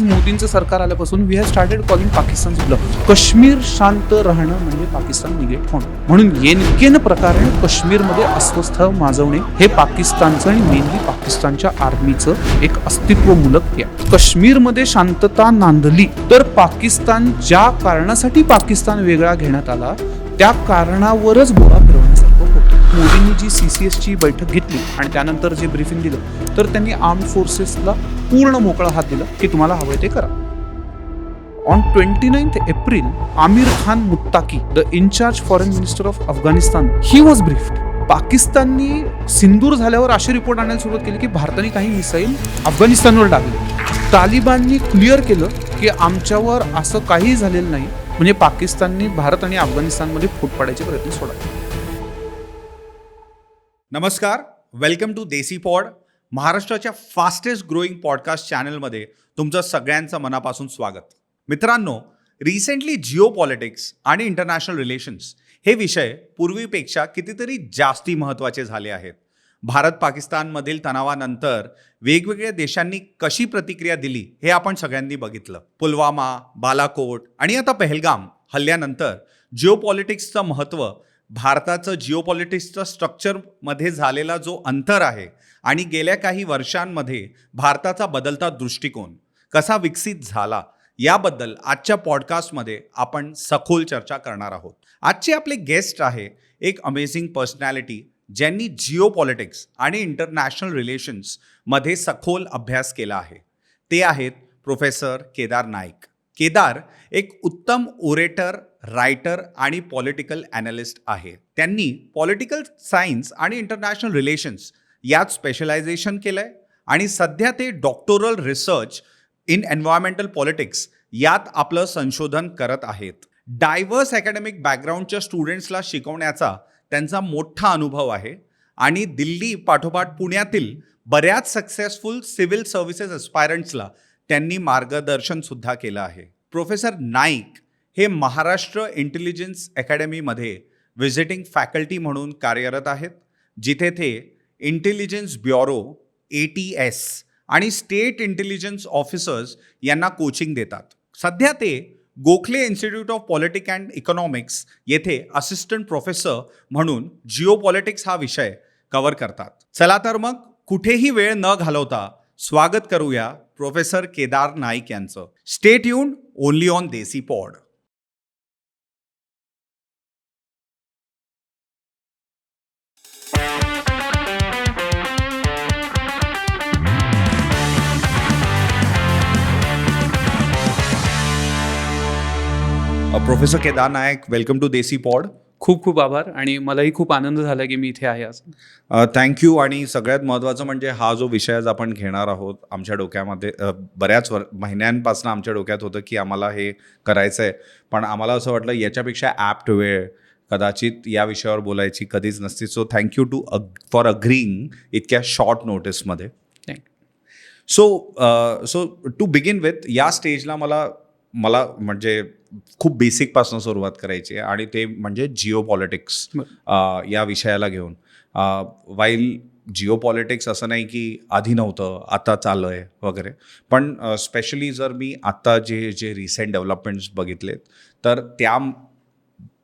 मोदींचं सरकार आल्यापासून we have started calling Pakistan block. Kashmir शांत राहणं म्हणजे पाकिस्तान निगेट होणं. म्हणून येनकेन प्रकारे काश्मीरमध्ये अस्वस्थ माजवणे हे पाकिस्तानचं आणि मेनली पाकिस्तानच्या आर्मीचं एक अस्तित्वमूलक हे आहे. काश्मीरमध्ये शांतता नांदली तर पाकिस्तान ज्या कारणासाठी पाकिस्तान वेगळा घेण्यात आला त्या कारणावरच बोळा फिरवण्यासारखं होतं. मोदींनी जी CCSची बैठक घेतली आणि त्यानंतर जे ब्रीफिंग दिलं तर त्यांनी आर्म्ड फोर्सेसला पूर्ण मोकळा हात दिला की तुम्हाला हवंय ते करा. On 29 April Aamir Khan Muttaqi, the incharge foreign minister of Afghanistan, he was briefed. पाकिस्ताननी सिंदूर झाल्यावर असे रिपोर्ट आणायला सुरुवात केली की भारताने काही मिसाईल अफगाणिस्तानवर टाकले. तालिबाननी क्लिअर केलं की आमच्यावर असं काही झालेलं नाही. म्हणजे पाकिस्तानने भारत आणि अफगाणिस्तानमध्ये फूट पाडायचे प्रयत्न सोडले. नमस्कार, वेलकम टू देसी पॉड, महाराष्ट्राच्या फास्टेस्ट ग्रोईंग पॉडकास्ट चॅनलमध्ये तुमचं सगळ्यांचं मनापासून स्वागत. मित्रांनो, रिसेंटली जिओ पॉलिटिक्स आणि इंटरनॅशनल रिलेशन्स हे विषय पूर्वीपेक्षा कितीतरी जास्ती महत्त्वाचे झाले आहेत. भारत पाकिस्तानमधील तणावानंतर वेगवेगळ्या देशांनी कशी प्रतिक्रिया दिली हे आपण सगळ्यांनी बघितलं. पुलवामा, बालाकोट आणि आता पहलगाम हल्ल्यानंतर जिओ पॉलिटिक्सचं महत्त्व, भारताचं जिओ पॉलिटिक्सचं स्ट्रक्चरमध्ये झालेला जो अंतर आहे आणि गेल्या काही वर्षांमध्ये भारताचा बदलता दृष्टिकोन कसा विकसित झाला याबद्दल आजच्या पॉडकास्टमध्ये आपण सखोल चर्चा करणार आहोत. आजचे आपले गेस्ट आहे एक अमेझिंग पर्सनॅलिटी ज्यांनी जिओ पॉलिटिक्स आणि इंटरनॅशनल रिलेशन्समध्ये सखोल अभ्यास केला आहे. ते आहेत प्रोफेसर केदार नाईक. केदार एक उत्तम ओरेटर, रायटर आणि पॉलिटिकल ॲनालिस्ट आहे. त्यांनी पॉलिटिकल सायन्स आणि इंटरनॅशनल रिलेशन्स यात स्पेशलायझेशन केलं आहे आणि सध्या ते doctoral research in environmental politics यात आपलं संशोधन करत आहेत. डायव्हर्स अकॅडमिक बॅकग्राऊंडच्या स्टुडंट्सला शिकवण्याचा त्यांचा मोठा अनुभव आहे आणि दिल्ली पाठोपाठ पुण्यातील बऱ्याच सक्सेसफुल सिव्हिल सर्व्हिसेस एस्पायरंट्सला त्यांनी मार्गदर्शनसुद्धा केलं आहे. प्रोफेसर नाईक हे महाराष्ट्र इंटेलिजन्स अकॅडमीमध्ये व्हिजिटिंग फॅकल्टी म्हणून कार्यरत आहेत, जिथे ते इंटेलिजन्स ब्युरो ATS आणि स्टेट इंटेलिजन्स ऑफिसर्स यांना कोचिंग देतात. सध्या ते Gokhale institute of politics and economics येथे असिस्टंट प्रोफेसर म्हणून जिओ पॉलिटिक्स हा विषय कव्हर करतात. चला तर मग कुठेही वेळ न घालवता स्वागत करूया प्रोफेसर केदार नाईक यांचं. Stay tuned only on Desi pod. Professor Kedar Nayak, welcome to Desi pod. खूप खूप आभार आणि मलाही खूप आनंद झाला की मी इथे आहे आज. थँक्यू. आणि सगळ्यात महत्त्वाचं म्हणजे हा जो विषय आज आपण घेणार आहोत, आमच्या डोक्यामध्ये बऱ्याच महिन्यांपासून आमच्या डोक्यात होतं की आम्हाला हे करायचं आहे, पण आम्हाला असं वाटलं याच्यापेक्षा ॲप्ट वेळ कदाचित या विषयावर बोलायची कधीच नसती. सो थँक्यू फॉर अग्रीइंग इतक्या शॉर्ट नोटीसमध्ये. सो टू बिगिन विथ, या स्टेजला मला म्हणजे खूप बेसिकपासून सुरुवात करायची आहे आणि ते म्हणजे जिओ पॉलिटिक्स या विषयाला घेऊन. वाईल जिओ पॉलिटिक्स असं नाही की आधी नव्हतं, आता चालू आहे वगैरे, पण स्पेशली जर मी आत्ता जे रिसेंट डेव्हलपमेंट्स बघितलेत तर त्या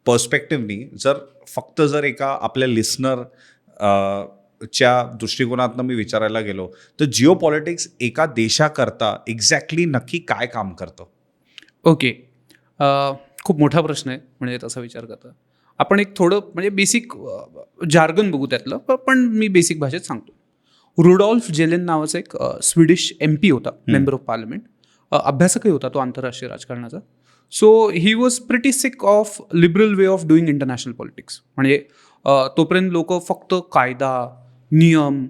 पर्स्पेक्टिव्हनी जर एका आपल्या लिस्नर च्या दृष्टिकोनातनं मी विचारायला गेलो तर जिओ पॉलिटिक्स एका देशाकरता एक्झॅक्टली नक्की काय काम करतं? ओके, खूप मोठा प्रश्न आहे. म्हणजे तसा विचार करता आपण एक थोडं म्हणजे बेसिक जार्गन बघू त्यातलं, पण मी बेसिक भाषेत सांगतो. रुडॉल्फ जेलेन नावाचा एक स्वीडिश MP होता, मेंबर ऑफ पार्लमेंट, अभ्यासकही होता तो आंतरराष्ट्रीय राजकारणाचा. So he was pretty sick of liberal way of doing international politics. म्हणजे तोपर्यंत लोक फक्त कायदा, नियम,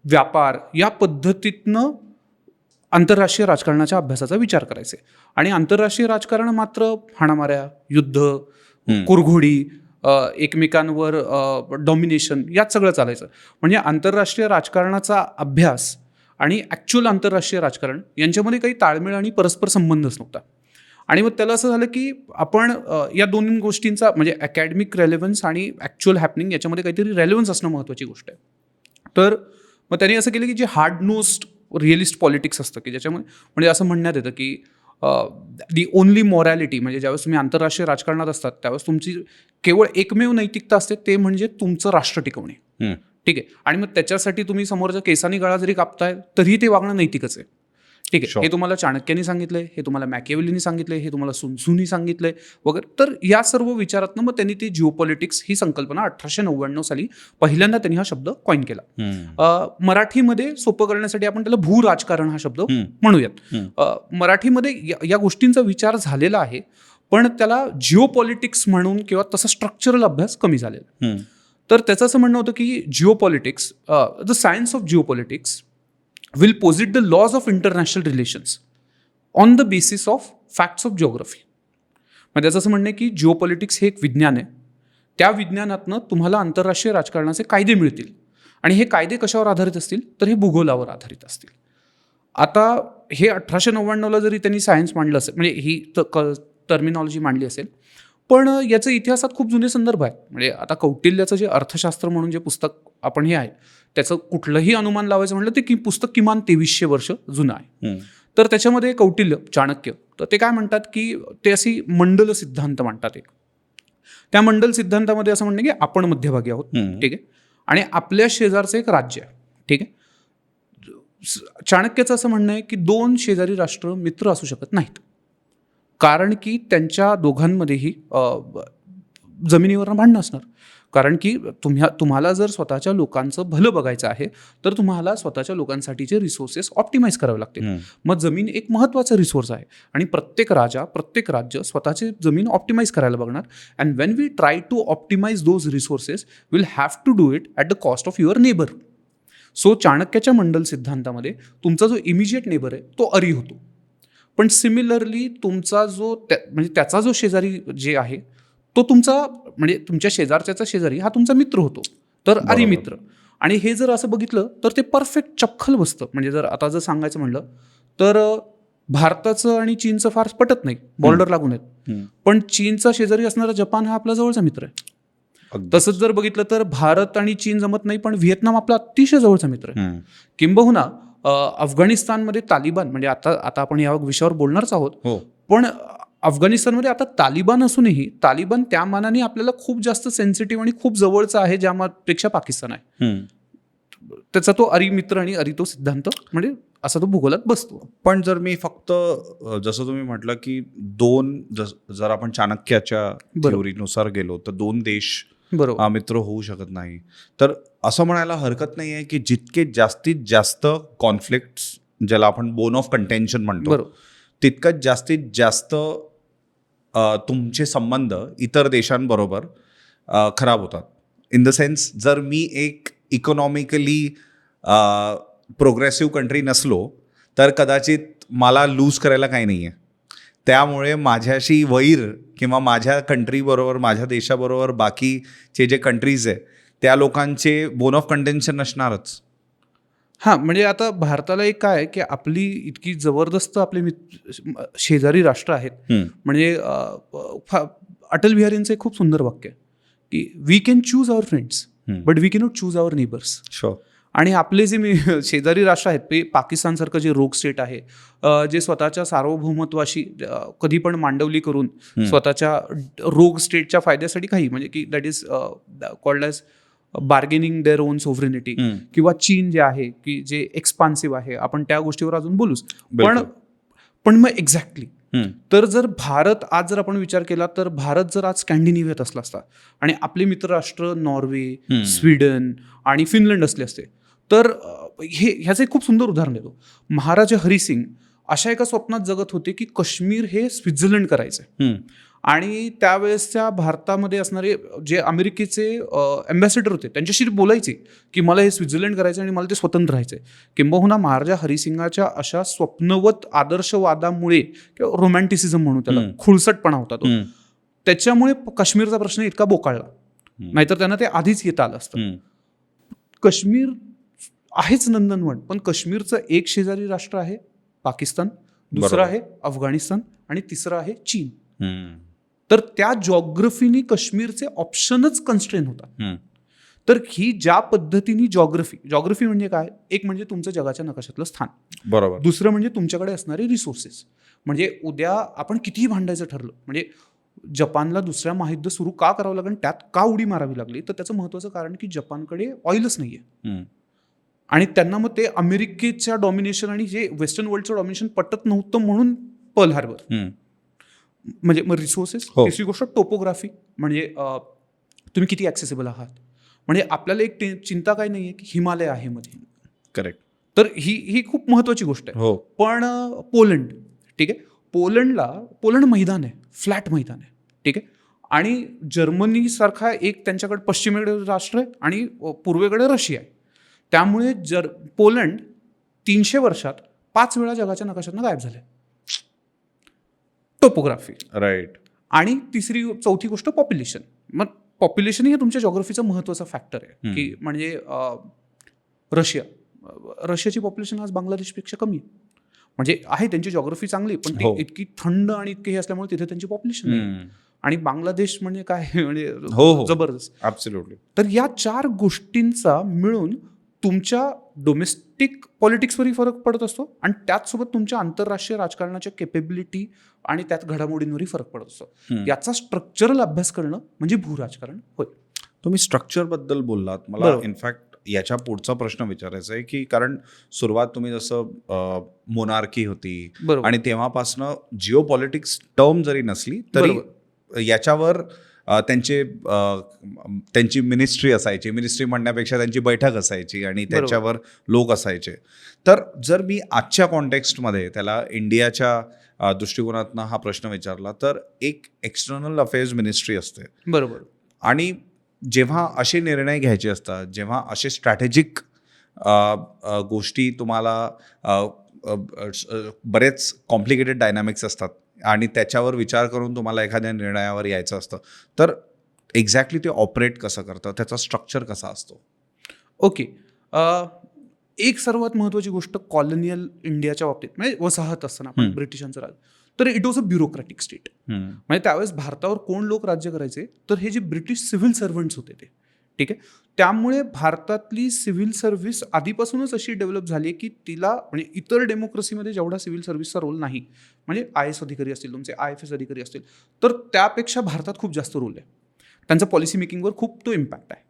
व्यापार या पद्धतीतनं आंतरराष्ट्रीय राजकारणाच्या अभ्यासाचा विचार करायचे आणि आंतरराष्ट्रीय राजकारण मात्र हाणामाऱ्या, युद्ध, कुरघोडी, एकमेकांवर डॉमिनेशन यात सगळं चालायचं. म्हणजे आंतरराष्ट्रीय राजकारणाचा अभ्यास आणि ॲक्च्युअल आंतरराष्ट्रीय राजकारण यांच्यामध्ये काही ताळमेळ आणि परस्पर संबंधच नव्हता. आणि मग त्याला असं झालं की आपण या दोन गोष्टींचा म्हणजे अकॅडमिक रेलेव्हन्स आणि ॲक्च्युअल हॅपनिंग याच्यामध्ये काहीतरी रेलेव्हन्स असणं महत्त्वाची गोष्ट आहे. तर मग त्यांनी असं केलं की जे हार्ड नोस्ड रिअलिस्ट पॉलिटिक्स असतं की ज्याच्यामध्ये म्हणजे असं म्हणण्यात येतं की दी ओनली मॉरॅलिटी म्हणजे ज्यावेळेस तुम्ही आंतरराष्ट्रीय राजकारणात असतात त्यावेळेस तुमची केवळ एकमेव नैतिकता असते ते म्हणजे तुमचं राष्ट्र टिकवणे. ठीक आहे. आणि मग त्याच्यासाठी तुम्ही समोरच्या केसानी गळा जरी कापताय तरीही ते वागणं नैतिकच आहे. ठीक आहे. हे तुम्हाला चाणक्यानी सांगितलंय, हे तुम्हाला मॅकियावेलीनी सांगितलंय, हे तुम्हाला sun Tzuनी सांगितलंय वगैरे. तर या सर्व विचारातनं मग त्यांनी ती जिओपॉलिटिक्स ही संकल्पना 1899 साली पहिल्यांदा त्यांनी हा शब्द कॉइन केला. मराठीमध्ये सोपं करण्यासाठी आपण त्याला भू राजकारण हा शब्द म्हणूयात. मराठीमध्ये या गोष्टींचा विचार झालेला आहे पण त्याला जिओपॉलिटिक्स म्हणून किंवा तसा स्ट्रक्चरल अभ्यास कमी झालेला. तर त्याचं असं म्हणणं होतं की geopolitics the science of geopolitics will posit the laws of international relations on the basis of facts of geography. म्हणजे त्याचं असं म्हणणं आहे की जिओपॉलिटिक्स हे एक विज्ञान आहे. त्या विज्ञानातनं तुम्हाला आंतरराष्ट्रीय राजकारणाचे कायदे मिळतील आणि हे कायदे कशावर आधारित असतील तर हे भूगोलावर आधारित असतील. आता हे 1899ला जरी त्यांनी सायन्स मांडलं असेल म्हणजे ही टर्मिनॉलॉजी मांडली असेल पण याचं इतिहासात खूप जुने संदर्भ आहेत. म्हणजे आता कौटिल्याचं जे अर्थशास्त्र म्हणून जे पुस्तक आपण हे आहे त्याचं कुठलंही अनुमान लावायचं म्हटलं ते की पुस्तक किमान 2300 वर्ष जुनं आहे. तर त्याच्यामध्ये कौटिल्य चाणक्य तर ते काय म्हणतात की ते अशी मंडल सिद्धांत मांडतात. एक त्या मंडल सिद्धांतामध्ये असं म्हणणं की आपण मध्यभागी आहोत. ठीक आहे. आणि आपल्या शेजारचं एक राज्य आहे. ठीक आहे. चाणक्याचं असं म्हणणं आहे की 2 शेजारी राष्ट्र मित्र असू शकत नाहीत कारण की त्यांच्या दोघांमध्येही जमिनीवरनं भांडणं असणार. कारण की तुम्हाला जर स्वतःच्या लोकांचं भलं बघायचं आहे तर तुम्हाला स्वतःच्या लोकांसाठीचे रिसोर्सेस ऑप्टिमाइज करावे लागतील. मग जमीन एक महत्त्वाचा रिसोर्स आहे आणि प्रत्येक राज्य स्वतःची जमीन ऑप्टिमाइज करायला बघणार. And when we try to optimize those resources will have to do it at the cost of your neighbour. So चाणक्याच्या मंडल सिद्धांतामध्ये तुमचा जो इमिजिएट नेबर आहे तो अरी होतो पण सिमिलरली तुमचा जो म्हणजे त्याचा जो शेजारी जे आहे तो तुमचा म्हणजे तुमच्या शेजारच्याचा शेजारी हा तुमचा मित्र होतो तर अरी मित्र. आणि हे जर असं बघितलं तर ते परफेक्ट चपखल बसतं. म्हणजे जर आता जर सांगायचं म्हणलं तर भारताचं आणि चीनचं फार पटत नाही बॉर्डर लागून आहेत पण चीनचा शेजारी असणारा जपान हा आपला जवळचा मित्र आहे. तसंच जर बघितलं तर भारत आणि चीन जमत नाही पण व्हिएतनाम आपला अतिशय जवळचा मित्र आहे. किंबहुना अफगाणिस्तानमध्ये तालिबान म्हणजे आता आपण या विषयावर बोलणारच आहोत पण अफगाणिस्तानमध्ये आता तालिबान असूनही तालिबान त्या मानाने आपल्याला खूप जास्त सेन्सिटिव्ह आणि खूप जवळचा आहे ज्यापेक्षा पाकिस्तान आहे. त्याचा तो अरी मित्र आणि अरी तो सिद्धांत म्हणजे असा तो भूगोलात बसतो. पण जर मी फक्त जसं तुम्ही म्हटलं की जर आपण चाणक्याच्या थिओरीनुसार गेलो तर 2 देश मित्र होऊ शकत नाही तर असं म्हणायला हरकत नाही आहे की जितके जास्तीत जास्त कॉन्फ्लिक्ट ज्याला आपण बोन ऑफ कंटेन्शन म्हणतो तितकंच जास्तीत जास्त तुमचे संबंध इतर देशांबरोबर खराब होतात. इन द सेन्स जर मी एक इकॉनॉमिकली प्रोग्रेसिव्ह कंट्री नसलो तर कदाचित मला लूज करायला काही नाही आहे. त्यामुळे माझ्याशी वैर किंवा माझ्या कंट्रीबरोबर माझ्या देशाबरोबर बाकीचे जे कंट्रीज आहे त्या लोकांचे बोन ऑफ कंटेन्शन नसणारच. हां म्हणजे आता भारताला एक काय की आपली इतकी जबरदस्त आपले शेजारी राष्ट्र आहेत. म्हणजे अटल बिहारींचं एक खूप सुंदर वाक्य आहे की we can choose our friends but we cannot choose our neighbours. आणि आपले जे शेजारी राष्ट्र आहेत ते पाकिस्तानसारखं जे रोग स्टेट आहे जे स्वतःच्या सार्वभौमत्वाशी कधी पण मांडवली करून स्वतःच्या रोग स्टेटच्या फायद्यासाठी काही म्हणजे की that is called as bargaining their own sovereignty किंवा चीन जे आहे की जे एक्सपान्सिव्ह आहे आपण त्या गोष्टीवर अजून बोलूच. पण मग एक्झॅक्टली तर जर भारत आज जर आपण विचार केला तर भारत जर आज स्कॅन्डिनेव्हियात असला असता आणि आपले मित्रराष्ट्र नॉर्वे स्वीडन आणि फिनलंड असले असते तर ह्याचं एक खूप सुंदर उदाहरण देतो. महाराजा हरिसिंग अशा एका स्वप्नात जगत होते की काश्मीर हे स्वित्झर्लंड करायचं आणि त्यावेळेसच्या भारतामध्ये असणारे जे अमेरिकेचे अँबॅसेडर होते त्यांच्याशी बोलायचे की मला हे स्वित्झर्लंड करायचं आणि मला ते स्वतंत्र राहायचं आहे. किंबहुना महाराजा हरिसिंगाच्या अशा स्वप्नवत आदर्शवादामुळे किंवा रोमॅन्टिसिझम म्हणून त्याला खुळसटपणा होता तो त्याच्यामुळे काश्मीरचा प्रश्न इतका बोकाळला नाहीतर त्यांना ते आधीच येता आलं असतं. काश्मीर आहेच नंदनवन पण काश्मीरचं एक शेजारी राष्ट्र आहे पाकिस्तान, दुसरं आहे अफगाणिस्तान आणि तिसरं आहे चीन. तर त्या जॉग्रफीनी काश्मीरचे ऑप्शनच कन्स्ट्रेन होतात. तर ही ज्या पद्धतीने जॉग्रफी म्हणजे काय, एक म्हणजे तुमचं जगाच्या नकाशातलं स्थान, बरोबर. दुसरं म्हणजे तुमच्याकडे असणारे रिसोर्सेस. म्हणजे उद्या आपण कितीही भांडायचं ठरलं, म्हणजे जपानला दुसऱ्या महायुद्ध सुरू का करावं लागलं, त्यात का उडी मारावी लागली, तर त्याचं महत्त्वाचं कारण की जपानकडे ऑइलच नाही आहे. आणि त्यांना मग ते अमेरिकेच्या डॉमिनेशन आणि जे वेस्टर्न वर्ल्डचं डॉमिनेशन पटत नव्हतं, म्हणून पर्ल हार्बर. म्हणजे मग रिसोर्सेस. हो. तिसरी गोष्ट टोपोग्राफी, म्हणजे तुम्ही किती ॲक्सेसिबल आहात. म्हणजे आपल्याला एक चिंता काय नाही आहे की हिमालय आहे मध्ये. करेक्ट. तर ही खूप महत्त्वाची गोष्ट आहे. हो. पण पोलंड, ठीक आहे, पोलंड मैदान आहे, फ्लॅट मैदान आहे, ठीक आहे. आणि जर्मनीसारखा एक त्यांच्याकडे पश्चिमेकडे राष्ट्र आहे आणि पूर्वेकडे रशिया आहे. त्यामुळे पोलंड 300 वर्षात 5 वेळा जगाच्या नकाशातनं गायब झाले. टोपोग्राफी. राईट. आणि चौथी गोष्ट पॉप्युलेशन. मग पॉप्युलेशन हे तुमच्या जॉग्रफीचं महत्त्वाचं फॅक्टर आहे की म्हणजे रशियाची पॉप्युलेशन आज बांगलादेशपेक्षा कमी आहे. म्हणजे आहे त्यांची जॉग्रफी चांगली, पण ती इतकी थंड आणि इतके हे असल्यामुळे तिथे त्यांची पॉप्युलेशन नाही. आणि बांगलादेश म्हणजे काय म्हणजे जबरदस्त. ॲब्सोल्युटली. तर या 4 गोष्टींचा मिळून तुमच्या डोमेस्टिक पॉलिटिक्सवरही फरक पडत असतो आणि त्याचसोबत तुमच्या आंतरराष्ट्रीय राजकारणाच्या केपेबिलिटी आणि त्यात घडामोडींवरही फरक पडत असतो. याचा स्ट्रक्चरल अभ्यास करणं म्हणजे भूराजकारण होय. तुम्ही स्ट्रक्चरबद्दल बोललात. मला इनफॅक्ट याच्या पुढचा प्रश्न विचारायचा आहे की कारण सुरुवात तुम्ही जसं मोनार्की होती आणि तेव्हापासनं जिओ पॉलिटिक्स टर्म जरी नसली तरी याच्यावर त्यांची मिनिस्ट्री असायची. मिनिस्ट्री म्हणण्यापेक्षा त्यांची बैठक असायची आणि त्याच्यावर लोक असायचे. तर जर मी आजच्या कॉन्टेक्स्टमध्ये त्याला इंडियाच्या दृष्टिकोनातनं हा प्रश्न विचारला तर एक एक्सटर्नल अफेअर्स मिनिस्ट्री असते. बरोबर. आणि जेव्हा असे निर्णय घ्यायचे असतात, जेव्हा असे स्ट्रॅटेजिक गोष्टी तुम्हाला बरेच कॉम्प्लिकेटेड डायनॅमिक्स असतात आणि त्याच्यावर विचार करून तुम्हाला एखाद्या निर्णयावर यायचं असतं, तर एक्झॅक्टली ते ऑपरेट कसं करतं, त्याचा स्ट्रक्चर कसा असतो? ओके. एक सर्वात महत्त्वाची गोष्ट कॉलोनियल इंडियाच्या बाबतीत, म्हणजे वसाहत असताना आपण ब्रिटिशांचं राज, तर it was a bureaucratic state. म्हणजे त्यावेळेस भारतावर कोण लोक राज्य करायचे, तर हे जे ब्रिटिश सिव्हिल सर्वंट्स होते ते, ठीक आहे. त्यामुळे भारतातली सिव्हिल सर्व्हिस आधीपासूनच अशी डेव्हलप झाली की तिला म्हणजे इतर डेमोक्रेसीमध्ये जेवढा सिव्हिल सर्व्हिसचा रोल नाही, म्हणजे IAS अधिकारी असतील, तुमचे IFS अधिकारी असतील, तर त्यापेक्षा भारतात खूप जास्त रोल आहे. त्यांचा पॉलिसी मेकिंगवर खूप तो इम्पॅक्ट आहे.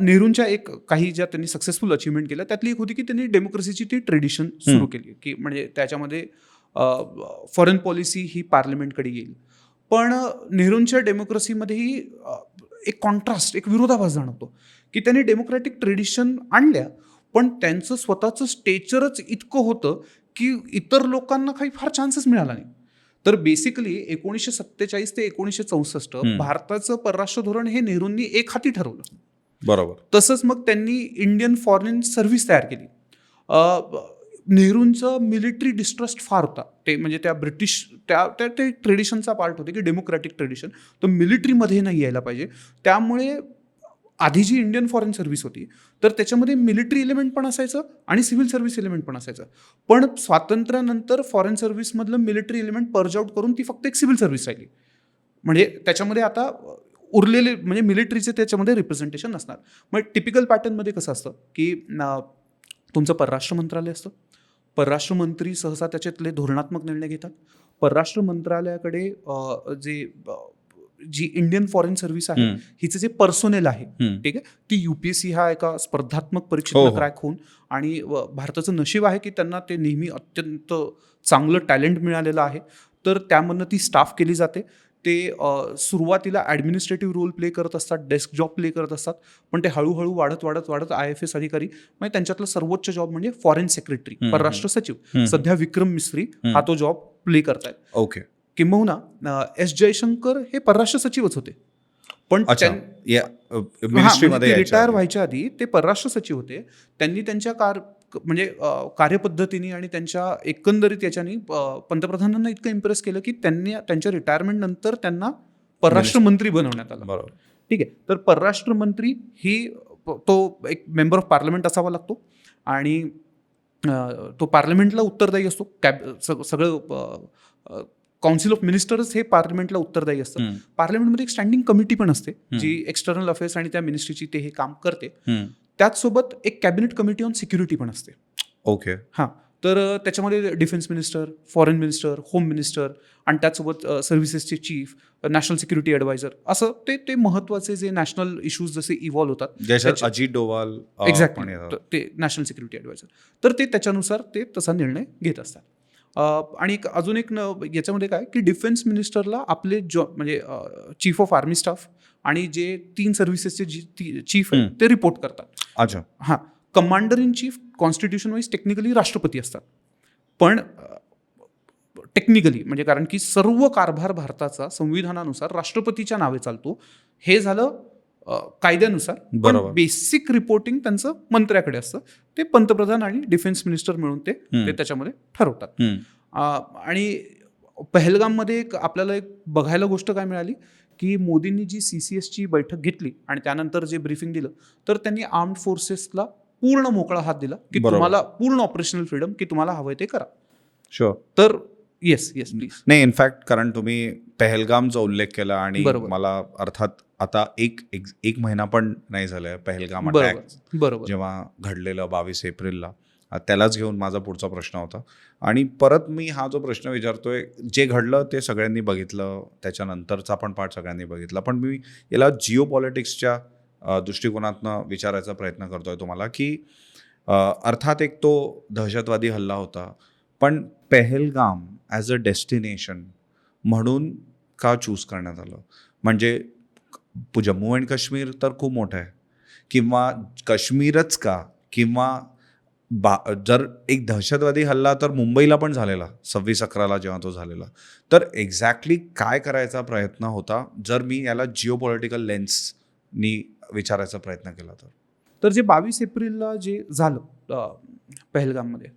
नेहरूंच्या काही ज्या त्यांनी सक्सेसफुल अचिव्हमेंट केल्या त्यातली एक होती की त्यांनी डेमोक्रेसीची ती ट्रेडिशन सुरू केली की म्हणजे त्याच्यामध्ये फॉरेन पॉलिसी ही पार्लमेंटकडे येईल. पण नेहरूंच्या डेमोक्रेसीमध्येही एक कॉन्ट्रास्ट, एक विरोधाभास जाणवतो की त्यांनी डेमोक्रॅटिक ट्रेडिशन आणल्या, पण त्यांचं स्वतःचं स्टेचरच इतकं होतं की इतर लोकांना काही फार चान्सेस मिळाला नाही. तर बेसिकली 1947 ते 1964 भारताचं परराष्ट्र धोरण हे नेहरूंनी एक हाती ठरवलं. बरोबर. तसंच मग त्यांनी इंडियन फॉरेन सर्व्हिस तयार केली. नेहरूंचं मिलिटरी डिस्ट्रस्ट फार होता. ते म्हणजे त्या ब्रिटिश ते ट्रेडिशनचा पार्ट होते की डेमोक्रॅटिक ट्रेडिशन तर मिलिटरीमध्ये नाही यायला पाहिजे. त्यामुळे आधी जी इंडियन फॉरेन सर्व्हिस होती तर त्याच्यामध्ये मिलिटरी एलिमेंट पण असायचं आणि सिव्हिल सर्व्हिस एलिमेंट पण असायचं. पण स्वातंत्र्यानंतर फॉरेन सर्व्हिसमधलं मिलिटरी एलिमेंट पर्ज आउट करून ती फक्त एक सिव्हिल सर्व्हिस राहिली. म्हणजे त्याच्यामध्ये आता उरलेले म्हणजे मिलिटरीचे त्याच्यामध्ये रिप्रेझेंटेशन नसणार. मग टिपिकल पॅटर्नमध्ये कसं असतं की तुमचं परराष्ट्र मंत्रालय असतं. परराष्ट्र मंत्री सहसा त्याच्यातले धोरणात्मक निर्णय घेतात. परराष्ट्र मंत्रालयाकडे जी इंडियन फॉरेन सर्व्हिस आहे हिचं जे पर्सोनेल आहे, ठीक आहे, ती UPSC हा एका स्पर्धात्मक परीक्षेत क्रॅक होऊन आणि भारताचं नशीब आहे की त्यांना ते नेहमी अत्यंत चांगलं टॅलेंट मिळालेलं आहे, तर त्यामधनं ती स्टाफ केली जाते. ते सुरुवातीला ॲडमिनिस्ट्रेटिव्ह रोल प्ले करत असतात, डेस्क जॉब प्ले करत असतात, पण ते हळूहळू वाढत IFS अधिकारी म्हणजे त्यांच्यातला सर्वोच्च जॉब म्हणजे फॉरेन सेक्रेटरी, परराष्ट्र सचिव. सध्या विक्रम मिस्री हा तो जॉब प्ले करतायत. ओके. किंबहुना S जयशंकर हे परराष्ट्र सचिवच होते, पण मिनिस्ट्रीमध्ये रिटायर व्हायच्या आधी ते परराष्ट्र सचिव होते. त्यांनी त्यांच्या कार्यपद्धतीने आणि त्यांच्या एकंदरीत याच्यानी पंतप्रधानांना इतकं इम्प्रेस केलं की त्यांनी त्यांच्या रिटायरमेंट नंतर त्यांना परराष्ट्र मंत्री बनवण्यात आलं. बरोबर. ठीक आहे. तर परराष्ट्र मंत्री तो एक मेंबर ऑफ पार्लमेंट असावा लागतो आणि तो पार्लमेंटला उत्तरदायी असतो. सगळं काउन्सिल ऑफ मिनिस्टर्स हे पार्लमेंटला उत्तरदायी असतं. पार्लमेंटमध्ये एक स्टँडिंग कमिटी पण असते जी एक्सटर्नल अफेअर्स आणि त्या मिनिस्ट्रीची ते हे काम करते. त्याचसोबत एक कॅबिनेट कमिटी ऑन सिक्युरिटी पण असते. ओके. हां, तर त्याच्यामध्ये defence minister, foreign minister, home minister आणि त्याचसोबत सर्व्हिसेसचे चीफ, नॅशनल सिक्युरिटी ॲडवायझर, असं ते महत्त्वाचे जे नॅशनल इश्यूज जसे इव्हॉल्व्ह होतात, अजित डोवाल एक्झॅक्टली, ते नॅशनल सिक्युरिटी ॲडवायझर, तर ते त्याच्यानुसार ते तसा निर्णय घेत असतात. आणि अजून एक याच्यामध्ये काय की डिफेन्स मिनिस्टरला आपले म्हणजे चीफ ऑफ आर्मी स्टाफ आणि जे 3 सर्व्हिसेसचे चीफ आहेत ते रिपोर्ट करतात. अच्छा. हां, commander in chief constitution wise technically राष्ट्रपती असतात, पण टेक्निकली म्हणजे कारण की सर्व कारभार भारताचा संविधानानुसार राष्ट्रपतीच्या नावे चालतो. हे झालं कायद्यानुसार, पण बेसिक रिपोर्टिंग त्यांचं मंत्र्याकडे असतं. ते पंतप्रधान आणि डिफेन्स मिनिस्टर मिळून ते त्याच्यामध्ये ठरवतात. आणि पहलगाममध्ये आपल्याला एक बघायला गोष्ट काय मिळाली की मोदींनी जी CCSची बैठक घेतली आणि त्यानंतर जे ब्रीफिंग दिलं, तर त्यांनी आर्म्ड फोर्सेसला पूर्ण मोकळा हात दिला की तुम्हाला पूर्ण ऑपरेशनल फ्रीडम, की तुम्हाला हवंय ते करा. शुअर. तर येस प्लीज. नाही, इनफॅक्ट कारण तुम्ही पहलगामचा उल्लेख केला आणि मला अर्थात आता एक महिना पण नाही झालाय पहलगाम अटॅक जेव्हा घडलेलं 22 एप्रिलला, त्यालाच घेऊन माझा पुढचा प्रश्न होता. आणि परत मी हा जो प्रश्न विचारतोय, जे घडलं ते सगळ्यांनी बघितलं, त्याच्यानंतरचा पण पार्ट सगळ्यांनी बघितला, पण मी याला जिओ पॉलिटिक्सच्या दृष्टिकोनातनं विचारायचा प्रयत्न करतोय तुम्हाला की अर्थात एक तो दहशतवादी हल्ला होता, पण पहलगाम ॲज अ डेस्टिनेशन म्हणून का चूज करण्यात आलं? म्हणजे जम्मू अँड काश्मीर तर खूप मोठं आहे, किंवा काश्मीरच का, किंवा जर एक दहशतवादी हल्ला तर मुंबईला पण झालेला 26/11 जेव्हा तो झालेला, तर एक्झॅक्टली काय करायचा प्रयत्न होता जर मी याला जिओ पॉलिटिकल लेन्सनी विचारायचा प्रयत्न केला तर जे 22 एप्रिलला जे झालं पहलगाममध्ये,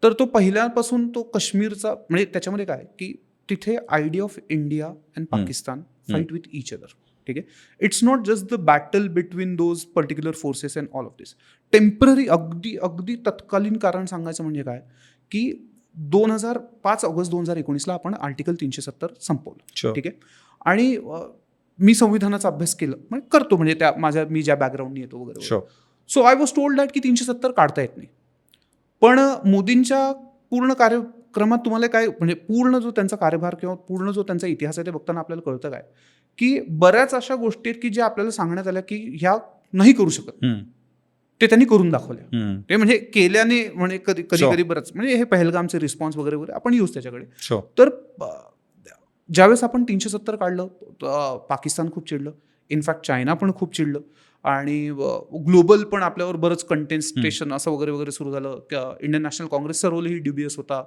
तर तो पहिल्यापासून तो काश्मीरचा म्हणजे त्याच्यामध्ये काय की तिथे idea of India and Pakistan fight with each other. ठीक आहे, it's not just the battle between those particular forces and all of this. Temporary अगदी तत्कालीन कारण सांगायचं म्हणजे काय की 5 ऑगस्ट 2019 आपण आर्टिकल 370 संपवलं. ठीक आहे, आणि मी संविधानाचा अभ्यास केला म्हणजे करतो, म्हणजे त्या मी ज्या बॅकग्राऊंडनी येतो वगैरे. So I was told that की 370 काढता येत नाही. पण मोदींच्या पूर्ण कार्यक्रमात तुम्हाला काय म्हणजे पूर्ण जो त्यांचा कार्यभार किंवा पूर्ण जो त्यांचा इतिहास आहे ते बघताना आपल्याला कळतं काय की बऱ्याच अशा गोष्टी आहेत की ज्या आपल्याला सांगण्यात आल्या की ह्या नाही करू शकत, ते त्यांनी करून दाखवल्या. ते म्हणजे केल्याने म्हणजे कधी बरंच म्हणजे हे पहलगामचे रिस्पॉन्स वगैरे आपण येऊच त्याच्याकडे. तर ज्यावेळेस आपण 370 काढलं, पाकिस्तान खूप चिडलं, इनफॅक्ट चायना पण खूप चिडलं, आणि ग्लोबल पण आपल्यावर बरंच कंटेन्स्टेशन असं वगैरे सुरू झालं. इंडियन नॅशनल काँग्रेसचा रोलही ड्युबियस होता.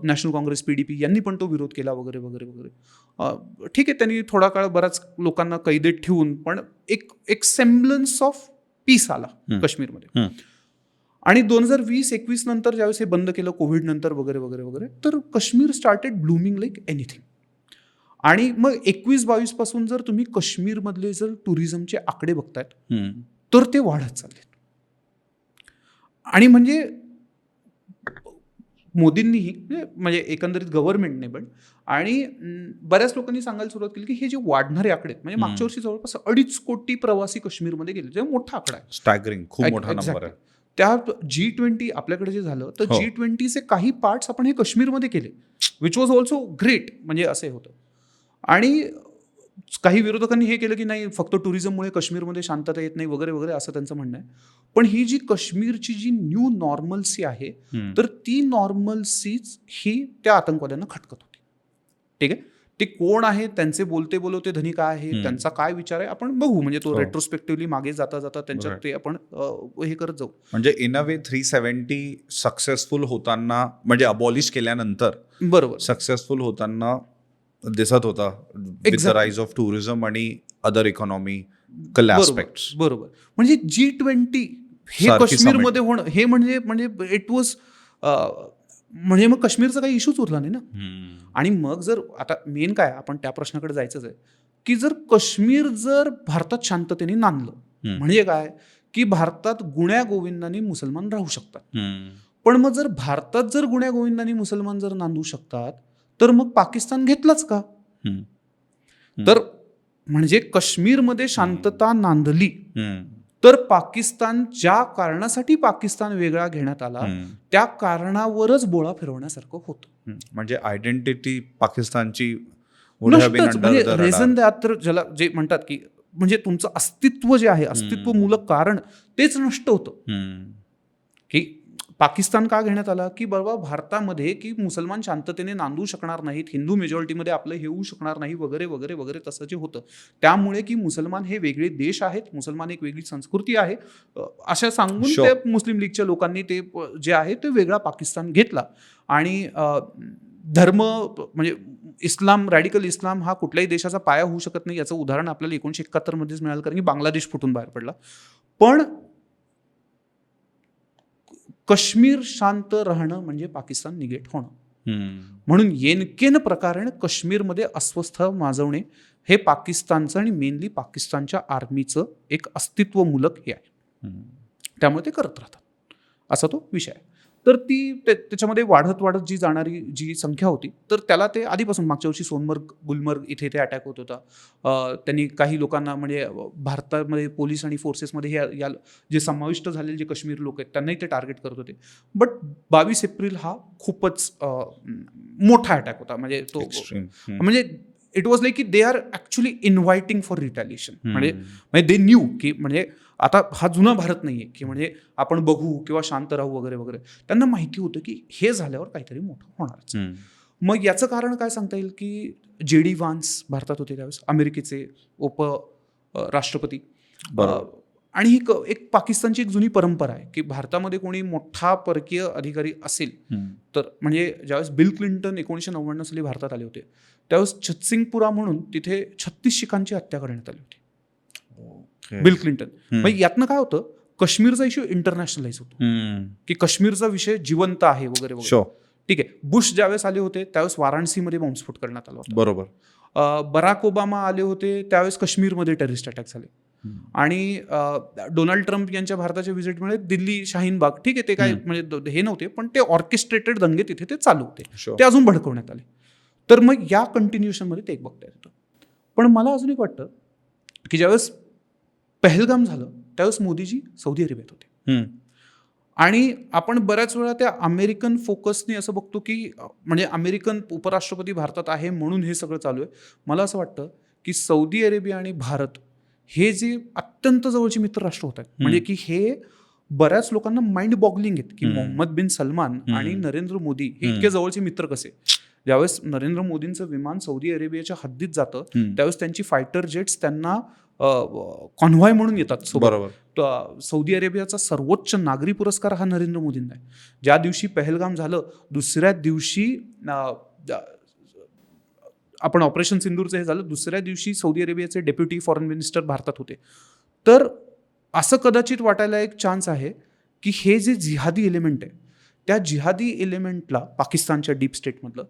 नॅशनल काँग्रेस PDP यांनी पण तो विरोध केला वगैरे. ठीक आहे, त्यांनी थोडा काळ बऱ्याच लोकांना कैदेत ठेवून पण एक सेम्बलन्स ऑफ पीस आला काश्मीरमध्ये. आणि 2020-21 नंतर ज्यावेळेस हे बंद केलं कोविड नंतर वगैरे, तर Kashmir started blooming like anything. आणि मग 21-22 पासून जर तुम्ही काश्मीरमधले जर टुरिझमचे आकडे बघतायत तर ते वाढत चाललेत. आणि म्हणजे मोदींनीही म्हणजे एकंदरीत गव्हर्नमेंटने पण आणि बऱ्याच लोकांनी सांगायला सुरुवात केली की हे जे वाढणारे आकडे म्हणजे मागच्या वर्षी जवळपास 2.5 कोटी प्रवासी काश्मीरमध्ये गेले, जे मोठा आकडा आहे, स्टॅगरिंग, खूप मोठा नंबर आहे. त्या G20 आपल्याकडे जे झालं तर G20चे काही पार्ट्स आपण हे काश्मीरमध्ये केले, विच वॉज ऑल्सो ग्रेट, म्हणजे असं होतं. आणि काही विरोधकांनी हे केलं की नाही फक्त टुरिझममुळे काश्मीरमध्ये शांतता येत नाही वगैरे असं त्यांचं म्हणणं आहे. पण ही जी काश्मीरची जी न्यू नॉर्मल्सी आहे तर ती नॉर्मल्सीच ही त्या आतंकवाद्यांना खटकत होती. ठीक आहे, ते कोण आहे, त्यांचे बोलते धनी काय आहे, त्यांचा काय विचार आहे, आपण बघू. म्हणजे तो रेट्रोस्पेक्टिव्हली मागे जाता त्यांच्यात ते आपण हे करत जाऊ. म्हणजे इन अ वे 370 सक्सेसफुल होताना, म्हणजे अबॉलिश केल्यानंतर बरोबर सक्सेसफुल होताना दिसत होता with the rise of tourism आणि अदर इकॉनॉमिकल ॲस्पेक्ट्स. बरोबर, म्हणजे G20 हे काश्मीरमध्ये होणं हे म्हणजे इट वॉज म्हणजे मग काश्मीरचा काही इश्यूच उरला नाही ना. आणि मग जर आता मेन काय आपण त्या प्रश्नाकडे जायचंच आहे की जर काश्मीर जर भारतात शांततेने नांदलं म्हणजे काय की भारतात गुण्या गोविंदाने मुसलमान राहू शकतात. पण मग जर भारतात जर गुण्या गोविंदाने मुसलमान जर नांदू शकतात तर मग पाकिस्तान घेतलाच का? तर म्हणजे काश्मीरमध्ये शांतता नांदली तर पाकिस्तान ज्या कारणासाठी पाकिस्तान वेगळा घेण्यात आला त्या कारणावरच बोळा फिरवण्यासारखं होतं. म्हणजे आयडेंटिटी पाकिस्तानची would have been नसतंच. under म्हणजे the radar. रेझन द्या तर ज्याला जे म्हणतात की म्हणजे तुमचं अस्तित्व जे आहे अस्तित्वमूलक कारण तेच नष्ट होतं. की पाकिस्तान का घेण्यात आला की बाबा भारतामध्ये की मुसलमान शांततेने नांदू शकणार नाहीत, हिंदू मेजॉरिटीमध्ये आपलं हे होऊ शकणार नाही वगैरे वगैरे वगैरे तसं जे होतं त्यामुळे की मुसलमान हे वेगळे देश आहेत, मुसलमान एक वेगळी संस्कृती आहे अशा सांगून Sure. ते मुस्लिम लीगच्या लोकांनी ते जे आहे ते वेगळा पाकिस्तान घेतला. आणि धर्म म्हणजे इस्लाम, रॅडिकल इस्लाम हा कुठल्याही देशाचा पाया होऊ शकत नाही याचं उदाहरण आपल्याला 1971 मध्येच मिळालं कारण की बांगलादेश फुटून बाहेर पडला. पण काश्मीर शांत राहणं म्हणजे पाकिस्तान निगेट होणं. म्हणून येनकेन प्रकारे काश्मीरमध्ये अस्वस्थ माजवणे हे पाकिस्तानचं आणि मेनली पाकिस्तानच्या आर्मीचं एक अस्तित्वमूलक हे आहे. त्यामुळे ते करत राहतात असा तो विषय आहे. तर त्याच्यामध्ये वाढत वाढत जी जाणारी जी संख्या होती तर त्याला ते आधीपासून मागच्या वर्षी सोनमर्ग, गुलमर्ग इथे ते अटॅक होत होता. त्यांनी काही लोकांना म्हणजे भारतामध्ये पोलीस आणि फोर्सेसमध्ये या जे समाविष्ट झालेले जे काश्मीर लोक आहेत त्यांनाही ते टार्गेट करत होते. बट 22 एप्रिल हा खूपच मोठा अटॅक होता. म्हणजे तो म्हणजे इट वॉज लाईक की they are actually inviting for रिटॅलिएशन. म्हणजे दे न्यू की म्हणजे आता हा जुना भारत नाहीये की म्हणजे आपण बघू किंवा शांत राहू वगैरे वगैरे. त्यांना माहिती होतं की हे झाल्यावर काहीतरी मोठं होणारच. मग याचं कारण काय सांगता येईल की JD व्हान्स भारतात होते त्यावेळेस, अमेरिकेचे उपराष्ट्रपती. आणि ही एक पाकिस्तानची एक जुनी परंपरा आहे की भारतामध्ये कोणी मोठा परकीय अधिकारी असेल तर म्हणजे ज्यावेळेस बिल क्लिंटन 1999 साली भारतात आले होते त्यावेळेस छत्सिंगपुरा म्हणून तिथे 36 शिखांची हत्या करण्यात आली होती. Bill Clinton. म्हणजे यातनं काय होतं, काश्मीरचा इश्यू इंटरनॅशनलाइज होतो की काश्मीरचा विषय जिवंत आहे वगैरे वगैरे. ठीक आहे. बुश ज्यावेळेस आले होते त्यावेळेस वाराणसीमध्ये बॉम्बस्फोट करण्यात आला होता. बरोबर. बराक ओबामा आले होते त्यावेळेस काश्मीरमध्ये टेररिस्ट अटॅक झाले. आणि डोनाल्ड ट्रम्प यांच्या भारताच्या व्हिजिटमुळे दिल्ली, शाहीन बाग, ठीक आहे ते काय म्हणजे हे नव्हते पण ते ऑर्केस्ट्रेटेड दंगे तिथे ते चालू होते. ते अजून भडकवण्यात आले. तर मग या कंटिन्युएशनमध्ये ते एक बघता येतं. पण मला अजून एक वाटतं की ज्यावेळेस पहलगाम झालं त्यावेळेस मोदीजी सौदी अरेबियात होते. आणि आपण बऱ्याच वेळा त्या अमेरिकन फोकसने असं बघतो की म्हणजे अमेरिकन उपराष्ट्रपती भारतात आहे म्हणून हे सगळं चालू आहे. मला असं वाटतं की सौदी अरेबिया आणि भारत हे जे अत्यंत जवळचे मित्र राष्ट्र होत आहेत. म्हणजे की हे बऱ्याच लोकांना माइंड बॉगलिंग आहेत की मोहम्मद बिन सलमान आणि नरेंद्र मोदी हे इतके जवळचे मित्र कसे. ज्यावेळेस नरेंद्र मोदींचं विमान सौदी अरेबियाच्या हद्दीत जातं त्यावेळेस त्यांची फायटर जेट्स त्यांना कॉन्व्हॉय म्हणून येतात सोबत. सौदी अरेबियाचा सर्वोच्च नागरी पुरस्कार हा नरेंद्र मोदींना आहे. ज्या दिवशी पहलगाम झालं दुसऱ्या दिवशी आपण ऑपरेशन सिंदूरचं हे झालं दुसऱ्या दिवशी सौदी अरेबियाचे डेप्युटी फॉरेन मिनिस्टर भारतात होते. तर असं कदाचित वाटायला एक चान्स आहे की हे जे जिहादी एलिमेंट आहे त्या जिहादी एलिमेंटला पाकिस्तानच्या डीप स्टेटमधलं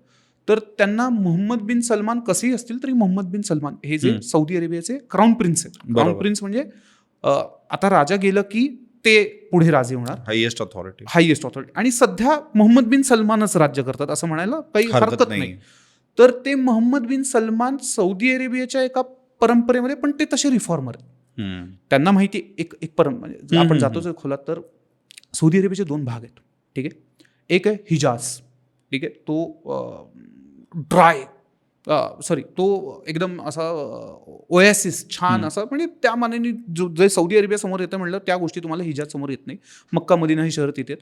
तर त्यांना मोहम्मद बिन सलमान कसेही असतील तरी मोहम्मद बिन सलमान हे जे सौदी अरेबियाचे क्राऊन प्रिन्स आहेत. क्राऊन प्रिन्स म्हणजे आता राजा गेलं की ते पुढे राजे होणार, हायएस्ट ऑथॉरिटी. आणि सध्या मोहम्मद बिन सलमानच राज्य करतात असं म्हणायला काही हरकत नाही. तर ते मोहम्मद बिन सलमान सौदी अरेबियाच्या एका परंपरेमध्ये पण ते तसे रिफॉर्मर आहेत. त्यांना माहिती एक म्हणजे आपण जातो जर खोलात तर सौदी अरेबियाचे 2 भाग आहेत. ठीक आहे. एक आहे हिजाज. ठीक आहे. तो ड्राय तो एकदम असा ओएसिस छान असा म्हणजे त्या मानाने जे सौदी अरेबिया समोर येतं म्हणलं त्या गोष्टी तुम्हाला हिजाज समोर येत नाही. मक्का मदिना ही शहर तिथे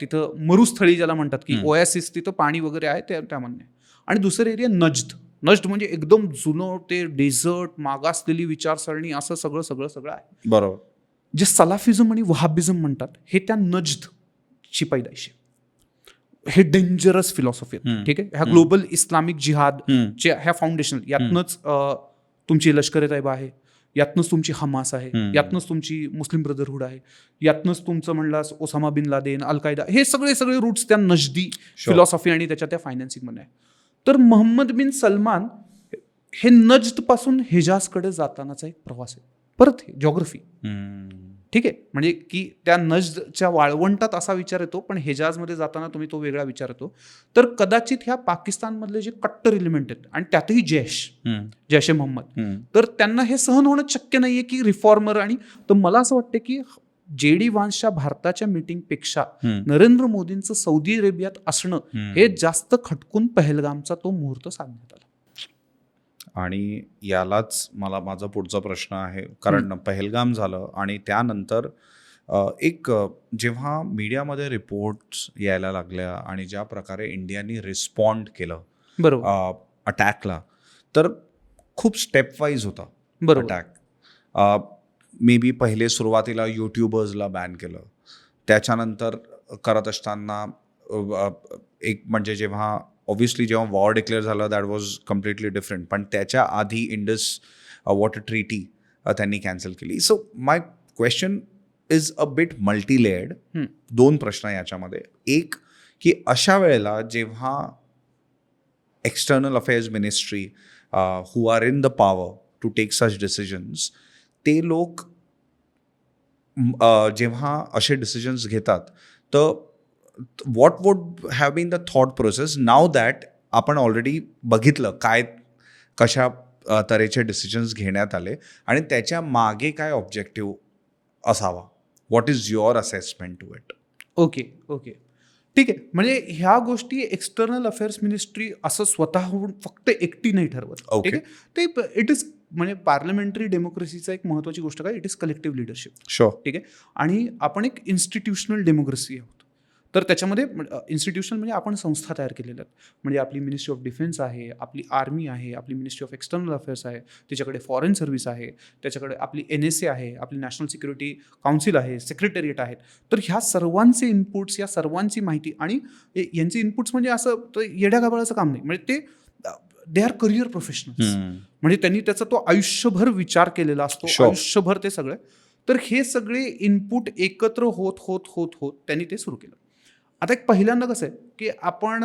तिथं मरुस्थळी ज्याला म्हणतात की ओएसिस तिथं पाणी वगैरे आहे त्या मान्य. आणि दुसरं एरिया नज्द म्हणजे एकदम जुनं ते डेझर्ट मागासलेली विचारसरणी असं सगळं आहे. बरोबर. जे सलाफिझम आणि वहाबिझम म्हणतात हे त्या नज्दची पैदाइश आहे. हे डेंजरस फिलॉसॉफी आहे. ठीक आहे. ह्या ग्लोबल इस्लामिक जिहाद ह्या फाउंडेशन यातनंच तुमची लष्कर ए तैयबा आहे, यातनंच तुमची हमास आहे, यातनंच तुमची मुस्लिम ब्रदरहूड आहे, यातनंच तुमचं म्हणलास ओसामा बिन लादेन, अल कायदा हे सगळे रूट्स त्या नजदी फिलॉसॉफी आणि त्याच्या त्या फायनान्सिंगमध्ये आहे. तर मोहम्मद बिन सलमान हे नज्द पासून हिजाजकडे जातानाचा एक प्रवास आहे. परत जॉग्रफी ठीक आहे, म्हणजे की त्या नजच्या वाळवंटात असा विचार येतो, पण हेजाजमध्ये जाताना तुम्ही तो वेगळा विचार येतो. तर कदाचित ह्या पाकिस्तानमधले जे कट्टर एलिमेंट आहेत आणि त्यातही जैश ए मोहम्मद, तर त्यांना हे सहन होणं शक्य नाहीये की रिफॉर्मर. आणि तर मला असं वाटतं की JD व्हान्सच्या भारताच्या मीटिंगपेक्षा नरेंद्र मोदींचं सौदी अरेबियात असणं हे जास्त खटकून पहलगामचा तो मुहूर्त साधण्यात आला. आणि यालाच माझा पुढचा प्रश्न आहे, कारण पहलगाम झालं आणि त्यानंतर जेव्हा मीडियामध्ये रिपोर्ट्स यायला लागल्या आणि ज्या प्रकारे इंडियानी रिस्पॉन्ड केलं बरोबर अटॅकला, तर खूप स्टेप वाईज होता बरोबर अटॅक. मे बी पहिले सुरुवातीला यूट्यूबर्सला बॅन केलं, त्याच्यानंतर करत असताना एक म्हणजे जेव्हा ऑब्व्हियसली जेव्हा वॉर डिक्लेअर झालं दॅट वॉज कम्प्लिटली डिफरंट, पण त्याच्या आधी इंडस वॉटर ट्रीटी त्यांनी कॅन्सल केली. So my question is a bit multi layered. 2 प्रश्न आहे याच्यामध्ये. एक की अशा वेळेला जेव्हा external affairs ministry who are in the power to take such decisions, ते लोक जेव्हा असे डिसिजन्स घेतात, तर what would have been the thought process now that आपण ऑलरेडी बघितलं कशा तऱ्हेचे डिसिजन्स घेण्यात आले आणि त्याच्या मागे काय ऑब्जेक्टिव्ह असावा? What is your assessment to it? Okay ठीक आहे. म्हणजे ह्या गोष्टी एक्सटर्नल अफेअर्स मिनिस्ट्री असं स्वतःहून फक्त एकटी नाही ठरवत. ठीक आहे, ते इट इज म्हणजे पार्लमेंटरी डेमोक्रेसीचा एक महत्त्वाची गोष्ट काय, इट इज कलेक्टिव्ह लिडरशिप. ठीक आहे, आणि आपण एक इन्स्टिट्यूशनल डेमोक्रेसी आहोत. तर त्याच्यामध्ये इन्स्टिट्यूशनल म्हणजे आपण संस्था तयार केलेल्या आहेत. म्हणजे आपली मिनिस्ट्री ऑफ डिफेन्स आहे, आपली आर्मी आहे, आपली मिनिस्ट्री ऑफ एक्सटर्नल अफेअर्स आहे, त्याच्याकडे फॉरेन सर्व्हिस आहे, त्याच्याकडे आपली NSA आहे, आपली नॅशनल सिक्युरिटी काउन्सिल आहे, सेक्रेटरिएट आहेत. तर ह्या सर्वांचे इनपुट्स, या सर्वांची माहिती आणि यांचे इनपुट्स म्हणजे असं येड्या गाबाळाचं काम नाही. म्हणजे ते दे आर करिअर प्रोफेशनल्स. म्हणजे त्यांनी त्याचा तो आयुष्यभर विचार केलेला असतो, आयुष्यभर ते सगळं. तर हे सगळे इनपुट एकत्र होत होत होत होत त्यांनी ते सुरू केलं. आता एक पहिल्यांदा कसं आहे की आपण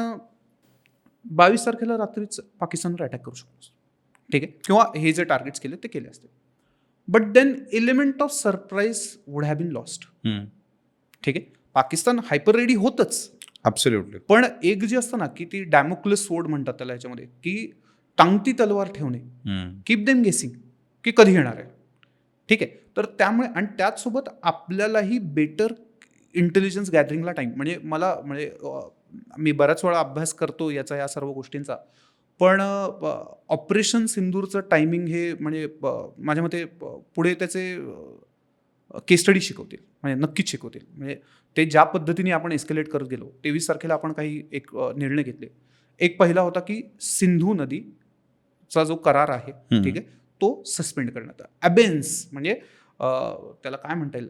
22 तारखेला रात्रीच पाकिस्तानवर अटॅक करू शकतो, ठीक आहे, किंवा हे जे टार्गेट्स केले ते केले असते. But then element of surprise would have been lost. ठीक आहे, पाकिस्तान हायपर रेडी होतच ॲब्सोल्युटली, पण एक जे असतं ना की ती डॅमोक्लेस स्वोर्ड म्हणतात त्याला याच्यामध्ये, की टांगती तलवार ठेवणे, कीप देम गेसिंग की कधी येणार आहे. ठीक आहे, तर त्यामुळे आणि त्याचसोबत आपल्यालाही बेटर इंटेलिजन्स गॅदरिंगला टाईम, म्हणजे मी बऱ्याच वेळा अभ्यास करतो या सर्व गोष्टींचा, पण ऑपरेशन सिंदूरचं टायमिंग हे म्हणजे माझ्या मते पुढे त्याचे केस स्टडी शिकवतील, म्हणजे नक्कीच शिकवतील. म्हणजे ते ज्या पद्धतीने आपण एस्केलेट करत गेलो, 23 तारखेला आपण काही एक निर्णय घेतले. एक पहिला होता की सिंधू नदीचा जो करार आहे, ठीक आहे, तो सस्पेंड करण्यात आला. अबेन्स म्हणजे त्याला काय म्हणता येईल,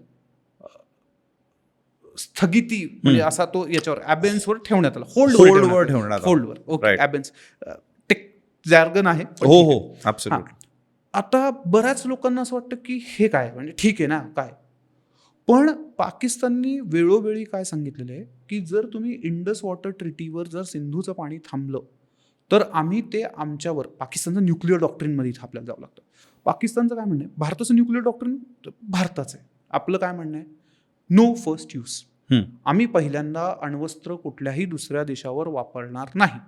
स्थगिती, म्हणजे असा तो याच्यावर अबेन्सवर ठेवण्यात आला, होल्डवर. ओके, अबेन्स टेक जार्गन आहे. हो, ॲब्सोल्युटली. आता बऱ्याच लोकांना असं वाटतं की हे काय, म्हणजे ठीक आहे ना काय, पण पाकिस्ताननी वेळोवेळी काय सांगितलेलं आहे की जर तुम्ही इंडस वॉटर ट्रीटीवर जर सिंधूचं पाणी थांबलं तर आम्ही ते आमच्यावर, पाकिस्तानचं न्यूक्लिअर डॉक्ट्रिनमध्ये इथं आपल्याला जावं लागतं. पाकिस्तानचं काय म्हणणं आहे, भारताचं न्यूक्लिअर डॉक्ट्रिन भारताचं आहे, आपलं काय म्हणणं आहे, नो फर्स्ट यूज. आम्ही पहिल्यांदा अण्वस्त्र कुठल्याही दुसऱ्या देशावर वापरणार नाही,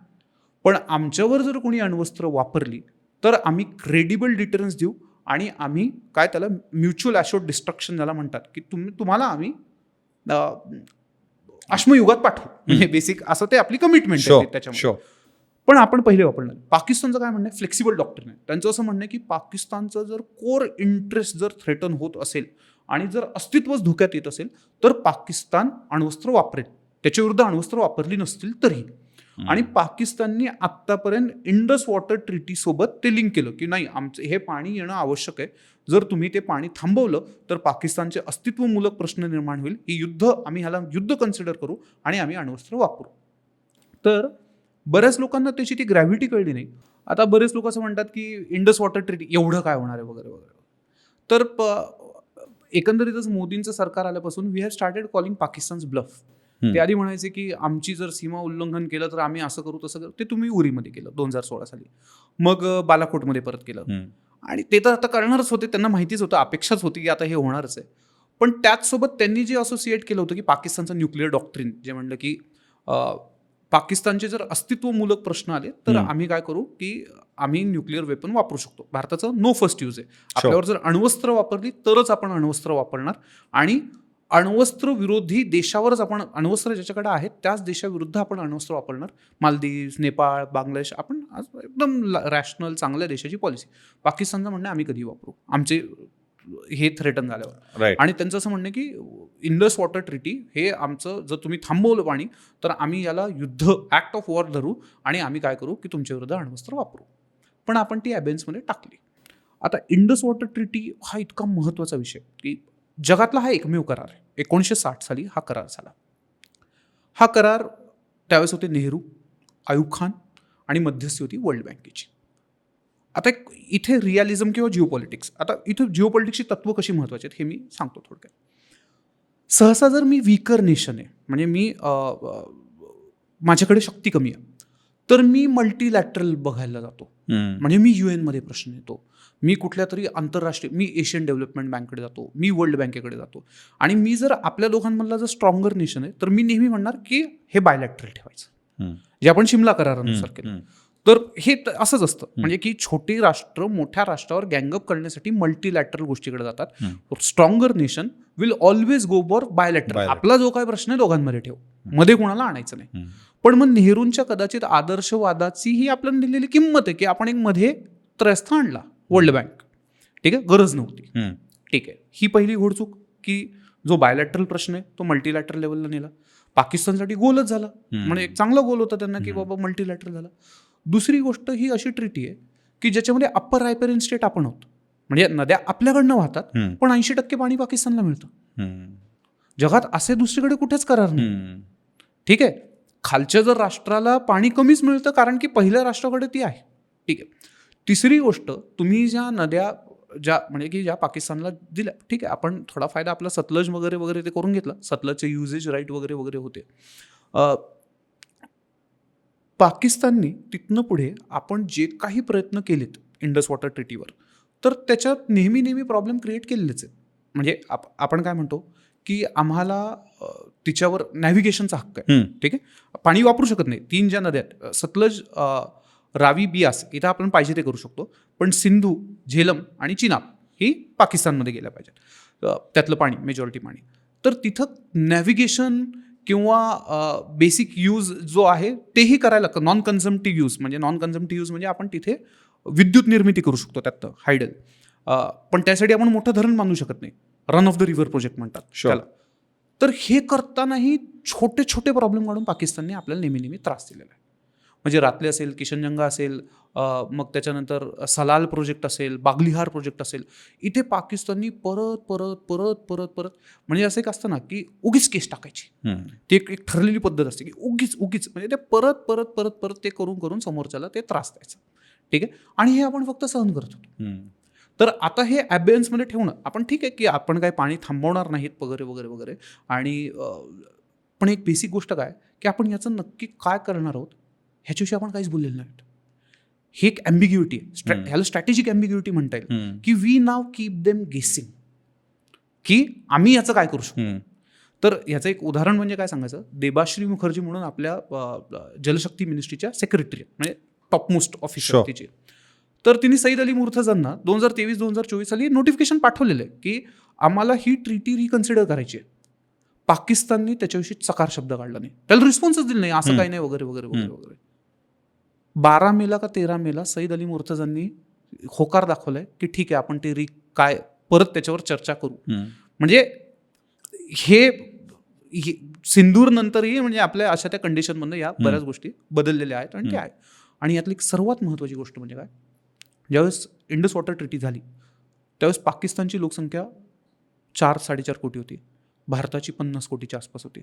पण आमच्यावर जर कोणी अण्वस्त्र वापरली तर आम्ही क्रेडिबल डिटरन्स देऊ आणि आम्ही काय त्याला म्युच्युअल ॲश्युअर्ड डिस्ट्रक्शन ज्याला म्हणतात की तुम्हाला आम्ही अश्मयुगात पाठवू, म्हणजे बेसिक असं ते आपली कमिटमेंट आहे त्याच्यामध्ये. पण आपण पहिले वापरणार. पाकिस्तानचं काय म्हणणं आहे, फ्लेक्सिबल डॉक्ट्रिन आहे. त्यांचं असं म्हणणं आहे की पाकिस्तानचं जर कोर इंटरेस्ट जर थ्रेटन होत असेल आणि जर अस्तित्वच धोक्यात येत असेल तर पाकिस्तान अण्वस्त्र वापरेल, त्याच्या विरुद्ध अण्वस्त्र वापरली नसतील तरी. आणि पाकिस्तानने आत्तापर्यंत इंडस वॉटर ट्रीटीसोबत ते लिंक केलं की नाही, आमचं हे पाणी येणं आवश्यक आहे, जर तुम्ही ते पाणी थांबवलं तर पाकिस्तानचे अस्तित्वमूलक प्रश्न निर्माण होईल, ही आम्ही ह्याला युद्ध कन्सिडर करू आणि आम्ही अण्वस्त्र वापरू. तर बऱ्याच लोकांना त्याची ती ग्रॅव्हिटी कळली नाही. आता बरेच लोक असं म्हणतात की इंडस वॉटर ट्रीटी एवढं काय होणार आहे वगैरे वगैरे. तर एकंदरीतच मोदींचं सरकार आल्यापासून we have started calling Pakistan's bluff. ते आधी म्हणायचे की आमची जर सीमा उल्लंघन केलं तर आम्ही असं करू तसं करू. ते तुम्ही उरीमध्ये केलं 2016 साली, मग बालाकोटमध्ये परत केलं, आणि ते तर आता करणारच होते, त्यांना माहितीच होतं, अपेक्षाच होती की आता हे होणारच आहे. पण त्याचसोबत त्यांनी जे असोसिएट केलं होतं की पाकिस्तानचं न्यूक्लिअर डॉक्ट्रिन, जे म्हणलं की पाकिस्तानचे जर अस्तित्वमूलक प्रश्न आले तर आम्ही काय करू की आम्ही न्यूक्लिअर वेपन वापरू शकतो. भारताचं नो फर्स्ट यूज आहे. आपल्यावर जर अण्वस्त्र वापरली तरच आपण अण्वस्त्र वापरणार, आणि अण्वस्त्र विरोधी देशावरच आपण, अण्वस्त्र ज्याच्याकडे आहेत त्याच देशाविरुद्ध आपण अण्वस्त्र वापरणार. मालदीव, नेपाळ, बांगलादेश, आपण आज एकदम रॅशनल चांगल्या देशाची पॉलिसी. पाकिस्तानचं म्हणणं आम्ही कधी वापरू, आमचे हे थ्रेटन झाल्यावर. राईट. आणि त्यांचं असं म्हणणं की इंडस वॉटर ट्रिटी हे आमचं, जर तुम्ही थांबवलं पाणी तर आम्ही याला युद्ध, ॲक्ट ऑफ वॉर धरू आणि आम्ही काय करू की तुमच्या विरुद्ध अण्वस्त्र वापरू. पण आपण ती ॲबेन्समध्ये टाकली. आता इंडस वॉटर ट्रिटी हा इतका महत्त्वाचा विषय की जगातला हा एकमेव करार आहे. 1960 साली हा करार झाला. हा करार त्यावेळेस होते नेहरू, आयुब खान, आणि मध्यस्थी होती वर्ल्ड बँकेची. आता इथे रिअलिझम किंवा जिओपॉलिटिक्स, आता इथं जिओपॉलिटिक्सची तत्व कशी महत्त्वाची आहेत हे मी सांगतो थोडक्यात. सहसा जर मी वीकर नेशन आहे, म्हणजे मी माझ्याकडे शक्ती कमी आहे, तर मी मल्टीलॅटरल बघायला जातो. म्हणजे मी UN मध्ये प्रश्न येतो, मी कुठल्या तरी आंतरराष्ट्रीय, मी एशियन डेव्हलपमेंट बँकेकडे जातो, मी वर्ल्ड बँकेकडे जातो. आणि मी जर आपल्या दोघांमधला जर स्ट्रॉंगर नेशन आहे तर मी नेहमी म्हणणार की हे बायलॅटरल ठेवायचं, जे आपण शिमला करारानुसार केलं. तर हे असंच असतं, म्हणजे की छोटी राष्ट्र मोठ्या राष्ट्रावर गँगअप करण्यासाठी मल्टीलॅटरल गोष्टीकडे जातात. Stronger nation will always go for bilateral. आपला जो काय प्रश्न आहे दोघांमध्ये ठेव, मध्ये कोणाला आणायचं नाही. पण मग नेहरूंच्या कदाचित आदर्शवादाची ही आपल्याला दिलेली किंमत आहे की आपण एक मध्ये त्रयस्थ आणला, वर्ल्ड बँक. ठीक आहे, गरज नव्हती. ठीक आहे, ही पहिली घोडचूक की जो बायलॅटरल प्रश्न आहे तो मल्टीलॅटरल लेवलला नेला. पाकिस्तानसाठी गोलच झाला, म्हणजे एक चांगला गोल होता त्यांना की बाबा मल्टीलॅटरल झाला. दुसरी गोष्ट, ही अशी ट्रिटी आहे की ज्याच्यामध्ये अप्पर रायपेरियन स्टेट आपण होतो, म्हणजे नद्या आपल्याकडनं वाहतात पण 80% पाणी पाकिस्तानला मिळतं. जगात असे दुसरीकडे कुठेच करार नाही. ठीक आहे, खालच्या जर राष्ट्राला पाणी कमीच मिळतं कारण की पहिल्या राष्ट्राकडे ती आहे. ठीक आहे. तिसरी गोष्ट, तुम्ही ज्या नद्या ज्या म्हणजे की ज्या पाकिस्तानला दिल्या, ठीक आहे, आपण थोडा फायदा आपला सतलज वगैरे वगैरे ते करून घेतला, सतलजचे युजेज राईट वगैरे वगैरे होते. पाकिस्तानने तिथनं पुढे आपण जे काही प्रयत्न केलेत इंडस वॉटर ट्रिटीवर, तर त्याच्यात नेहमी नेहमी प्रॉब्लेम क्रिएट केलेलेच आहेत. म्हणजे आपण काय म्हणतो की आम्हाला तिच्यावर नॅव्हिगेशनचा हक्क आहे. ठीक आहे, पाणी वापरू शकत नाही. 3 ज्या नद्या आहेत, सतलज, रावी, बियास, इथं आपण पाहिजे ते करू शकतो, पण सिंधू, झेलम आणि चिनाब ही पाकिस्तानमध्ये गेल्या पाहिजेत, त्यातलं पाणी, मेजॉरिटी पाणी. तर तिथं नॅव्हिगेशन किंवा बेसिक यूज जो आहे तेही करायला लागतं. नॉन कन्झम्प्टिव्ह यूज म्हणजे आपण तिथे विद्युत निर्मिती करू शकतो त्यात, हायडल. पण त्यासाठी आपण मोठं धरण बांधू शकत नाही, run of the river project म्हणतात त्याला. तर हे करतानाही छोटे छोटे प्रॉब्लेम काढून पाकिस्तानने आपल्याला नेहमी नेहमी त्रास दिलेला आहे. म्हणजे रातले असेल, किशनजंगा असेल, मग त्याच्यानंतर सलाल प्रोजेक्ट असेल, बागलिहार प्रोजेक्ट असेल, इथे पाकिस्ताननी परत परत परत परत परत, म्हणजे असं एक असतं ना की उगीच केस टाकायची, ती एक ठरलेली पद्धत असते की उगीच म्हणजे ते परत परत परत परत ते करून करून समोरच्याला ते त्रास द्यायचं. ठीक आहे, आणि हे आपण फक्त सहन करत होतो. तर आता हे ॲबेन्समध्ये ठेवणं, आपण ठीक आहे की आपण काय पाणी थांबवणार नाहीत वगैरे वगैरे वगैरे, आणि पण एक बेसिक गोष्ट काय की आपण याचं नक्की काय करणार आहोत ह्याच्याविषयी आपण काहीच बोललेलं नाहीत. ही एक ॲम्बिग्युइटी आहे, ह्याला स्ट्रॅटेजिक ॲम्बिग्युइटी म्हणता येईल की वी नाव कीप देम गेसिंग की आम्ही याचं काय करू शकतो. तर ह्याचं एक उदाहरण म्हणजे काय सांगायचं, देबाश्री मुखर्जी म्हणून आपल्या जलशक्ती मिनिस्ट्रीच्या सेक्रेटरी, म्हणजे टॉपमोस्ट ऑफिसर तिचे, तर तिने सईद अली मुर्तझांना 2023-2024 साली नोटिफिकेशन पाठवलेलं आहे की आम्हाला ही ट्रीटी रिकन्सिडर करायची आहे. पाकिस्तानने त्याच्याविषयी चकार शब्द काढला नाही, त्याला रिस्पॉन्सच दिला नाही, असं काही नाही वगैरे वगैरे वगैरे वगैरे. 12 मेला का 13 मेला सईद अली मुर्तझांनी होकार दाखवलाय की ठीक आहे, आपण ते काय परत त्याच्यावर चर्चा करू. म्हणजे हे सिंदूर नंतरही म्हणजे आपल्या अशा त्या कंडिशनमधनं या बऱ्याच गोष्टी बदललेल्या आहेत, आणि ते आहे. आणि यातली एक सर्वात महत्त्वाची गोष्ट म्हणजे काय, ज्यावेळेस इंडस वॉटर ट्रिटी झाली त्यावेळेस पाकिस्तानची लोकसंख्या 4-4.5 कोटी होती, भारताची 50 कोटीच्या आसपास होती.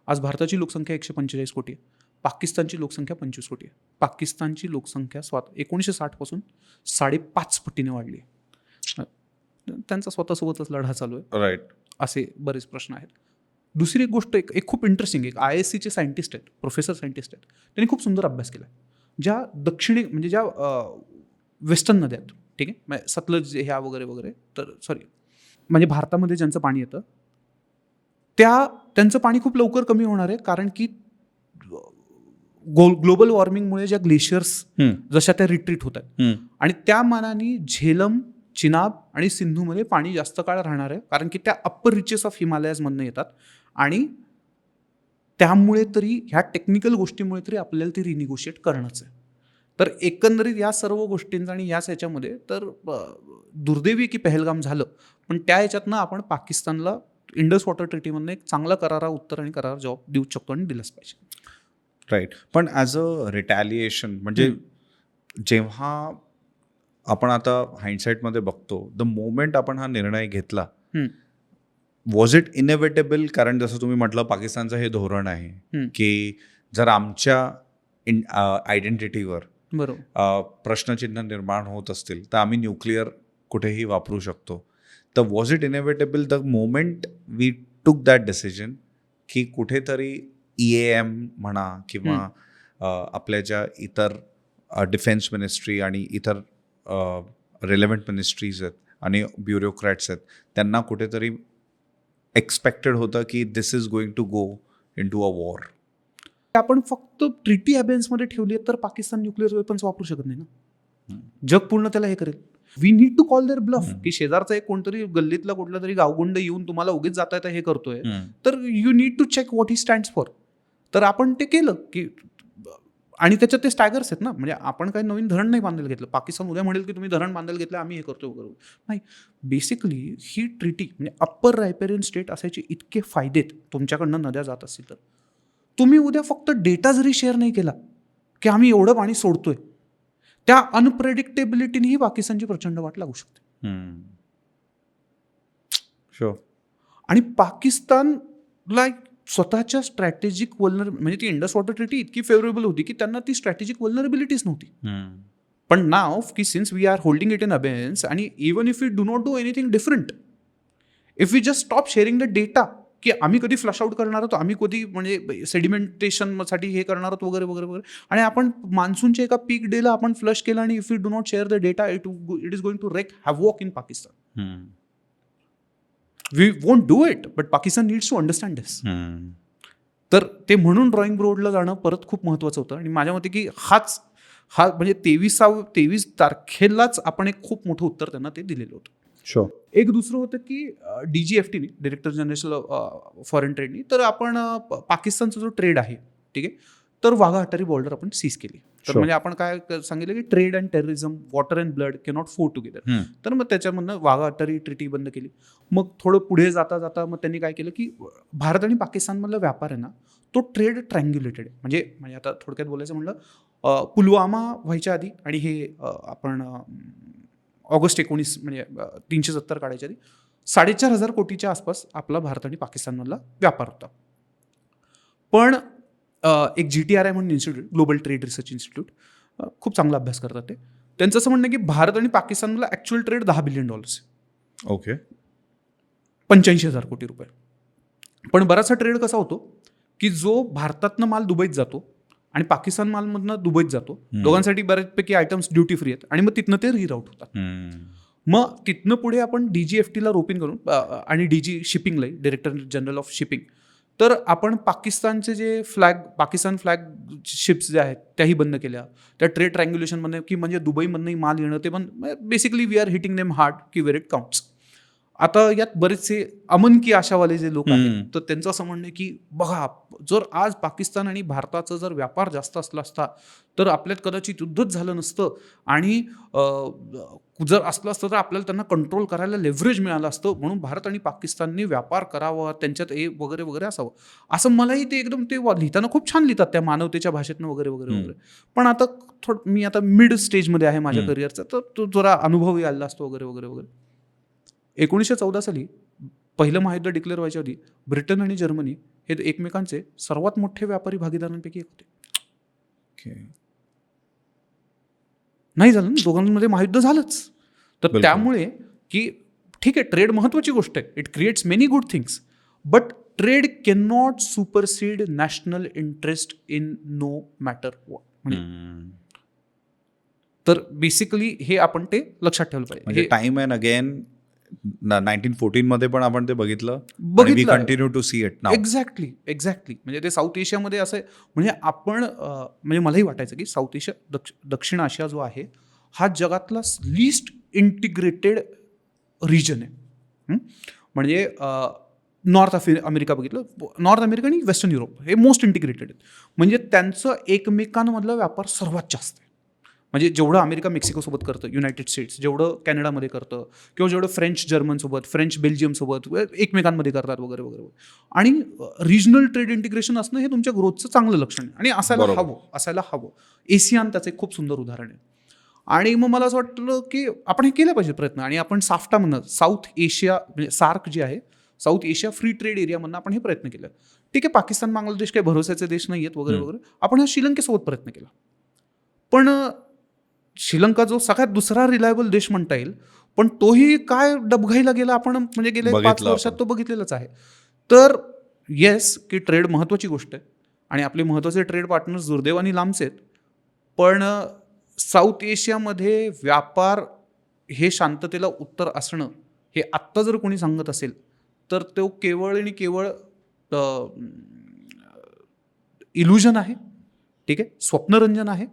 आज भारताची लोकसंख्या 145 कोटी आहे, पाकिस्तानची लोकसंख्या 25 कोटी आहे. पाकिस्तानची लोकसंख्या 1960 पासून 5.5 पटीने वाढली आहे. त्यांचा स्वतःसोबतच लढा चालू आहे. राईट. असे बरेच प्रश्न आहेत. दुसरी एक गोष्ट, एक खूप इंटरेस्टिंग, एक ISCचे सायंटिस्ट आहेत, प्रोफेसर सायंटिस्ट आहेत, त्यांनी खूप सुंदर अभ्यास केला. ज्या दक्षिणी म्हणजे ज्या वेस्टर्न नद्या आहेत, ठीक आहे, सतलज ह्या वगैरे वगैरे, तर सॉरी म्हणजे भारतामध्ये ज्यांचं पाणी येतं त्यांचं पाणी खूप लवकर कमी होणार आहे, कारण की ग्लोबल वॉर्मिंगमुळे ज्या ग्लेशियर्स जशा त्या रिट्रीट होत आहेत आणि त्या मानाने झेलम, चिनाब आणि सिंधूमध्ये पाणी जास्त काळ राहणार आहे, कारण की त्या अप्पर रिचेस ऑफ हिमालयाजमधनं येतात आणि त्यामुळे तरी ह्या टेक्निकल गोष्टीमुळे तरी आपल्याला ते रिनिगोशिएट करणंच आहे. तर एकंदरीत या सर्व गोष्टींचा आणि याच ह्याच्यामध्ये तर दुर्दैवी की पहलगाम झालं, पण त्या ह्याच्यातनं आपण पाकिस्तानला इंडस वॉटर ट्रीटीमधनं एक चांगला करारा उत्तर आणि करार जॉब देऊ शकतो आणि दिलंच पाहिजे. राईट. पण ॲज अ रिटॅलिएशन म्हणजे जेव्हा आपण आता हाइंडसाईटमध्ये बघतो, द मोमेंट आपण हा निर्णय घेतला, वॉज इट इनएव्हिटेबल? कारण जसं तुम्ही म्हटलं पाकिस्तानचं हे धोरण आहे की जर आमच्या आयडेंटिटीवर प्रश्नचिन्ह निर्माण होत असतील तर आम्ही न्यूक्लिअर कुठेही वापरू शकतो. तर was it inevitable the moment we took that decision की कुठेतरी EAM म्हणा किंवा आपल्या ज्या इतर डिफेन्स मिनिस्ट्री आणि इतर रिलेव्हंट मिनिस्ट्रीज आहेत आणि ब्युरोक्रॅट्स आहेत, त्यांना कुठेतरी एक्सपेक्टेड होतं की this is going to go into a war. आपण फक्त ट्रिटी अबेन्समध्ये ठेवली तर पाकिस्तान न्यूक्लिअर वेपन्स वापरू शकत नाही ना. जग पूर्ण त्याला हे करेल. We need to call their bluff की शेजारचा एक कोणतरी गल्लीतला कुठला तरी गावगुंड येऊन तुम्हाला उगीच जाता येतं हे करतोय, तर you need to check what he stands for. तर आपण ते केलं की, आणि त्याच्यात ते स्टॅगर्स आहेत ना, म्हणजे आपण काही नवीन धरण नाही बांधायला घेतलं. पाकिस्तान उद्या म्हणेल की तुम्ही धरण बांधायला घेतलं, आम्ही हे करतो वगैरे नाही. बेसिकली ही ट्रिटी म्हणजे अप्पर रायपेरियन स्टेट असायचे इतके फायदे तुमच्याकडनं नद्या जात असतील तर तुम्ही उद्या फक्त डेटा जरी शेअर नाही केला की आम्ही एवढं पाणी सोडतोय, त्या अनप्रेडिक्टेबिलिटीनेही पाकिस्तानची प्रचंड वाट लागू शकते. आणि पाकिस्तानला स्वतःच्या स्ट्रॅटेजिक म्हणजे ती इंडस वॉटर ट्रीटी इतकी फेवरेबल होती की त्यांना ती स्ट्रॅटेजिक वल्नरेबिलिटीच नव्हती. पण नाव की since we are holding it in abeyance आणि even if we do not do anything different, if we just stop sharing the data की आम्ही कधी फ्लश आउट करणार आहोत, आम्ही कधी म्हणजे सेडिमेंटेशनसाठी हे करणार आहोत वगैरे वगैरे वगैरे, आणि आपण मान्सूनच्या एका पीक डेला आपण फ्लश केलं आणि if you do not share the data it is going to wreak havoc in Pakistan. We won't do it, but Pakistan needs to understand this. तर ते म्हणून ड्रॉइंग बोर्डला जाणं परत खूप महत्त्वाचं होतं. आणि माझ्या मते की हा म्हणजे 23 तारखेलाच आपण एक खूप मोठं उत्तर त्यांना ते दिलेलं होतं. एक दुसरं होतं की DGFTनी, डायरेक्टर जनरल फॉरेन ट्रेडनी, तर आपण पाकिस्तानचा जो ट्रेड आहे, ठीक आहे, तर वाघा अटारी बॉर्डर आपण सीज केली. तर म्हणजे आपण काय सांगितलं की trade and terrorism, water and blood cannot फो टुगेदर. तर मग त्याच्यामधनं वाघा अटारी ट्रिटी बंद केली. मग थोडं पुढे जाता जाता मग त्यांनी काय केलं की भारत आणि पाकिस्तानमधला व्यापार आहे ना, तो ट्रेड ट्रँग्युलेटेड आहे. म्हणजे आता थोडक्यात बोलायचं म्हणलं, पुलवामा व्हायच्या आधी आणि हे आपण ऑगस्ट 19 म्हणजे 370 काढायच्या आधी 4,500 कोटीच्या आसपास आपला भारत आणि पाकिस्तानमधला व्यापार होता. पण एक GTRI म्हणून institute, global trade research institute, खूप चांगला अभ्यास करतात ते. त्यांचं असं म्हणणं आहे की भारत आणि पाकिस्तानमधला ॲक्च्युअल ट्रेड $10 बिलियन आहे. ओके. 85,000 कोटी रुपये. पण बराचसा ट्रेड कसा होतो की जो भारतातनं माल दुबईत जातो आणि पाकिस्तान मालमधनं दुबईत जातो, दोघांसाठी बऱ्याचपैकी आयटम्स ड्युटी फ्री आहेत, आणि मग तिथनं ते रिराऊट होतात. मग तिथनं पुढे आपण DGFTला रोपिंग करून आणि DG शिपिंगला, डायरेक्टर जनरल ऑफ शिपिंग, तर आपण पाकिस्तानचे जे पाकिस्तान फ्लॅग शिप्स जे आहेत त्याही बंद केल्या. त्या ट्रेड ट्रँग्युलेशनमध्ये की म्हणजे दुबईमधनंही माल येणं ते पण basically we are hitting them hard की वेर इट काउंट्स. आता यात बरेचसे अमन की आशावाले जे लोक आहेत, तर त्यांचं असं म्हणणं आहे की बघा, जर आज पाकिस्तान आणि भारताचा जर व्यापार जास्त असला असता तर आपल्यात कदाचित युद्धच झालं नसतं, आणि जर असलं असतं तर आपल्याला त्यांना कंट्रोल करायला लेव्हरेज मिळालं असतं, म्हणून भारत आणि पाकिस्तानने व्यापार करावा, त्यांच्यात वगैरे वगैरे असावं. असं मलाही ते एकदम ते लिहिताना खूप छान लिहितात त्या मानवतेच्या भाषेतनं वगैरे वगैरे वगैरे. पण आता मी आता मिड स्टेजमध्ये आहे माझ्या करिअरचा, तर तो जरा अनुभवही आला असतो वगैरे वगैरे वगैरे. 1914 साली पहिलं महायुद्ध डिक्लेअर व्हायच्या आधी ब्रिटन आणि जर्मनी हे एकमेकांचे सर्वात मोठे व्यापारी भागीदारांपैकी एक होते. नाही झालं ना, दोघांमध्ये महायुद्ध झालंच. तर त्यामुळे की ठीक आहे, ट्रेड महत्वाची गोष्ट आहे, it creates many good things, but trade can not supersede national interest in no matter what. तर बेसिकली हे आपण ते लक्षात ठेवलं पाहिजे. टाइम अँड अगेन 1914 मध्ये पण आपण ते बघितलं. बघितलं आहे. Continue to see it now. Exactly म्हणजे ते साऊथ एशियामध्ये असं आहे. म्हणजे आपण म्हणजे मलाही वाटायचं की साऊथ एशिया दक्षिण आशिया जो आहे हा जगातला लिस्ट इंटिग्रेटेड रिजन आहे. म्हणजे नॉर्थ अमेरिका बघितलं, नॉर्थ अमेरिका आणि वेस्टर्न युरोप हे मोस्ट इंटिग्रेटेड आहेत. म्हणजे त्यांचं एकमेकांमधला व्यापार सर्वात जास्त आहे. म्हणजे जेवढं अमेरिका मेक्सिकोसोबत करतं, युनायटेड स्टेट्स जेवढं कॅनडामध्ये करतं, किंवा जेवढं फ्रेंच जर्मनसोबत, फ्रेंच बेल्जियमसोबत एकमेकांमध्ये करतात वगैरे वगैरे. आणि रिजनल ट्रेड इंटिग्रेशन असणं हे तुमच्या ग्रोथचं चांगलं लक्षण आहे आणि असायला हवं. एशियान त्याचं एक खूप सुंदर उदाहरण आहे. आणि मग मला असं वाटलं की आपण हे केलं पाहिजे प्रयत्न, आणि आपण साफ्टा म्हणून साऊथ एशिया म्हणजे सार्क जे आहे, साऊथ एशिया फ्री ट्रेड एरियामधनं आपण हे प्रयत्न केलं. ठीक आहे, पाकिस्तान बांगलादेश काही भरोसाचे देश नाही आहेत वगैरे वगैरे. आपण हा श्रीलंकेसोबत प्रयत्न केला. पण श्रीलंका जो सगळ्यात दुसरा रिलायबल देश म्हणता येईल, पण तोही काय डबघाईला गेला आपण म्हणजे गेले 5 वर्षात तो बघितलेलाच आहे. तर येस की ट्रेड महत्त्वाची गोष्ट आहे आणि आपले महत्त्वाचे ट्रेड पार्टनर्स दुर्दैवाने लांबचे आहेत. पण साऊथ एशियामध्ये व्यापार हे शांततेला उत्तर असणं हे आत्ता जर कोणी सांगत असेल तर तो केवळ आणि केवळ इल्युजन आहे. ठीक आहे, स्वप्नरंजन आहे.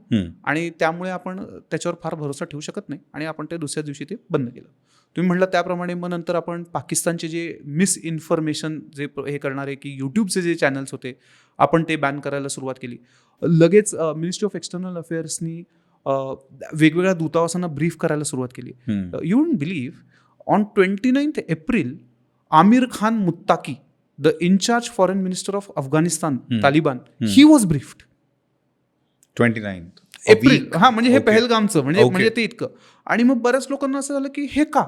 आणि त्यामुळे आपण त्याच्यावर फार भरोसा ठेवू शकत नाही आणि आपण ते दुसऱ्या दिवशी ते बंद केलं. तुम्ही म्हटलं त्याप्रमाणे मग नंतर आपण पाकिस्तानचे जे मिसइन्फॉर्मेशन जे हे करणारे की यूट्यूबचे जे चॅनल्स होते आपण ते बॅन करायला सुरुवात केली. लगेच मिनिस्ट्री ऑफ एक्सटर्नल अफेअर्सनी वेगवेगळ्या दूतावासांना ब्रीफ करायला सुरुवात केली. You wouldn't believe on 29 April Aamir Khan Muttaqi, the incharge foreign minister of Afghanistan Taliban, he was briefed 29 April. हा म्हणजे हे पहलगामचं म्हणजे ते इतकं. आणि मग बऱ्याच लोकांना असं झालं की हे का.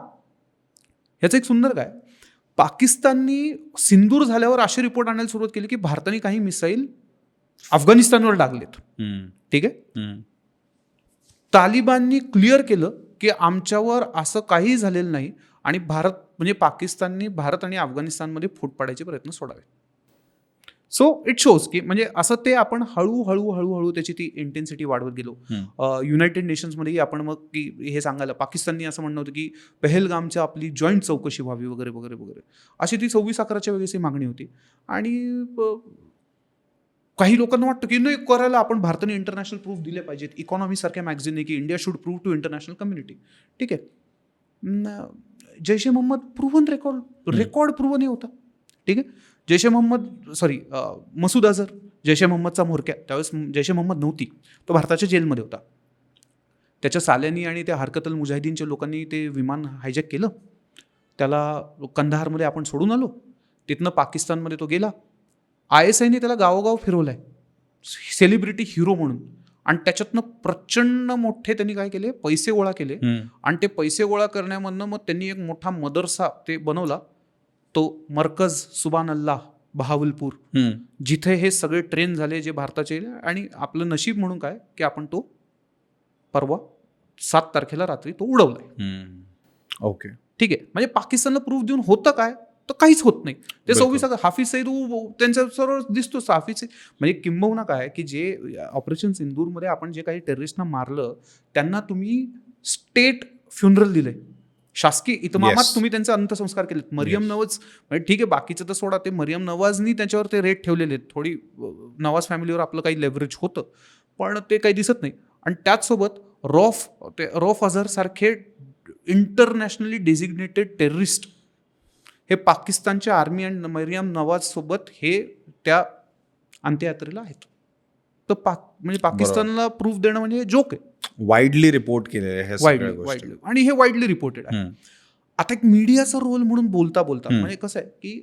ह्याचं एक सुंदर काय, पाकिस्ताननी सिंदूर झाल्यावर असे रिपोर्ट आणायला सुरुवात केली की भारताने काही मिसाईल अफगाणिस्तानवर डागलेत. ठीक आहे, तालिबाननी क्लिअर केलं की आमच्यावर असं काही झालेलं नाही आणि पाकिस्ताननी भारत आणि अफगाणिस्तानमध्ये फूट पाडायचे प्रयत्न सोडावे. सो इट शोज की म्हणजे असं ते आपण हळूहळू त्याची ती इंटेन्सिटी वाढवत गेलो. युनायटेड नेशन्समध्येही आपण मग की हे सांगायला पाकिस्ताननी असं म्हणणं होतं की पहलगामच्या आपली जॉईंट चौकशी व्हावी वगैरे वगैरे वगैरे अशी ती 26/11च्या वेळेस मागणी होती. आणि काही लोकांना वाटतं की नाही करायला आपण भारताने इंटरनॅशनल प्रूफ दिले पाहिजेत. इकॉनॉमी सारख्या मॅगझिनने की India should prove to international community. ठीक आहे, Jaish e Mohammad proven record proven होता. ठीक आहे, मसूद अझर जैश ए मोहम्मदचा म्होरक्या, त्यावेळेस जैश ए मोहम्मद नव्हती, तो भारताच्या जेलमध्ये होता. त्याच्या साल्यांनी आणि त्या हरकत अल मुजाहिदीनच्या लोकांनी ते विमान हायजॅक केलं, त्याला कंदाहारमध्ये आपण सोडून आलो, तिथनं पाकिस्तानमध्ये तो गेला. ISIने त्याला गावोगाव फिरवलाय सेलिब्रिटी हिरो म्हणून, आणि त्याच्यातनं प्रचंड मोठे त्यांनी काय केले, पैसे गोळा केले. आणि ते पैसे गोळा करण्यामधनं मग त्यांनी एक मोठा मदरसा ते बनवला, तो मरकज सुबान अल्लाह बहावलपूर, जिथे हे सगळे ट्रेन झाले जे भारताचे. आणि आपलं नशीब म्हणून काय की आपण तो परवा 7 तारखेला रात्री तो उडवलाय. ओके, ठीक आहे. म्हणजे पाकिस्तानला प्रूफ देऊन होतं काय, तर काहीच होत नाही. ते 26 हाफिज सईद त्यांच्या सर्व दिसतोच. हाफिज सईद म्हणजे किंबहुना काय की जे ऑपरेशन सिंदूरमध्ये आपण जे काही टेररिस्टना मारलं त्यांना तुम्ही स्टेट फ्युनरल दिले, शासकीय इतमामात तुम्ही त्यांचे अंत्यसंस्कार केलेत. मरियम नवाज म्हणजे ठीक आहे, बाकीचं तर सोडा, ते मरियम नवाजनी त्याच्यावर ते रेट ठेवलेले आहेत. थोडी नवाज फॅमिलीवर आपलं काही लेव्हरेज होतं, पण ते काही दिसत नाही. आणि त्याचसोबत रौफ अझर सारखे इंटरनॅशनली डेझिग्नेटेड टेररिस्ट हे पाकिस्तानच्या आर्मी आणि मरियम नवाज सोबत हे त्या अंत्ययात्रेला आहेत. तर म्हणजे पाकिस्तानला प्रूफ देणं म्हणजे जोक आहे. वाईडली रिपोर्ट केलेले वाईडली, आणि हे वाईडली रिपोर्टेड आहे. आता एक मीडियाचा रोल म्हणून बोलता म्हणजे कसं आहे की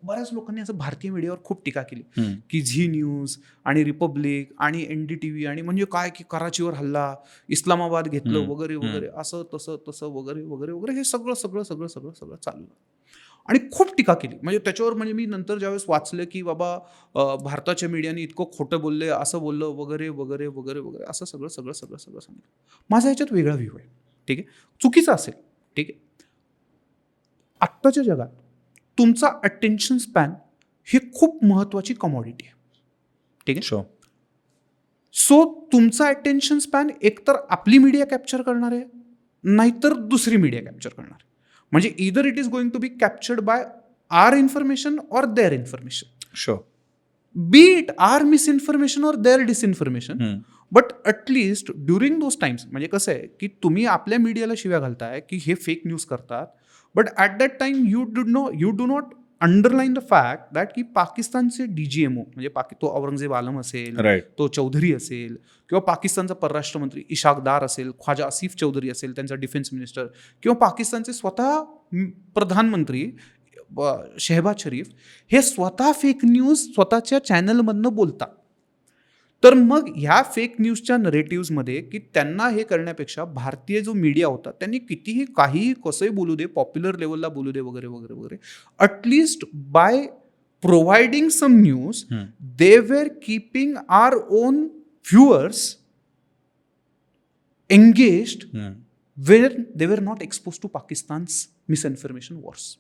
बऱ्याच लोकांनी असं भारतीय मीडियावर खूप टीका केली की झी न्यूज आणि रिपब्लिक आणि NDTV आणि म्हणजे काय की कराचीवर हल्ला, इस्लामाबाद घेतलं वगैरे वगैरे, असं तसं वगैरे वगैरे वगैरे, हे सगळं चाललं आणि खूप टीका केली. म्हणजे त्याच्यावर म्हणजे मी नंतर ज्यावेळेस वाचलं की बाबा भारताच्या मीडियाने इतकं खोटं बोलले, असं बोललं वगैरे वगैरे वगैरे वगैरे, असं सगळं सांगितलं. माझा ह्याच्यात वेगळा व्ह्यू आहे. ठीक आहे, चुकीचं असेल. ठीक आहे, आत्ताच्या जगात तुमचा अटेन्शन स्पॅन ही खूप महत्त्वाची कमॉडिटी आहे. ठीक आहे, सो तुमचा अटेन्शन स्पॅन एकतर आपली मीडिया कॅप्चर करणार आहे, नाहीतर दुसरी मीडिया कॅप्चर करणार आहे. म्हणजे either it is going to be captured by our information or their information, sure, be it our misinformation or their disinformation. But at least during those times म्हणजे कसं आहे की तुम्ही आपल्या मीडियाला शिव्या घालताय की हे फेक न्यूज करतात, but at that time you do not underline the fact that की पाकिस्तानचे DGMO म्हणजे तो औरंगजेब आलम असेल, राईट, तो चौधरी असेल, किंवा पाकिस्तानचा परराष्ट्र मंत्री इशाक दार असेल, ख्वाजा आसिफ चौधरी असेल त्यांचा डिफेन्स मिनिस्टर, किंवा पाकिस्तानचे स्वतः प्रधानमंत्री शेहबाज शरीफ, हे स्वतः फेक न्यूज स्वतःच्या चॅनलमधनं बोलतात. तर मग ह्या फेक न्यूजच्या नरेटिव्हजमध्ये की त्यांना हे करण्यापेक्षा भारतीय जो मीडिया होता त्यांनी कितीही काहीही कसंही बोलू दे, पॉप्युलर लेवलला बोलू दे वगैरे वगैरे वगैरे, at least by providing some news they were keeping our own viewers engaged where they were not expose to Pakistan's misinformation wars.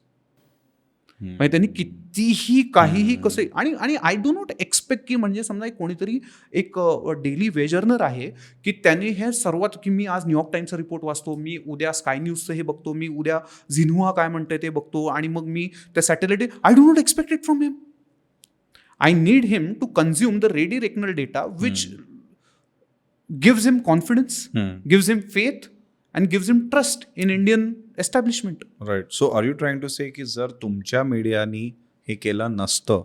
म्हणजे त्यांनी कितीही काहीही कसं आणि आय डू नॉट एक्सपेक्ट की म्हणजे समजा कोणीतरी एक डेली वेजर्नर आहे की त्यांनी हे सर्वात की मी आज न्यूयॉर्क टाइम्सचा रिपोर्ट वाचतो, मी उद्या स्काय न्यूजचं हे बघतो, मी उद्या झिन्हुआ काय म्हणते ते बघतो, आणि मग मी त्या satellite, I do not expect it from him. I need him to consume the ready reckoner data which gives him confidence, gives him faith and gives him trust in Indian establishment. Right. So are you trying to say की जर तुमच्या मीडियानी हे केलं नसतं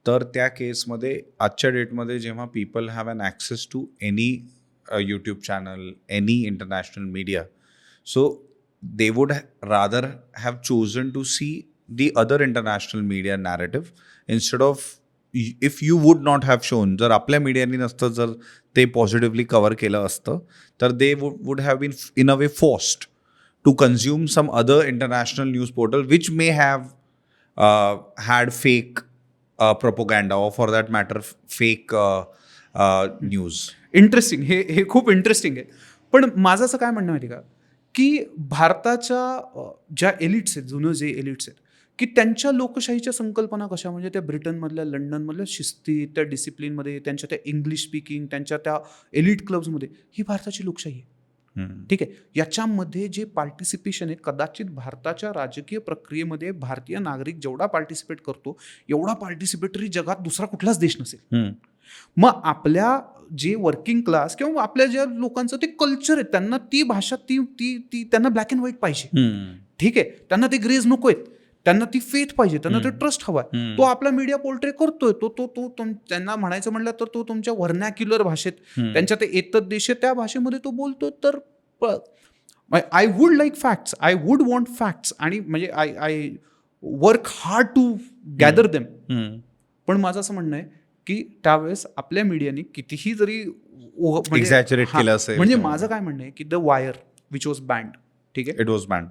तर त्या केसमध्ये आजच्या डेटमध्ये जेव्हा people have an access to any YouTube channel, any international media, so they would rather have chosen to see the other international media narrative instead of if you would not have shown. जर आपल्या मीडियानी नसतं, जर ते positively cover केलं असतं तर they would have been in a way forced to consume some other international news portal which may have had fake propaganda or for that matter fake news. Interesting, हे खूप इंटरेस्टिंग आहे. पण माझं असं काय म्हणणं माहिती का की भारताच्या ज्या एलिट्स आहेत, जुनं जे एलिट्स आहेत, की त्यांच्या लोकशाहीच्या संकल्पना कशा, म्हणजे त्या ब्रिटनमधल्या, लंडनमधल्या शिस्ती, त्या डिसिप्लिनमध्ये, त्यांच्या त्या इंग्लिश स्पीकिंग, त्यांच्या त्या एलिट क्लब्समध्ये, ही भारताची लोकशाही आहे. ठीक आहे. याच्यामध्ये जे पार्टिसिपेशन आहे, कदाचित भारताच्या राजकीय प्रक्रियेमध्ये भारतीय नागरिक जेवढा पार्टिसिपेट करतो एवढा पार्टिसिपेटरी जगात दुसरा कुठलाच देश नसेल. मग आपल्या जे वर्किंग क्लास किंवा आपल्या ज्या लोकांचं ते कल्चर आहे, त्यांना ती भाषा ती त्यांना ब्लॅक अँड व्हाईट पाहिजे. ठीक आहे. त्यांना ते ग्रेज नको आहेत, त्यांना ती फेथ पाहिजे, त्यांना ते ट्रस्ट हवाय. तो आपला मीडिया पोर्ट्रे करतोय. तो त्यांना म्हणायचं म्हटलं तर तो तुमच्या व्हर्नॅक्युलर भाषेत, त्यांच्या ते येतच देश त्या भाषेमध्ये तो बोलतो. तर I would like facts, I would want facts, आणि म्हणजे I work hard to gather them. पण माझं असं म्हणणं आहे की त्यावेळेस आपल्या मीडियाने कितीही जरी म्हणजे माझं काय म्हणणं आहे की the wire which was band, ठीक आहे, इट वॉज बँड,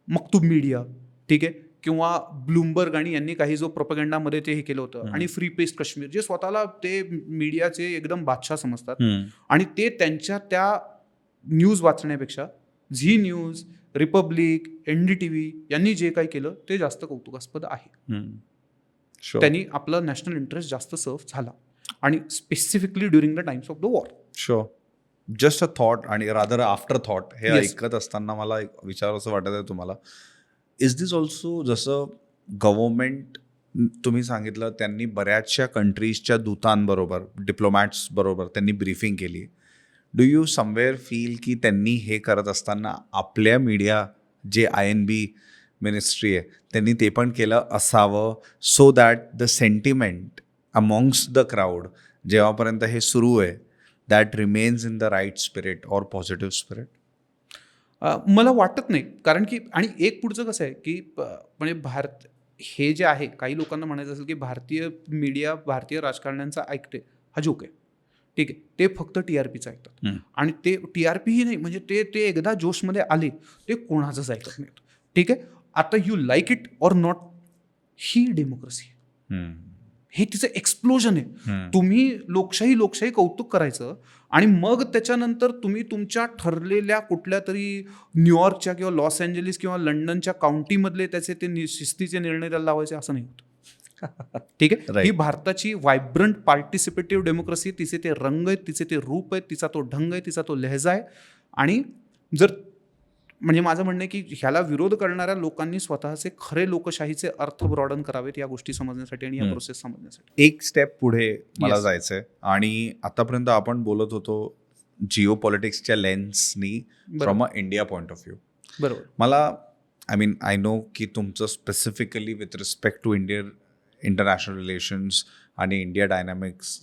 मक्तूब मीडिया, ठीक आहे, किंवा ब्लूमबर्ग आणि यांनी काही जो प्रोपगंडामध्ये ते हे केलं होतं, आणि फ्री पेस काश्मीर, जे स्वतःला ते मीडियाचे एकदम बादशाह समजतात, आणि ते त्यांच्या त्या न्यूज वाचण्यापेक्षा झी न्यूज, रिपब्लिक, NDTV यांनी जे काही केलं ते जास्त कौतुकास्पद आहे. त्यांनी आपला नॅशनल इंटरेस्ट जास्त सर्व झाला, आणि specifically during the times of the war. Sure. Just a thought आणि रादर आफ्टर थॉट, हे ऐकत असताना मला एक विचारावंसं वाटत आहे तुम्हाला, इज दिस ऑल्सो, जसं गव्हर्नमेंट तुम्ही सांगितलं त्यांनी बऱ्याचशा कंट्रीजच्या दूतांबरोबर, डिप्लोमॅट्स बरोबर त्यांनी ब्रीफिंग केली, डू यू समवेअर फील की त्यांनी हे करत असताना आपल्या मीडिया जे INB मिनिस्ट्री आहे त्यांनी ते पण केलं असावं, so that the sentiment amongst the crowd जेव्हापर्यंत हे सुरू आहे that remains in the right spirit or positive spirit? मला वाटत नाही, कारण की, आणि एक पुढचं कसं आहे की म्हणजे भारत हे जे आहे, काही लोकांना म्हणायचं असेल की भारतीय मीडिया भारतीय राजकारण्यांचा ऐकते, हा जोक आहे. ठीक आहे. ते फक्त TRPचं ऐकतात, आणि ते TRP ही नाही, म्हणजे ते एकदा जोशमध्ये आले ते कोणाचंच ऐकत नाहीत. ठीक आहे. आता you like it or not, he democracy, हे तिचं एक्सप्लोजन आहे. तुम्ही लोकशाही कौतुक करायचं, आणि मग त्याच्यानंतर तुम्ही तुमच्या ठरलेल्या कुठल्या तरी न्यूयॉर्कच्या किंवा लॉस एंजलिस किंवा लंडनच्या काउंटीमधले त्याचे ते शिस्तीचे निर्णय त्याला लावायचे, असं नाही होत. ठीक आहे. ही भारताची व्हायब्रंट पार्टिसिपेटिव्ह डेमोक्रेसी, तिचे ते रंग आहेत, तिचे ते रूप आहेत, तिचा तो ढंग आहे, तिचा तो लहजा आहे. आणि जर म्हणजे माझं म्हणणं आहे की ह्याला विरोध करणाऱ्या लोकांनी स्वतःचे खरे लोकशाहीचे अर्थ ब्रॉडन करावेत या गोष्टी समजण्यासाठी आणि या प्रोसेस समजण्यासाठी. एक स्टेप पुढे मला Yes. जायचंय आणि आतापर्यंत आपण बोलत होतो जिओ पॉलिटिक्सच्या लेन्सनी from a India point of view. बरोबर. मला आय नो की तुमचं specifically with respect to international relations आणि इंडिया डायनॅमिक्स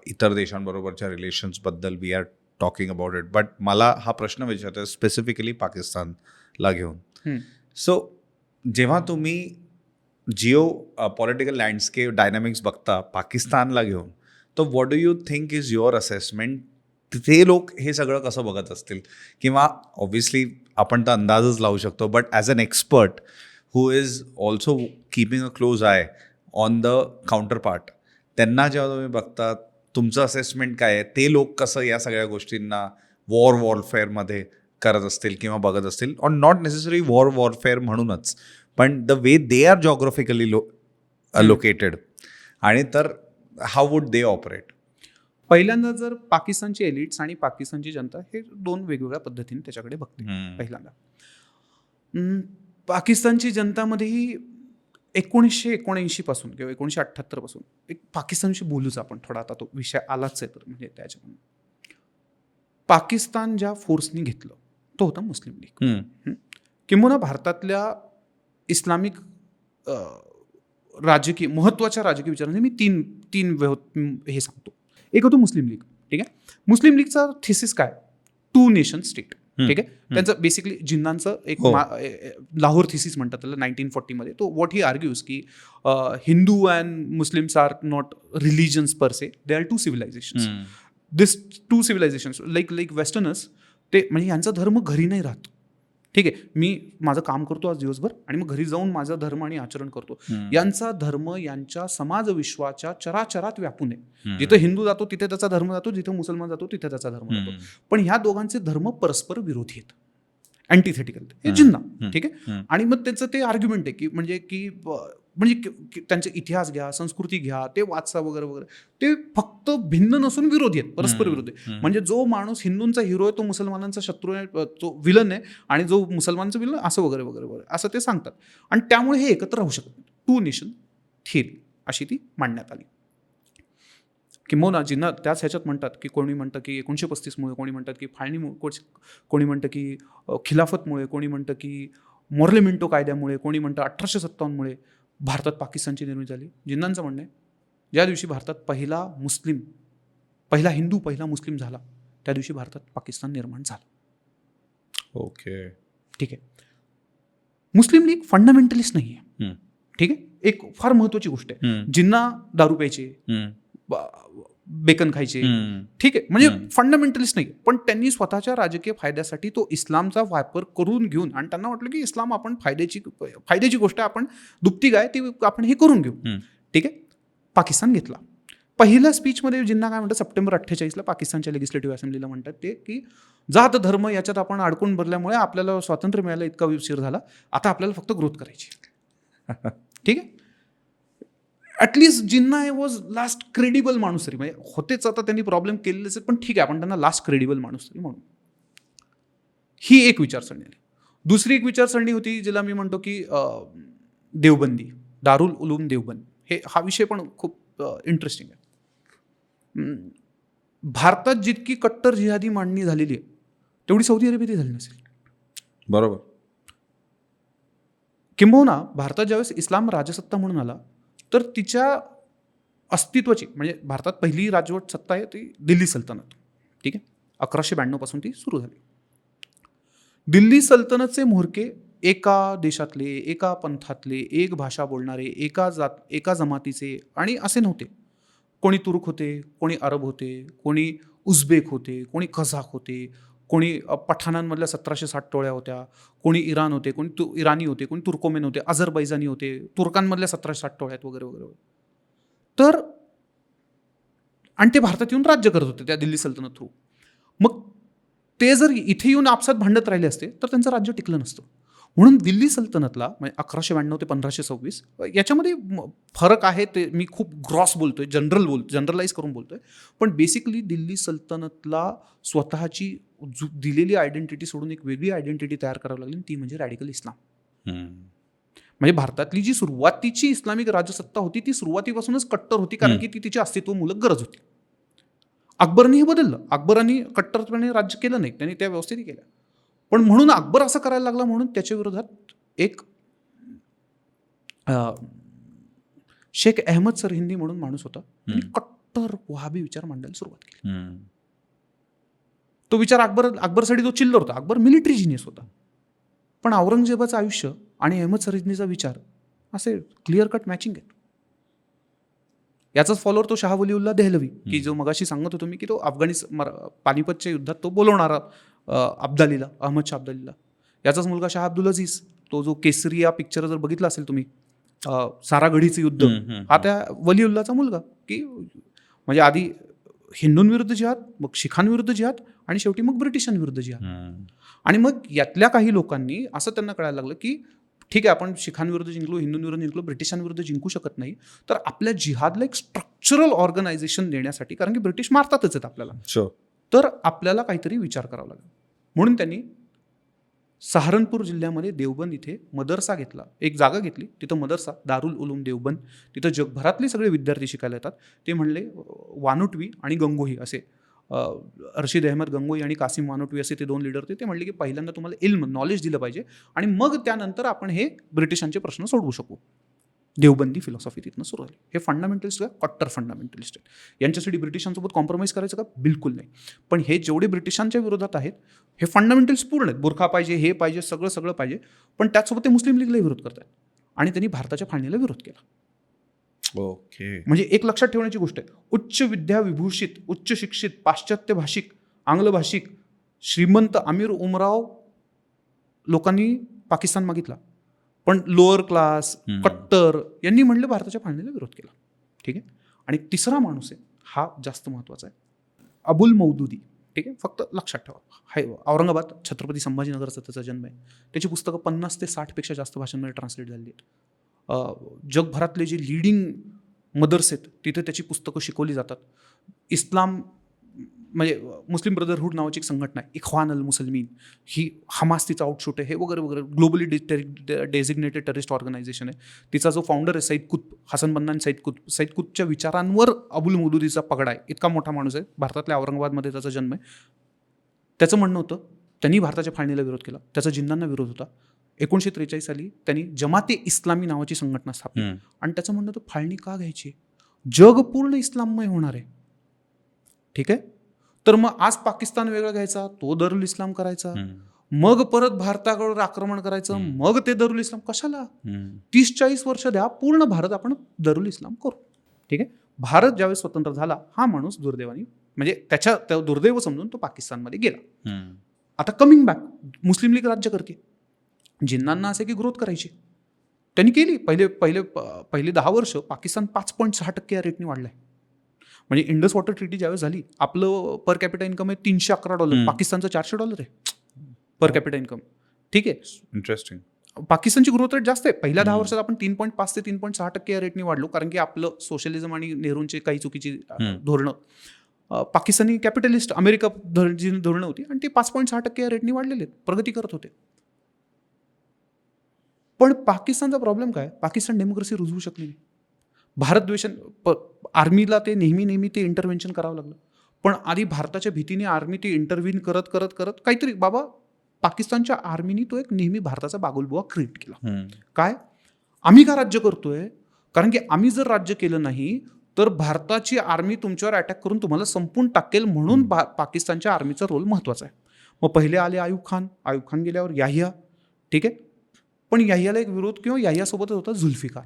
इतर देशांबरोबरच्या रिलेशन्सबद्दल we are talking about it, but मला हा प्रश्न विचारतो स्पेसिफिकली पाकिस्तानला घेऊन. सो जेव्हा तुम्ही जिओ पॉलिटिकल लँडस्केप डायनॅमिक्स बघता पाकिस्तानला घेऊन, तर what do you think is your assessment? ते लोक हे सगळं कसं बघत असतील? किंवा ऑब्व्हियसली आपण तर अंदाजच लावू शकतो, but as an expert who is also keeping a close eye on the counterpart, त्यांना जेव्हा तुम्ही बघता तुमचं असेसमेंट काय आहे? ते लोक कसं या सगळ्या गोष्टींना वॉरफेअरमध्ये करत असतील किंवा बघत असतील, ऑर नॉट नेसेसरी वॉरफेअर म्हणूनच, पण the way they are geographically located, आणि तर हाऊ वुड दे ऑपरेट? पहिल्यांदा जर पाकिस्तानची एलिट्स आणि पाकिस्तानची जनता हे दोन वेगवेगळ्या पद्धतीने त्याच्याकडे बघते. पहिल्यांदा पाकिस्तानची जनतामध्येही 1979 पासून किंवा 1978 पासून एक पाकिस्तानशी बोलूच आपण थोडा, आता तो विषय आलाच आहे तर म्हणजे त्याच्याकडून पाकिस्तान ज्या फोर्सनी घेतलं तो होता मुस्लिम लीग. किंबहुना भारतातल्या इस्लामिक राजकीय महत्त्वाच्या राजकीय विचारांचे मी तीन हे सांगतो. एक होतं मुस्लिम लीग. ठीक आहे. मुस्लिम लीगचा थिसिस काय? 2 नेशन स्टेट. ठीक आहे. त्यांचं बेसिकली जिन्नांचं एक लाहोर थिसिस म्हणतात त्याला 1940 मध्ये. तो व्हॉट ही आर्ग्यूज की Hindu and Muslims are not religions per se, they are 2 civilizations. This 2 civilizations like westerners, ते म्हणजे यांचा धर्म घरी नाही राहत. ठीक आहे. मी माझं काम करतो आज दिवसभर आणि मग घरी जाऊन माझा धर्म आणि आचरण करतो. यांचा धर्म यांच्या समाजविश्वाच्या चराचरात व्यापून आहे. जिथं हिंदू जातो तिथे त्याचा धर्म जातो, जिथं मुसलमान जातो तिथे त्याचा धर्म जातो. पण ह्या दोघांचे धर्म परस्पर विरोधी आहेत, अँटिथेटिकल. हे जिन्ना. ठीक आहे. आणि मग त्याचं ते आर्ग्युमेंट आहे की म्हणजे त्यांचे इतिहास घ्या, संस्कृती घ्या, ते वाचा वगैरे वगैरे, ते फक्त भिन्न नसून विरोधी आहेत, परस्पर विरोधी. म्हणजे जो माणूस हिंदूंचा हिरो आहे तो मुसलमानांचा शत्रू आहे, तो विलन आहे, आणि जो मुसलमानचा विलन असं वगैरे वगैरे वगैरे असं ते सांगतात. आणि त्यामुळे हे एकत्र राहू शकत नाही. 2 नेशन थिअरी अशी ती मांडण्यात आली. किंबहुना जिन्ना त्याच ह्याच्यात म्हणतात की कोणी म्हणतं की 1935मुळे, कोणी म्हणतात की फाळणीमुळे, कोणी म्हणतं की खिलाफतमुळे, कोणी म्हणतं की मोर्लेमिंटो कायद्यामुळे, कोणी म्हणतं 1857मुळे भारतात पाकिस्तानची निर्मिती झाली. जिन्नांचं म्हणणं आहे ज्या दिवशी भारतात पहिला हिंदू पहिला मुस्लिम झाला त्या दिवशी भारतात पाकिस्तान निर्माण झालं. ओके. ठीक आहे. मुस्लिम लीग फंडामेंटलिस्ट नाही आहे. ठीक आहे. एक फार महत्वाची गोष्ट आहे. जिन्ना दारू प्यायचे, बेकन खायचे. ठीक आहे. म्हणजे फंडामेंटलिस्ट नाही, पण त्यांनी स्वतःच्या राजकीय फायद्यासाठी तो इस्लामचा वापर करून घेऊन, आणि त्यांना वाटलं की इस्लाम आपण फायद्याची गोष्ट आहे, आपण दुप्ती गाय ती आपण हे करून घेऊ. ठीक आहे. पाकिस्तान घेतला. पहिल्या स्पीचमध्ये जिन्ना काय म्हणतात, सप्टेंबर 48ला पाकिस्तानच्या लेजिस्लेटिव्ह असेंब्लीला म्हणतात ते की जात धर्म याच्यात आपण अडकून भरल्यामुळे आपल्याला स्वातंत्र्य मिळायला इतका उशीर झाला, आता आपल्याला फक्त ग्रोथ करायची. ठीक आहे. At least Jinnah was last credible माणूस तरी, म्हणजे होतेच आता त्यांनी प्रॉब्लेम केलेले असेल, पण ठीक आहे आपण त्यांना लास्ट क्रेडिबल माणूस तरी म्हणून. ही एक विचारसरणी आली. दुसरी एक विचारसरणी होती जिला मी म्हणतो की देवबंदी, दारुल उलूम देवबंद. हा विषय पण खूप इंटरेस्टिंग आहे. भारतात जितकी कट्टर जिहादी मांडणी झालेली आहे तेवढी सौदी अरेबियात झाली नसेल. बरोबर. किंबहुना भारतात ज्यावेळेस इस्लाम राजसत्ता म्हणून आला तर तिच्या अस्तित्वाची, म्हणजे भारतात पहिली राजवट सत्ता आहे ती दिल्ली सल्तनत. ठीक आहे. 1192 पासून ती सुरू झाली. दिल्ली सल्तनतचे म्होरके एका देशातले, एका पंथातले, एक भाषा बोलणारे, एका जमातीचे आणि असे नव्हते. कोणी तुर्क होते, कोणी अरब होते, कोणी उझबेक होते, कोणी कझाक होते, कोणी पठाणांमधल्या 1760 टोळ्या होत्या, कोणी इराण होते, कोणी इराणी होते, कोणी तुर्कोमेन होते, अझरबैजानी होते, तुर्कांमधल्या 1760 टोळ्यात वगैरे वगैरे. तर आणि ते भारतात येऊन राज्य करत होते त्या दिल्ली सल्तनत थ्रू. मग ते जर इथे येऊन आपसात भांडत राहिले असते तर त्यांचं राज्य टिकलं नसतं. म्हणून दिल्ली सल्तनतला म्हणजे 1192 ते 1526 याच्यामध्ये फरक आहे. ते मी खूप ग्रॉस बोलतोय, जनरलाइज करून बोलतोय. पण बेसिकली दिल्ली सल्तनतला स्वतःची दिलेली आयडेंटिटी सोडून एक वेगळी आयडेंटिटी तयार करावी लागली, ती म्हणजे रॅडिकल इस्लाम. म्हणजे भारतातली जी सुरुवातीची इस्लामिक राजसत्ता होती ती सुरुवातीपासूनच कट्टर होती, कारण की ती तिची अस्तित्वमूलक गरज होती. अकबरने हे बदललं. अकबरांनी कट्टरपणे राज्य केलं नाही, त्यांनी त्या व्यवस्थेने केल्या. पण म्हणून अकबर असं करायला लागला म्हणून त्याच्या विरोधात एक शेख अहमद सरहिंदी म्हणून माणूस होता, त्यांनी कट्टर वहाबी विचार मांडायला सुरुवात केली. तो विचार अकबरसाठी तो चिल्लर होता. अकबर मिलिटरी जिनियस होता. पण औरंगजेबाचं आयुष्य आणि अहमद सरहिंदीचा विचार असे क्लिअर कट मॅचिंग आहेत. याचाच फॉलोअर तो शाह वलीउल्ला देहलवी, की जो मगाशी सांगत होतो मी, की तो पानिपतच्या युद्धात तो बोलवणारा अब्दालीला, अहमद शाह अब्दालीला. याचाच मुलगा शाह अब्दुल अजीज, तो जो केसरी या पिक्चर जर बघितला असेल तुम्ही, सारागढीचं युद्ध, हा त्या वलीउल्लाचा मुलगा. की म्हणजे आधी हिंदूंविरुद्ध जिहाद, मग शिखांविरुद्ध जिहाद आणि शेवटी मग ब्रिटिशांविरुद्ध जिहाद. आणि मग यातल्या काही लोकांनी असं त्यांना कळायला लागलं की ठीक आहे, आपण शिखांविरुद्ध जिंकलो, हिंदूंविरुद्ध जिंकलो, ब्रिटिशांविरुद्ध जिंकू शकत नाही, तर आपल्या जिहादला एक स्ट्रक्चरल ऑर्गनायझेशन देण्यासाठी, कारण की ब्रिटिश मारतातच आहेत आपल्याला, तर आपल्याला काहीतरी विचार करावा लागेल. म्हणून त्यांनी सहारनपूर जिल्ह्यामध्ये देवबंद इथे मदरसा घेतला, एक जागा घेतली, तिथं मदरसा, दारुल उलूम देवबंद, तिथं जगभरातले सगळे विद्यार्थी शिकायला येतात. ते म्हणले वानोटवी आणि गंगोही असे, अर्शिद अहमद गंगोही आणि कासिम वानोटवी असे ते 2 लीडर होते. ते म्हणले की पहिल्यांदा तुम्हाला इल्म, नॉलेज दिलं पाहिजे आणि मग त्यानंतर आपण हे ब्रिटिशांचे प्रश्न सोडवू शकू. देवबंदी फिलॉसॉफी तिथनं सुरू झाली. हे फंडामेंटलिस्ट का? कट्टर फंडामेंटलिस्ट आहेत. यांच्यासाठी ब्रिटिशांसोबत कॉम्प्रोमाइज करायचं का? बिलकुल नाही. पण हे जेवढे ब्रिटिशांच्या विरोधात आहेत हे फंडामेंटल्स पूर्ण आहेत. बुरखा पाहिजे, हे पाहिजे, सगळं पाहिजे. पण त्याचसोबत ते मुस्लिम लीगला विरोध करतात आणि त्यांनी भारताच्या फाळणीला विरोध केला. ओके. म्हणजे एक लक्षात ठेवण्याची गोष्ट आहे, उच्च विद्या विभूषित, उच्च शिक्षित, पाश्चात्य भाषिक, आंग्ल भाषिक, श्रीमंत अमीर उमराव लोकांनी पाकिस्तान मागितला, पण लोअर क्लास, कट्टर यांनी म्हणलं भारताच्या फाळणीला विरोध केला. ठीक आहे. आणि तिसरा माणूस आहे, हा जास्त महत्त्वाचा आहे, अबुल मौदुदी. ठीक आहे, फक्त लक्षात ठेवा, हाय औरंगाबाद, छत्रपती संभाजीनगरचा त्याचा जन्म आहे. त्याची पुस्तकं 50 ते 60पेक्षा जास्त भाषांमध्ये ट्रान्सलेट झाली आहेत. जगभरातले जे लीडिंग मदर्स आहेत तिथे त्याची पुस्तकं शिकवली जातात. इस्लाम म्हणजे मुस्लिम ब्रदरहूड नावाची एक संघटना आहे, इख्वान अल मुसलमीन, ही हमास तिचा आउटशूट आहे, हे वगैरे वगैरे, ग्लोबली डेझिग्नेटेड टेररिस्ट ऑर्गनायझेशन आहे. तिचा जो फाउंडर आहे सईद कुतब, हसन बन्नान सईद कुतबच्या विचारांवर अबुल मौदुदीचा पगडा आहे. इतका मोठा माणूस आहे, भारतातल्या औरंगाबादमध्ये त्याचा जन्म आहे. त्याचं म्हणणं होतं त्यांनी भारताच्या फाळणीला विरोध केला, त्याचा जिन्नांना विरोध होता. 1943 साली त्यांनी जमाते इस्लामी नावाची संघटना स्थापली आणि त्याचं म्हणणं होतं फाळणी का घ्यायची, जग पूर्ण इस्लाममय होणार आहे. ठीक आहे, तर मग आज पाकिस्तान वेगळा घ्यायचा, तो दरुल इस्लाम करायचा, मग परत भारताकडे आक्रमण करायचं, मग ते दरुल इस्लाम कशाला? 30-40 वर्ष द्या, पूर्ण भारत आपण दरुल इस्लाम करू. ठीक आहे. भारत ज्यावेळेस स्वतंत्र झाला, हा माणूस दुर्दैवाने म्हणजे त्या दुर्दैव समजून तो पाकिस्तानमध्ये गेला. आता कमिंग बॅक, मुस्लिम लीग राज्य करते. जिन्नांना असे की ग्रोथ करायची, त्यांनी केली. पहिले 10 वर्ष पाकिस्तान 5.6% या रेटने वाढलाय. म्हणजे इंडस वॉटर ट्रीटी ज्यावेळेस झाली, आपलं पर कॅपिटा इन्कम आहे $311, पाकिस्तानचं $400 आहे पर कॅपिटा इन्कम. ठीक आहे, इंटरेस्टिंग. पाकिस्तानची ग्रोथ रेट जास्त आहे. पहिल्या 10 वर्षात आपण 3.5 ते 3.6% या रेटने वाढलो, कारण की आपलं सोशलिझम आणि नेहरूंची काही चुकीची धोरणं, पाकिस्तानी कॅपिटलिस्ट अमेरिका जी धोरणं होती आणि ते 5.6% या रेटने वाढलेले आहेत, प्रगती करत होते. पण पाकिस्तानचा प्रॉब्लेम काय, पाकिस्तान डेमोक्रेसी रुजवू शकली नाही. भारत द्वेषण, आर्मीला ते नेहमी ते इंटरव्हेन्शन करावं लागलं. पण आधी भारताच्या भीतीने आर्मी ते इंटरव्हीन करत काहीतरी, बाबा पाकिस्तानच्या आर्मीनी तो एक नेहमी भारताचा बागुलबुवा क्रिएट केला. काय, आम्ही का राज्य करतोय, कारण की आम्ही जर राज्य केलं नाही तर भारताची आर्मी तुमच्यावर अटॅक करून तुम्हाला संपून टाकेल, म्हणून पाकिस्तानच्या आर्मीचा रोल महत्त्वाचा आहे. मग पहिले आले आयुब खान गेल्यावर याहिया. ठीक आहे, पण याहियाला एक विरोध, किंवा याहियासोबतच होता जुल्फिकार.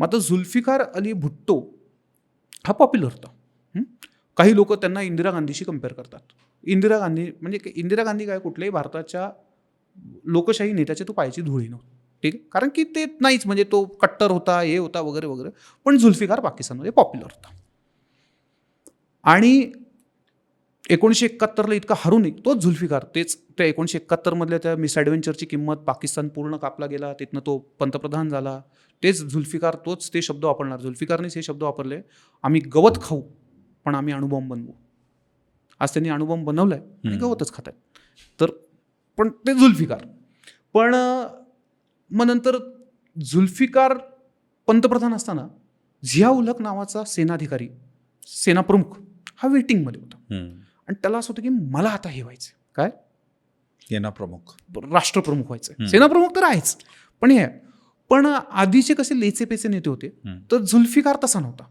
मग आता जुल्फिकार अली भुट्टो हा पॉप्युलर होता. काही लोक त्यांना इंदिरा गांधीशी कम्पेअर करतात. इंदिरा गांधी काय, कुठल्याही भारताच्या लोकशाही नेत्याचे तो पायाची धुळी नव्हती. ठीक आहे, कारण की ते नाहीच, म्हणजे तो कट्टर होता, हे होता वगैरे वगैरे. पण जुल्फिकार पाकिस्तानमध्ये पॉप्युलर होता. आणि 1971ला इतका हरू नाही, तोच झुल्फिकार. तेच त्या 1971मधल्या त्या मिसॲडव्हेंचरची किंमत, पाकिस्तान पूर्ण कापला गेला, तिथनं तो पंतप्रधान झाला. तेच झुल्फिकार, तोच ते शब्द वापरणार. झुल्फिकारनेच हे शब्द वापरले, आम्ही गवत खाऊ पण आम्ही अणुबॉम्ब बनवू. आज त्यांनी अणुबॉम्ब बनवलाय आणि गवतच खात आहेत. तर पण ते झुल्फिकार. पण मग नंतर झुल्फिकार पंतप्रधान असताना झिया उल हक नावाचा सेनाधिकारी, सेनाप्रमुख हा वेटिंगमध्ये होता. आणि त्याला असं होतं की मला आता हे व्हायचं काय, सेनाप्रमुख, राष्ट्रप्रमुख व्हायचं. सेनाप्रमुख तर आहेच, पण हे पण आधीचे कसे लेचेपेचे नेते होते, तर झुल्फिकार तसा नव्हता.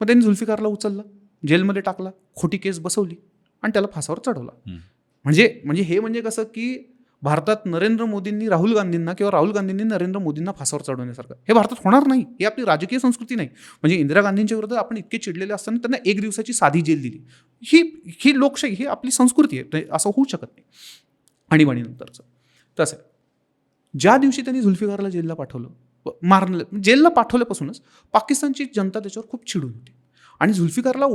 मग त्यांनी झुल्फिकारला उचललं, जेलमध्ये टाकला, खोटी केस बसवली आणि त्याला फासावर चढवला. म्हणजे कसं की भारतात नरेंद्र मोदींनी राहुल गांधींना किंवा राहुल गांधींनी नरेंद्र मोदींना फासावर चढवण्यासारखं हे भारतात होणार नाही. ही आपली राजकीय संस्कृती नाही. म्हणजे इंदिरा गांधींच्या विरुद्ध आपण इतके चिडलेले असताना त्यांना 1 दिवसाची साधी जेल दिली. ही लोकशाही, ही आपली संस्कृती आहे, असं होऊ शकत नाही. आणीबाणीनंतरचं तसं ज्या दिवशी त्यांनी झुल्फिकारला जेलला पाठवलं, मारलं, जेलला पाठवल्यापासूनच पाकिस्तानची जनता त्याच्यावर खूप चिडून होती. आणि झुल्फिकारला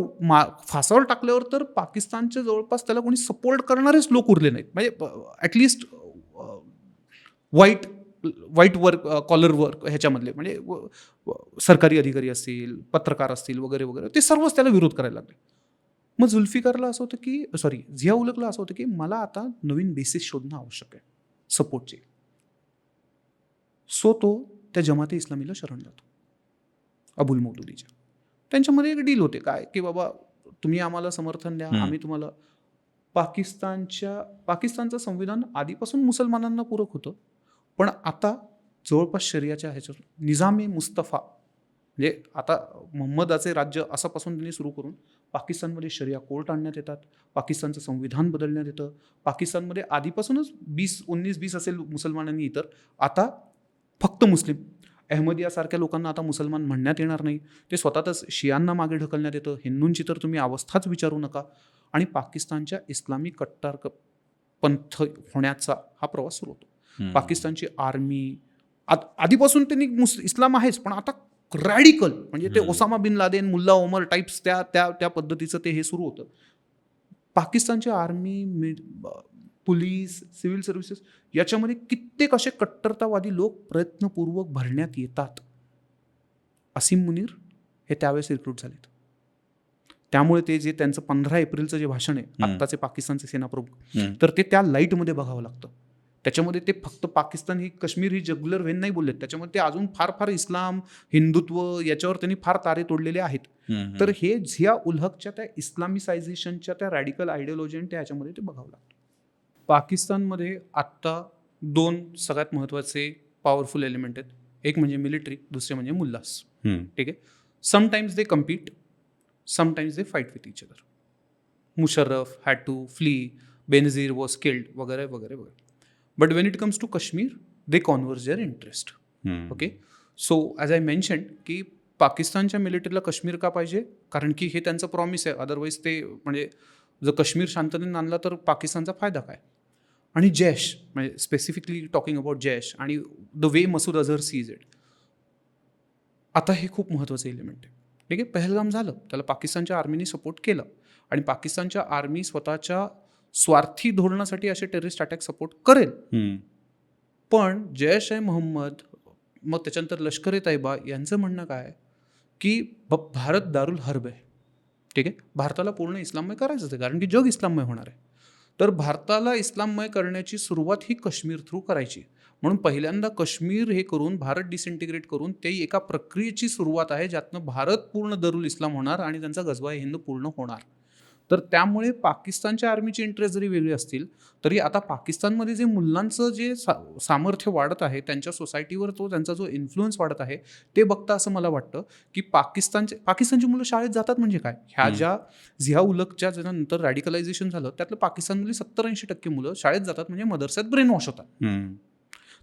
फासावर टाकल्यावर तर पाकिस्तानच्या जवळपास त्याला कोणी सपोर्ट करणारेच लोक उरले नाहीत. म्हणजे at least white work, collar work ह्याच्यामधले म्हणजे सरकारी अधिकारी असतील, पत्रकार असतील वगैरे वगैरे, ते सर्वच त्याला विरोध करायला लागले. मग झुल्फिकारला असं होतं की झिया उल हकला असं होतं की मला आता नवीन बेसिस शोधणं आवश्यक आहे सपोर्टचे. सो तो त्या जमाते इस्लामीला शरण जातो, अबुल मौदुदीच्या. त्यांच्यामध्ये एक डील होते काय की बाबा तुम्ही आम्हाला समर्थन द्या, आम्ही तुम्हाला. पाकिस्तानचं संविधान आधीपासून मुसलमानांना पूरक होतं, पण आता जवळपास शरियाच्या ह्याच्यावर निजामे मुस्तफा म्हणजे आता मोहम्मदाचे राज्य असापासून त्यांनी सुरू करून पाकिस्तानमध्ये शरिया कोर्ट आणण्यात येतात, पाकिस्तानचं संविधान बदलण्यात येतं. पाकिस्तानमध्ये आधीपासूनच 19-20 असेल मुसलमानांनी, इतर आता फक्त मुस्लिम. अहमदियासारख्या लोकांना आता मुसलमान म्हणण्यात येणार नाही. ते स्वतःच शियांना मागे ढकलण्यात येतं. हिंदूंची तर तुम्ही अवस्थाच विचारू नका. आणि पाकिस्तानच्या इस्लामी कट्टर पंथ होण्याचा हा प्रवास सुरू होतो. पाकिस्तानची आर्मी आधीपासून त्यांनी इस्लाम आहेच, पण आता रॅडिकल म्हणजे ते Osama bin Laden, Mullah Omar types त्या पद्धतीचं ते हे सुरू होतं. पाकिस्तानची आर्मी, पोलीस, सिव्हिल सर्व्हिसेस याच्यामध्ये कित्येक असे कट्टरतावादी लोक प्रयत्नपूर्वक भरण्यात येतात. असीम मुनीर हे त्यावेळेस रिक्रूट झालेत. त्यामुळे ते जे त्यांचं 15 एप्रिलचं जे भाषण आहे आत्ताचे पाकिस्तानचे सेनाप्रमुख, तर ते त्या लाईटमध्ये बघावं लागतं. त्याच्यामध्ये ते फक्त पाकिस्तान ही काश्मीर ही जगुलर व्हेन नाही बोललेत, त्याच्यामध्ये ते अजून फार इस्लाम, हिंदुत्व याच्यावर त्यांनी फार तारे तोडलेले आहेत. तर हे झिया उल हकच्या त्या इस्लामिसायझेशनच्या त्या रॅडिकल आयडिओलॉजी त्या ह्याच्यामध्ये ते बघावं लागतं. पाकिस्तानमध्ये आत्ता 2 सगळ्यात महत्त्वाचे पॉवरफुल एलिमेंट आहेत. एक म्हणजे मिलिटरी, दुसरे म्हणजे मुल्लास. ठीक आहे. Sometimes they compete, sometimes they fight with each other. Musharraf had to flee, Benazir was killed वगैरे वगैरे वगैरे. But when it comes to Kashmir they converge their interest. Okay. So as I mention की पाकिस्तानच्या मिलिटरीला काश्मीर का पाहिजे, कारण की हे त्यांचं प्रॉमिस आहे. अदरवाईज ते म्हणजे जर काश्मीर शांततेने आणला तर पाकिस्तानचा फायदा काय. आणि जैश म्हणजे स्पेसिफिकली टॉकिंग अबाउट जैश आणि the way Masood Azhar sees it, आता हे खूप महत्त्वाचं एलिमेंट आहे. ठीक आहे. पहलगाम झालं, त्याला पाकिस्तानच्या आर्मीने सपोर्ट केलं आणि पाकिस्तानच्या आर्मी स्वतःच्या स्वार्थी धोरणासाठी असे टेररिस्ट अटॅक सपोर्ट करेल. पण जैश ए मोहम्मद, मग त्याच्यानंतर लष्कर ए तैयबा यांचं म्हणणं काय की भारत दारुल हर्ब आहे. ठीक आहे. भारताला पूर्ण इस्लाममय करायचंच आहे, कारण की जग इस्लाममय होणार आहे. तर भारताला इस्लाममय करण्याची सुरुवात ही काश्मीर थ्रू करायची. म्हणून पहिल्यांदा काश्मीर हे करून भारत डिसइंटिग्रेट करून ते एका प्रक्रियेची सुरुवात आहे, ज्यातनं भारत पूर्ण दरुल इस्लाम होणार आणि त्यांचा गजवा हिंद पूर्ण होणार. तर त्यामुळे पाकिस्तानच्या आर्मीचे इंटरेस्ट जरी वेगळे असतील तरी आता पाकिस्तानमध्ये जे मुलांचं जे सामर्थ्य वाढत आहे, त्यांच्या सोसायटीवर तो त्यांचा जो इन्फ्लुअन्स वाढत आहे, ते बघता असं मला वाटतं की पाकिस्तानची मुलं शाळेत जातात म्हणजे काय. ह्या ज्या झिया उल हकच्या नंतर रॅडिकलायझेशन झालं त्यातलं पाकिस्तानमधली 70-80% मुलं शाळेत जातात म्हणजे मदरस्यात ब्रेन वॉश होतात.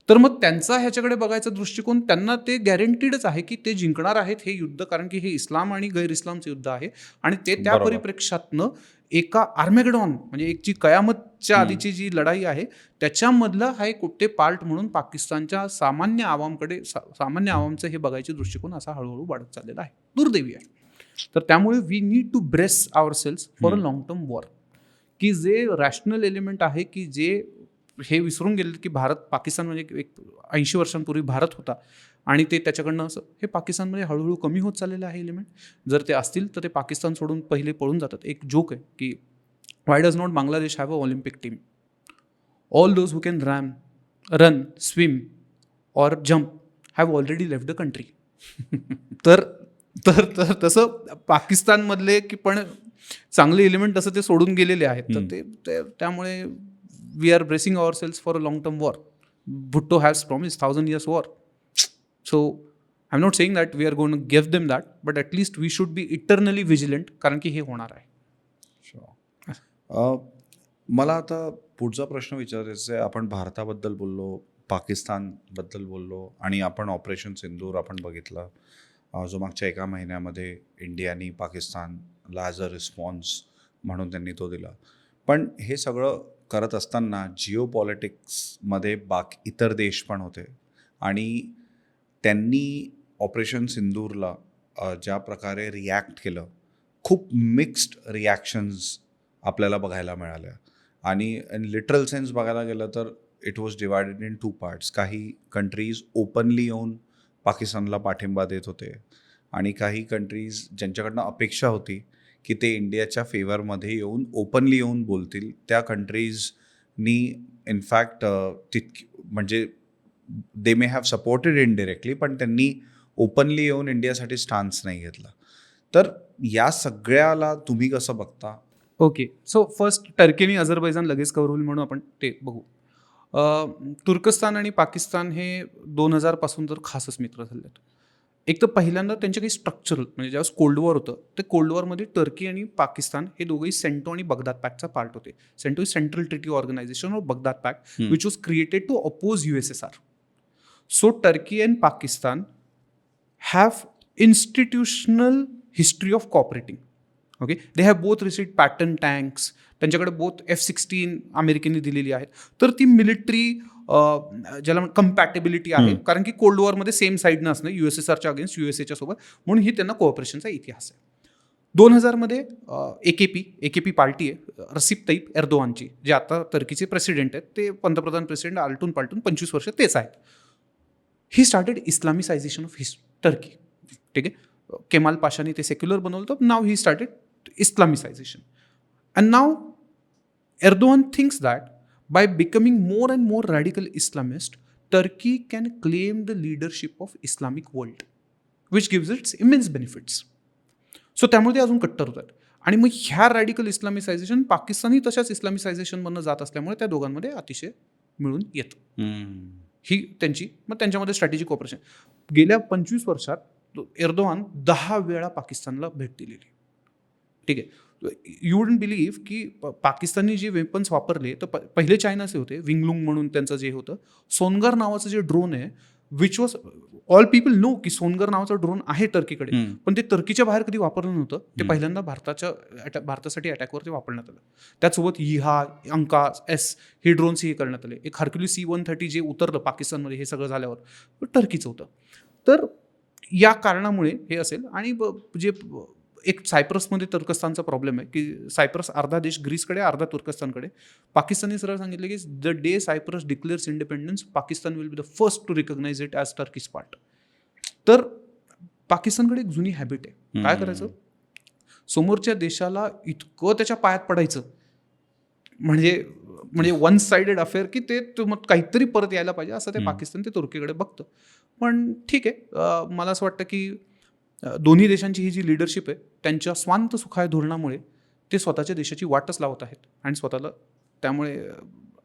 तर मग त्यांचा ह्याच्याकडे बघायचा दृष्टिकोन, त्यांना ते गॅरंटीडच आहे की ते जिंकणार आहेत हे युद्ध, कारण की हे इस्लाम आणि गैर इस्लामचं युद्ध आहे. आणि ते त्या परिप्रेक्षातनं एका आर्मेगेडॉन म्हणजे एक जी कयामतच्या आधीची जी लढाई आहे त्याच्यामधला हा एक कुठे पार्ट म्हणून पाकिस्तानच्या सामान्य आवामचं हे बघायचे दृष्टिकोन असा हळूहळू वाढत चाललेला आहे. दुर्दैवी आहे. तर त्यामुळे we need to brace ourselves for a long term war. की जे रॅशनल एलिमेंट आहे की जे हे विसरून गेले की भारत पाकिस्तान म्हणजे एक 80 वर्षांपूर्वी भारत होता आणि ते त्याच्याकडनं असं हे पाकिस्तानमध्ये हळूहळू कमी होत चाललेलं आहे एलिमेंट. जर ते असतील तर ते पाकिस्तान सोडून पहिले पळून जातात. एक जोक आहे की why does not Bangladesh have a Olympic team? All those who can run swim or jump have already left the country. तर तर तर तसं पाकिस्तानमधले की पण चांगले एलिमेंट तसं ते सोडून गेलेले आहेत. तर ते त्यामुळे we are bracing ourselves for a long term war. Bhutto has promise 1000 years war. So I am not saying that we are going to give them that, but at least we should be eternally vigilant, कारण की हे होणार आहे. मला आता पुढचा प्रश्न विचारायचा आहे. आपण भारताबद्दल बोललो, पाकिस्तानबद्दल बोललो आणि आपण ऑपरेशन सिंदूर आपण बघितलं, जो मागच्या एका महिन्यामध्ये इंडियानी पाकिस्तानला ॲज अ रिस्पॉन्स म्हणून त्यांनी तो दिला. पण हे सगळं करत असताना जिओ पॉलिटिक्समध्ये इतर देश पण होते आणि त्यांनी ऑपरेशन सिंदूरला ज्या प्रकारे रिॲक्ट केलं, खूप मिक्स्ड रिॲक्शन्स आपल्याला बघायला मिळाल्या. आणि इन लिटरल सेन्स बघायला गेलं तर it was divided in 2 parts. काही कंट्रीज ओपनली येऊन पाकिस्तानला पाठिंबा देत होते आणि काही कंट्रीज ज्यांच्याकडनं अपेक्षा होती की ते इंडियाच्या फेवरमध्ये येऊन ओपनली येऊन बोलतील, त्या कंट्रीजनी इनफॅक्ट म्हणजे दे मे हॅव सपोर्टेड इनडिरेक्टली, पण त्यांनी ओपनली येऊन इंडियासाठी स्टान्स नाही घेतला. तर या सगळ्याला तुम्ही कसं बघता? ओके, सो फर्स्ट टर्कीने अझरबैजान लगेच कव्हर होईल म्हणून आपण ते बघू. तुर्कस्तान आणि पाकिस्तान हे 2000 पासून तर खासच मित्र झाले आहेत. एक तर पहिल्यांदा त्यांचे काही स्ट्रक्चरल म्हणजे ज्यावेळेस कोल्ड वॉर होतं, ते कोल्ड वॉरमध्ये टर्की आणि पाकिस्तान हे दोघंही सेंटो आणि बगदाद पॅक्टचा पार्ट होते. CENTO is central treaty organization of Baghdad pact which was created to oppose USSR. So Turkey and Pakistan have institutional history of cooperating. Okay, they have both received Patton tanks, त्यांच्याकडे both F-16 अमेरिकेने दिलेली आहेत. तर ती military ज्याला compatibility आहे, कारण की कोल्ड वॉरमध्ये सेम साईडनं असणं USSRच्या अगेन्स्ट USAच्या सोबत, म्हणून ही त्यांना कोऑपरेशनचा इतिहास आहे. 2000मध्ये AKP पार्टी आहे रसिप तय्यप एर्दोवानची, जे आता टर्कीचे प्रेसिडेंट आहेत. ते पंतप्रधान प्रेसिडेंट आलटून पालटून 25 वर्ष तेच आहेत. He started Islamicization of Turkey. ठीक आहे, केमाल पाशाने ते सेक्युलर बनवलं, तर नाव he started Islamicization. And now Erdogan thinks that by becoming more and more radical Islamist, Turkey can claim the leadership of Islamic world, which gives its immense benefits. So त्यामुळे ते अजून कट्टर होतात. आणि मग ह्या रॅडिकल इस्लामिसायझेशन पाकिस्तानही तशाच इस्लामिसायझेशनमधनं जात असल्यामुळे त्या दोघांमध्ये अतिशय मिळून येतं. ही त्यांची मग त्यांच्यामध्ये स्ट्रॅटेजिक ऑपरेशन. गेल्या 25 वर्षात एर्दोगान 10 वेळा पाकिस्तानला भेट दिलेली. ठीक आहे, यू वुडंट बिलीव्ह की पाकिस्ताननी जे वेपन्स वापरले तर पहिले चायनाचे होते. विंगलुंग म्हणून त्यांचं जे होतं, सोनगर नावाचं जे ड्रोन आहे, which was all people know की सोनगर नावाचं ड्रोन आहे टर्कीकडे, पण ते टर्कीच्या बाहेर कधी वापरलं नव्हतं. ते पहिल्यांदा भारतासाठी अटॅकवर ते वापरण्यात आलं. त्याचसोबत इहा, अंका S हे ड्रोन्स हे करण्यात आले. एक हर्क्युलिस C-130 जे उतरलं पाकिस्तानमध्ये हे सगळं झाल्यावर टर्कीचं होतं. तर या कारणामुळे हे असेल. आणि जे एक सायप्रसमध्ये तुर्कस्तानचा प्रॉब्लेम आहे की सायप्रस अर्धा देश ग्रीसकडे, अर्धा तुर्कस्तानकडे. पाकिस्तानने सरळ सांगितलं की the day Cyprus declares independence, Pakistan will be the first to recognize it as Turkey's part. तर पाकिस्तानकडे एक जुनी हॅबिट आहे. काय करायचं, समोरच्या देशाला इतकं त्याच्या पायात पडायचं, म्हणजे वन साइडेड अफेअर की ते मग काहीतरी परत यायला पाहिजे, असं ते पाकिस्तान ते तुर्कीकडे बघतं. पण ठीक आहे, मला असं वाटतं की दोन्ही देशांची ही जी लिडरशिप आहे त्यांच्या स्वांत सुखाय धोरणामुळे ते स्वतःच्या देशाची वाटच लावत आहेत आणि स्वतःला, त्यामुळे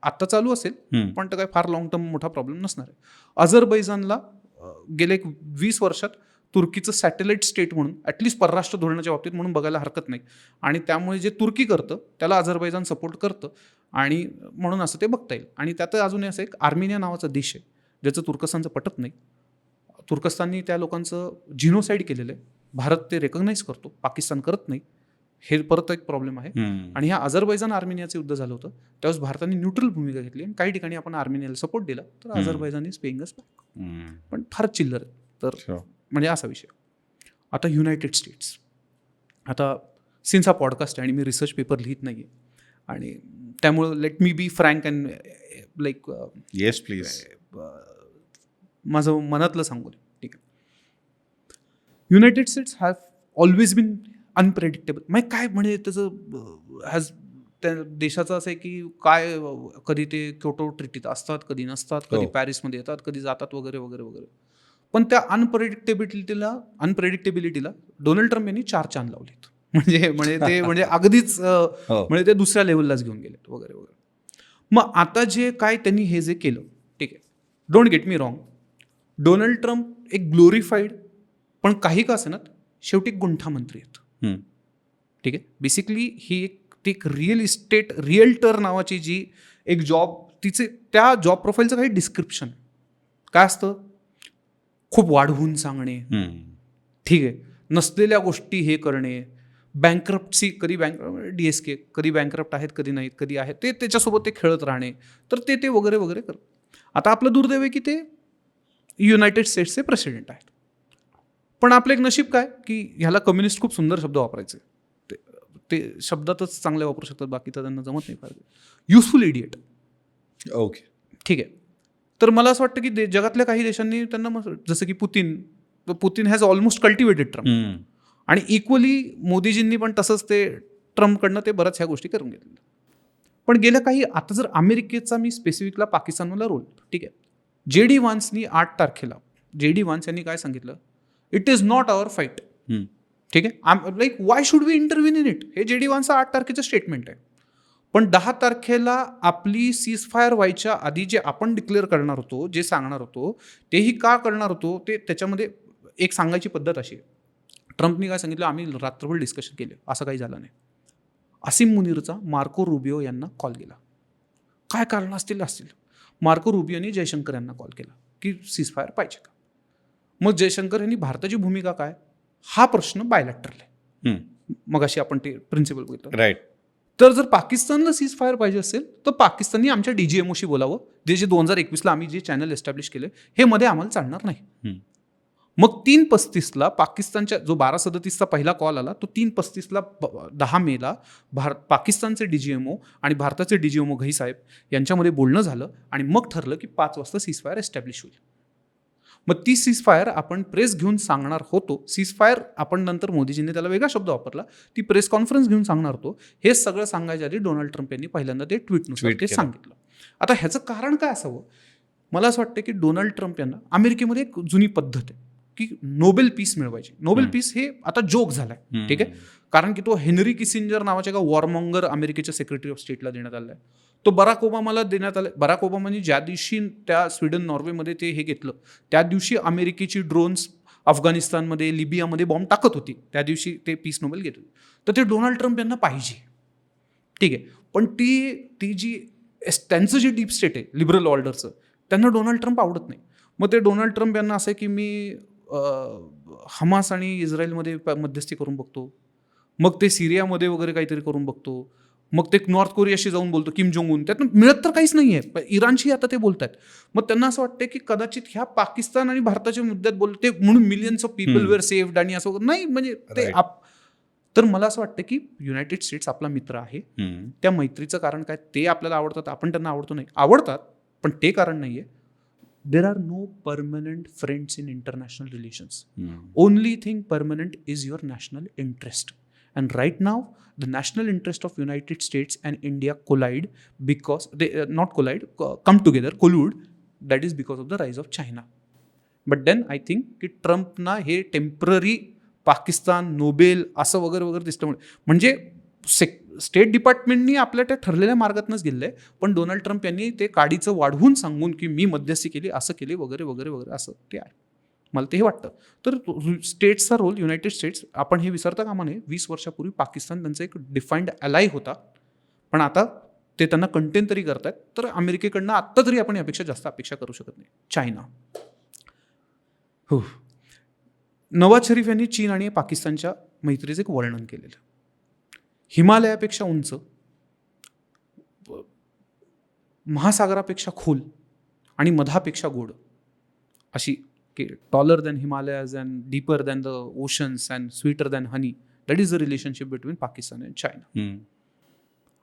आत्ता चालू असेल पण तर काय फार लाँग टर्म मोठा प्रॉब्लेम नसणार आहे. अझरबैजानला गेले 20 वर्षात तुर्कीचं सॅटेलाइट स्टेट म्हणून, ॲटलिस्ट परराष्ट्र धोरणाच्या बाबतीत म्हणून बघायला हरकत नाही. आणि त्यामुळे जे तुर्की करतं त्याला अझरबैजान सपोर्ट करतं आणि म्हणून असं ते बघता येईल. आणि त्यात अजून असं एक आर्मेनिया नावाचा देश आहे ज्याचं तुर्कस्तानचं पटत नाही. तुर्कस्ताननी त्या लोकांचं जिनोसाईड केलेलं आहे. भारत ते रेकग्नाईज करतो, पाकिस्तान करत नाही. हे परत एक प्रॉब्लेम आहे. आणि ह्या अझरबैजान आर्मेनियाचं युद्ध झालं होतं त्यावेळेस भारताने न्यूट्रल भूमिका घेतली आणि काही ठिकाणी आपण आर्मेनियाला सपोर्ट दिला, तर Azerbaijan is paying us back. पण फार चिल्लर आहे. तर म्हणजे असा विषय. आता युनायटेड स्टेट्स, आता सिन्स हा पॉडकास्ट आहे आणि मी रिसर्च पेपर लिहित नाही आहे, आणि त्यामुळं let me be frank and like yes please. माझं मनातलं सांगू दे, ठीक आहे. United states have always been unpredictable. म्हणजे काय म्हणजे त्याचं हॅज त्या देशाचं असं आहे की काय कधी ते क्योटो ट्रिटीत असतात, कधी नसतात, कधी पॅरिसमध्ये येतात, कधी जातात वगैरे वगैरे वगैरे. पण त्या अनप्रेडिक्टेबिलिटीला डोनाल्ड ट्रम्प यांनी 4 चांद लावलेत. म्हणजे ते म्हणजे अगदीच म्हणजे ते दुसऱ्या लेवललाच घेऊन गेलेत वगैरे वगैरे. मग आता जे काय त्यांनी हे जे केलं, ठीक आहे, don't get me wrong, Donald Trump एक ग्लोरिफाईड पण काही का असेना शेवटी गुंठा मंत्री आहेत, ठीक आहे. बेसिकली ही एक रिअल इस्टेट रिअल्टर नावाची जी एक जॉब, तिचे त्या जॉब प्रोफाईलचं काही डिस्क्रिप्शन काय असतं, खूप वाढवून सांगणे, ठीक आहे, नसलेल्या गोष्टी हे करणे, बँकरप्टसी कधी DSK कधी बँकरप्ट आहेत कधी नाहीत, कधी आहेत ते त्याच्यासोबत ते खेळत राहणे, तर ते वगैरे वगैरे करत. आता आपलं दुर्दैव आहे की ते युनायटेड स्टेट्सचे प्रेसिडेंट आहेत. पण आपलं एक नशीब काय की ह्याला कम्युनिस्ट खूप सुंदर शब्द वापरायचे, ते शब्दातच चांगले वापरू शकतात, बाकी तर त्यांना जमत नाही फार. Useful idiot. ओके, ठीक आहे. तर मला असं वाटतं की जगातल्या काही देशांनी त्यांना जसं की Putin has almost cultivated Trump, आणि इक्वली मोदीजींनी पण तसंच ते ट्रम्पकडनं ते बऱ्याच ह्या गोष्टी करून घेतल्या. पण गेल्या काही आता जर अमेरिकेचा मी स्पेसिफिकला पाकिस्तानला रोल, ठीक आहे, JD व्हान्सनी 8 तारखेला JD व्हान्स यांनी काय सांगितलं, it is not our fight, ठीक आहे, like why should we intervene in it, हे JD व्हान्सचं 8 तारखेचं स्टेटमेंट आहे. पण 10 तारखेला आपली सीज फायर व्हायच्या आधी जे आपण डिक्लेअर करणार होतो, जे सांगणार होतो, तेही का करणार होतो, ते त्याच्यामध्ये एक सांगायची पद्धत अशी आहे. ट्रम्पनी काय सांगितलं, आम्ही रात्रभर डिस्कशन केले, असं काही झालं नाही. असीम मुनीरचा मार्को रुबियो यांना कॉल केला, काय कारण असतील. मार्को रुबियोनी जयशंकर यांना कॉल केला की सीज फायर पाहिजे का. मग जयशंकर यांनी भारताची भूमिका काय, हा प्रश्न बायलॅटरल आहे. मग अशी आपण ते प्रिन्सिपल बघितलं, राईट. तर जर पाकिस्तानला सीज फायर पाहिजे असेल तर पाकिस्ताननी आमच्या DGMOशी बोलावं, जे 2021ला आम्ही जे चॅनल एस्टॅब्लिश केले, हे मध्ये आम्हाला चालणार नाही. मग 3:35ला पाकिस्तानच्या जो 12:37चा पहिला कॉल आला, तो 3:35ला 10 मेला पाकिस्तानचे DGMO आणि भारताचे DGMO घई साहेब यांच्यामध्ये बोलणं झालं, आणि मग ठरलं की 5 वाजता सीज फायर एस्टॅब्लिश होईल. मग ती सीज फायर आपण प्रेस घेऊन सांगणार होतो. सीज फायर आपण नंतर मोदीजींनी त्याला वेगळा शब्द वापरला, ती प्रेस कॉन्फरन्स घेऊन सांगणार होतो. हे सगळं सांगायच्या आधी डोनाल्ड ट्रम्प यांनी पहिल्यांदा ते ट्विटनुसार ते सांगितलं. आता ह्याचं कारण काय असावं, मला असं वाटतं की डोनाल्ड ट्रम्प यांना अमेरिकेमध्ये एक जुनी पद्धत आहे की नोबेल पीस मिळवायची. नोबेल पीस हे आता जोक झालाय, ठीक आहे, कारण की तो हेनरी किसिंजर नावाच्या एका वॉरमॉंगर अमेरिकेच्या सेक्रेटरी ऑफ स्टेटला देण्यात आलाय. तो बराक ओबामाला देण्यात आला. बराक ओबामानी ज्या दिवशी त्या स्वीडन नॉर्वेमध्ये ते हे घेतलं, त्या दिवशी अमेरिकेची ड्रोन्स अफगाणिस्तानमध्ये लिबियामध्ये बॉम्ब टाकत होती, त्या दिवशी ते पीस नोबेल घेत होते. तर ते डोनाल्ड ट्रम्प यांना पाहिजे, ठीक आहे. पण ती जी त्यांचं जे डीप स्टेट आहे लिबरल ऑर्डरचं, त्यांना डोनाल्ड ट्रम्प आवडत नाही. मग ते डोनाल्ड ट्रम्प यांना असं आहे की मी हमास आणि इस्रायलमध्ये मध्यस्थी करून बघतो, मग ते सिरियामध्ये वगैरे काहीतरी करून बघतो, मग ते नॉर्थ कोरियाशी जाऊन बोलतो, किम जोंग उन. त्यातनं मिळत तर काहीच नाही आहे. इराणशी आता ते बोलत आहेत. मग त्यांना असं वाटतं की कदाचित ह्या पाकिस्तान आणि भारताच्या मुद्द्यात बोलते म्हणून millions of people were saved आणि असं नाही, म्हणजे ते तर मला असं वाटतं की युनायटेड स्टेट्स आपला मित्र आहे. त्या मैत्रीचं कारण काय, ते आपल्याला आवडतात, आपण त्यांना आवडतो नाही, आवडतात, पण ते कारण नाही आहे. There are no permanent friends in international relations. Only thing permanent is your national interest. And right now, the national interest of United States and India collide because they not collide, come together, collude. That is because of the rise of China. But then I think की ट्रम्पना हे temporary Pakistan Nobel असं वगैरे वगैरे दिसतं, म्हणजे state डिपार्टमेंटनी आपल्या त्या ठरलेल्या मार्गातूनच गेलेलं आहे. पण डोनाल्ड ट्रम्प यांनी ते काडीचं वाढवून सांगून की मी मध्यस्थी केली, असं केली वगैरे वगैरे वगैरे, असं ते आहे. मला ते हे वाटतं. तर स्टेट्सचा रोल, युनायटेड स्टेट्स, आपण हे विसरता कामा नये. 20 वर्षापूर्वी पाकिस्तान त्यांचा एक डिफाईन्ड अलाय होता, पण आता ते त्यांना कंटेन तरी करतात. तर अमेरिकेकडनं आत्ता तरी आपण यापेक्षा जास्त अपेक्षा करू शकत नाही. चायना, हो, नवाज शरीफ यांनी चीन आणि पाकिस्तानच्या मैत्रीचं एक वर्णन केलेलं. हिमालयापेक्षा उंच, महासागरापेक्षा खोल आणि मधापेक्षा गोड, अशी की taller than Himalayas and deeper than the oceans and sweeter than honey, that is the relationship between Pakistan and China.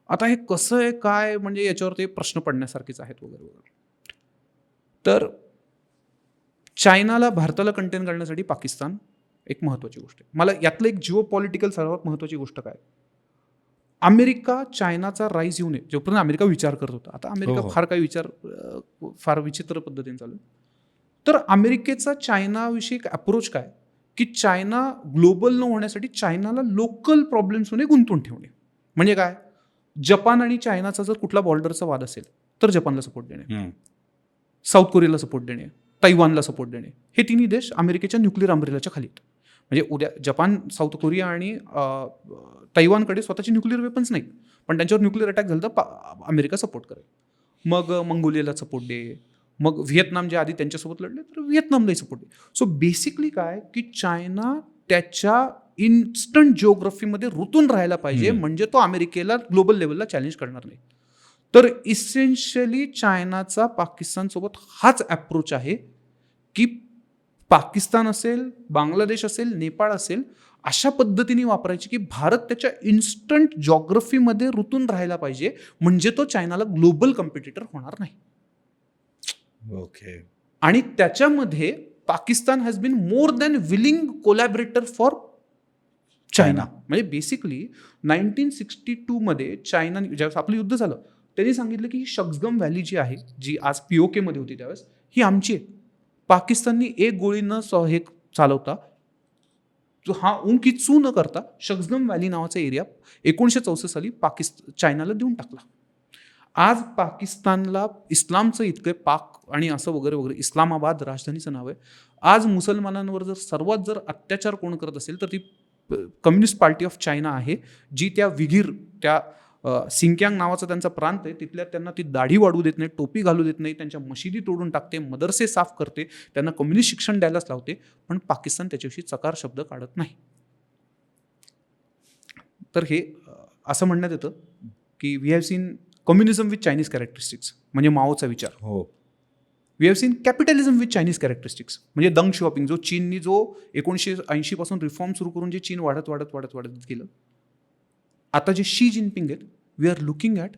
आता हे कसं आहे काय म्हणजे याच्यावर ते प्रश्न पडण्यासारखेच आहेत वगैरे वगैरे. तर चायनाला भारताला कंटेन करण्यासाठी पाकिस्तान एक महत्त्वाची गोष्ट आहे. मला यातलं एक जिओ पॉलिटिकल सर्वात महत्त्वाची गोष्ट काय, अमेरिका चायनाचा राईज येऊ नये जोपर्यंत अमेरिका विचार करत होता. आता अमेरिका हो. फार काही विचार फार विचित्र पद्धतीने चालू आहे. तर अमेरिकेचा चायनाविषयी अप्रोच काय, की चायना ग्लोबल न होण्यासाठी चायनाला लोकल प्रॉब्लेम्समध्ये गुंतवून ठेवणे. म्हणजे काय, जपान आणि चायनाचा जर कुठला बॉर्डरचा वाद असेल तर जपानला सपोर्ट देणे, साऊथ कोरियाला सपोर्ट देणे, तैवानला सपोर्ट देणे. हे तिन्ही देश अमेरिकेच्या न्यूक्लिअर अम्ब्रेलाच्या खाली आहेत. म्हणजे उद्या जपान, साऊथ कोरिया आणि तैवानकडे स्वतःचे न्यूक्लिअर वेपन्स नाहीत, पण त्यांच्यावर न्यूक्लिअर अटॅक झाला तर अमेरिका सपोर्ट करेल. मग मंगोलियाला सपोर्ट दे, मग व्हिएतनाम जे आधी त्यांच्यासोबत लढले तर व्हिएतनामलाही सपोर्ट दे. सो बेसिकली काय, की चायना त्याच्या इन्स्टंट जिओग्राफीमध्ये रुतून राहायला पाहिजे, म्हणजे तो अमेरिकेला ग्लोबल लेवलला चॅलेंज करणार नाही. तर इसेन्शियली चायनाचा पाकिस्तानसोबत हाच अप्रोच आहे, की पाकिस्तान असेल, बांगलादेश असेल, नेपाळ असेल, अशा पद्धतीने वापरायची की भारत त्याच्या इन्स्टंट जॉग्रफीमध्ये रुतून राहायला पाहिजे, म्हणजे तो चायनाला ग्लोबल कॉम्पिटिटर होणार नाही. ओके. आणि त्याच्यामध्ये Pakistan has been more than willing collaborator for China. म्हणजे बेसिकली 1962 मध्ये चायना ज्यावेळेस आपलं युद्ध झालं त्यांनी सांगितलं की शक्सगम व्हॅली जी आहे, जी आज POK मध्ये होती त्यावेळेस, ही आमची आहे. पाकिस्ताननी एक गोळी न हे चालवता, चू न करता शक्सगम व्हॅली नावाचा एरिया 1964 साली चायनाला देऊन टाकला. आज पाकिस्तानला इस्लामचं इतकं पाक आणि असं वगैरे वगैरे, इस्लामाबाद राजधानीचं नाव आहे. आज मुसलमानांवर सर्वात जर अत्याचार कोण करत असेल तर ती कम्युनिस्ट पार्टी ऑफ चायना आहे, जी त्या विगीर, त्या सिंक्यांग नावाचा त्यांचा प्रांत आहे, तिथल्या त्यांना ती दाढी वाढवू देत नाही, टोपी घालू देत नाही, त्यांच्या मशिदी तोडून टाकते, मदरसे साफ करते, त्यांना कम्युनिस्ट शिक्षण द्यायलाच लावते. पण पाकिस्तान त्याच्याविषयी चकार शब्द काढत नाही. तर हे असं म्हणण्यात येतं की we have seen communism with Chinese characteristics, म्हणजे माओचा विचार. हो. We have seen capitalism with Chinese characteristics, म्हणजे दंग शॉपिंग, जो चीननी जो 1980 पासून रिफॉर्म सुरू करून जे चीन वाढत वाढत वाढत वाढत गेलं. आता जे शी जिनपिंग आहेत, we are looking at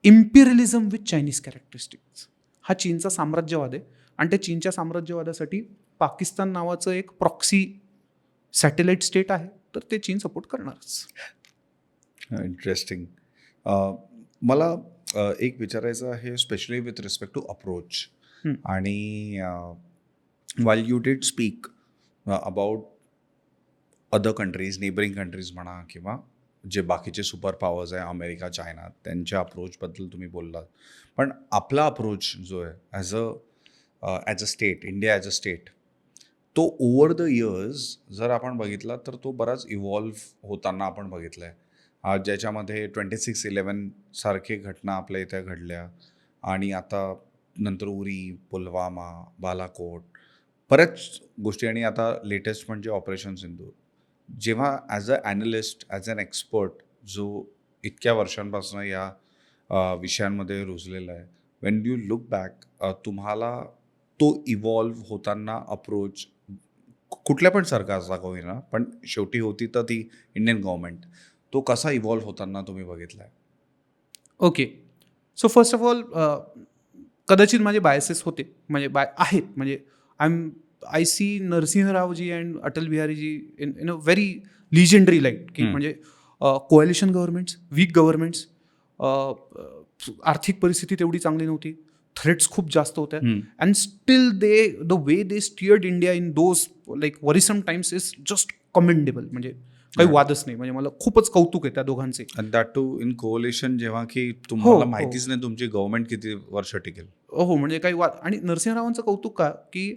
imperialism with Chinese characteristics. हा चीनचा साम्राज्यवाद आहे आणि त्या चीनच्या साम्राज्यवादासाठी पाकिस्तान नावाचं एक प्रॉक्सी सॅटेलाइट स्टेट आहे, तर ते चीन सपोर्ट करणारच. इंटरेस्टिंग. मला एक विचारायचं आहे, specially with respect to approach. आणि while you did speak about other countries, neighbouring countries म्हणा, किंवा जे बाकीचे सुपर पॉवर्स आहे अमेरिका, चायना, त्यांच्या अप्रोचबद्दल तुम्ही बोललात. पण आपला अप्रोच जो आहे as a state, India as a state, तो ओव्हर द इयर्स जर आपण बघितला तर तो बराच इव्हॉल्व्ह होताना आपण बघितलं आहे. ज्याच्यामध्ये 26/11 सारखे घटना आपल्या इथे घडल्या, आणि आता नंतर उरी, पुलवामा, बालाकोट, बऱ्याच गोष्टी, आणि आता लेटेस्ट म्हणजे ऑपरेशन सिंधूर. जेव्हा as a analyst, as an expert, जो इतक्या वर्षांपासून या विषयांमध्ये रुजलेला आहे, वेन यू लुक बॅक, तुम्हाला तो इव्हॉल्व्ह होताना अप्रोच कुठल्या पण सरकारचा होईना, पण शेवटी होती तर ती इंडियन गव्हर्नमेंट, तो कसा इव्हॉल्व्ह होताना तुम्ही बघितला आहे? Okay, so first of all कदाचित माझे बायसेस होते, म्हणजे आहेत, म्हणजे I see Narasimharaoji and Atal Bihariji in a very legendary light, की म्हणजे कोॲलिशन गव्हर्नमेंट्स, वीक गव्हर्नमेंट्स, आर्थिक परिस्थिती तेवढी चांगली नव्हती, थ्रेट्स खूप जास्त होत्या, and still the way they steered India in those like worrisome times is just commendable. म्हणजे काही वादच नाही, म्हणजे मला खूपच कौतुक आहे त्या दोघांचे. And that too in coalition, जेव्हा की तुम्हाला हो. माहितीच नाही तुमची गव्हर्नमेंट किती वर्ष टिकेल. हो, म्हणजे काही वाद. आणि नरसिंहरावांचं कौतुक का, की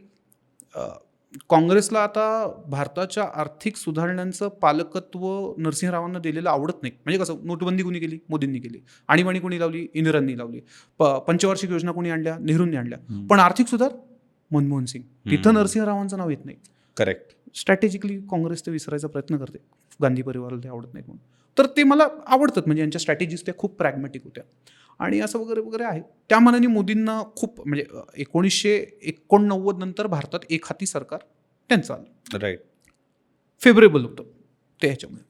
काँग्रेसला आता भारताच्या आर्थिक सुधारणांचं पालकत्व नरसिंहरावांना दिलेलं आवडत नाही. म्हणजे कसं, नोटबंदी कोणी केली? मोदींनी केली. आणीबाणी कोणी लावली? इंदिरांनी लावली. पंचवार्षिक योजना कोणी आणल्या? नेहरूंनी आणल्या. पण आर्थिक सुधार मनमोहन सिंग. तिथं नरसिंहरावांचं नाव येत नाही. करेक्ट. स्ट्रॅटेजिकली काँग्रेस ते विसरायचा प्रयत्न करते, गांधी परिवाराला ते आवडत नाही म्हणून. तर ते मला आवडतात, म्हणजे यांच्या स्ट्रॅटेजीज त्या खूप प्रॅग्मॅटिक होत्या आणि असं वगैरे वगैरे आहे. त्या मानाने मोदींना खूप, म्हणजे 1989 नंतर भारतात एक हाती सरकार त्यांचं आलं, राईट, फेवरेबल होतं ते ह्याच्यामुळे.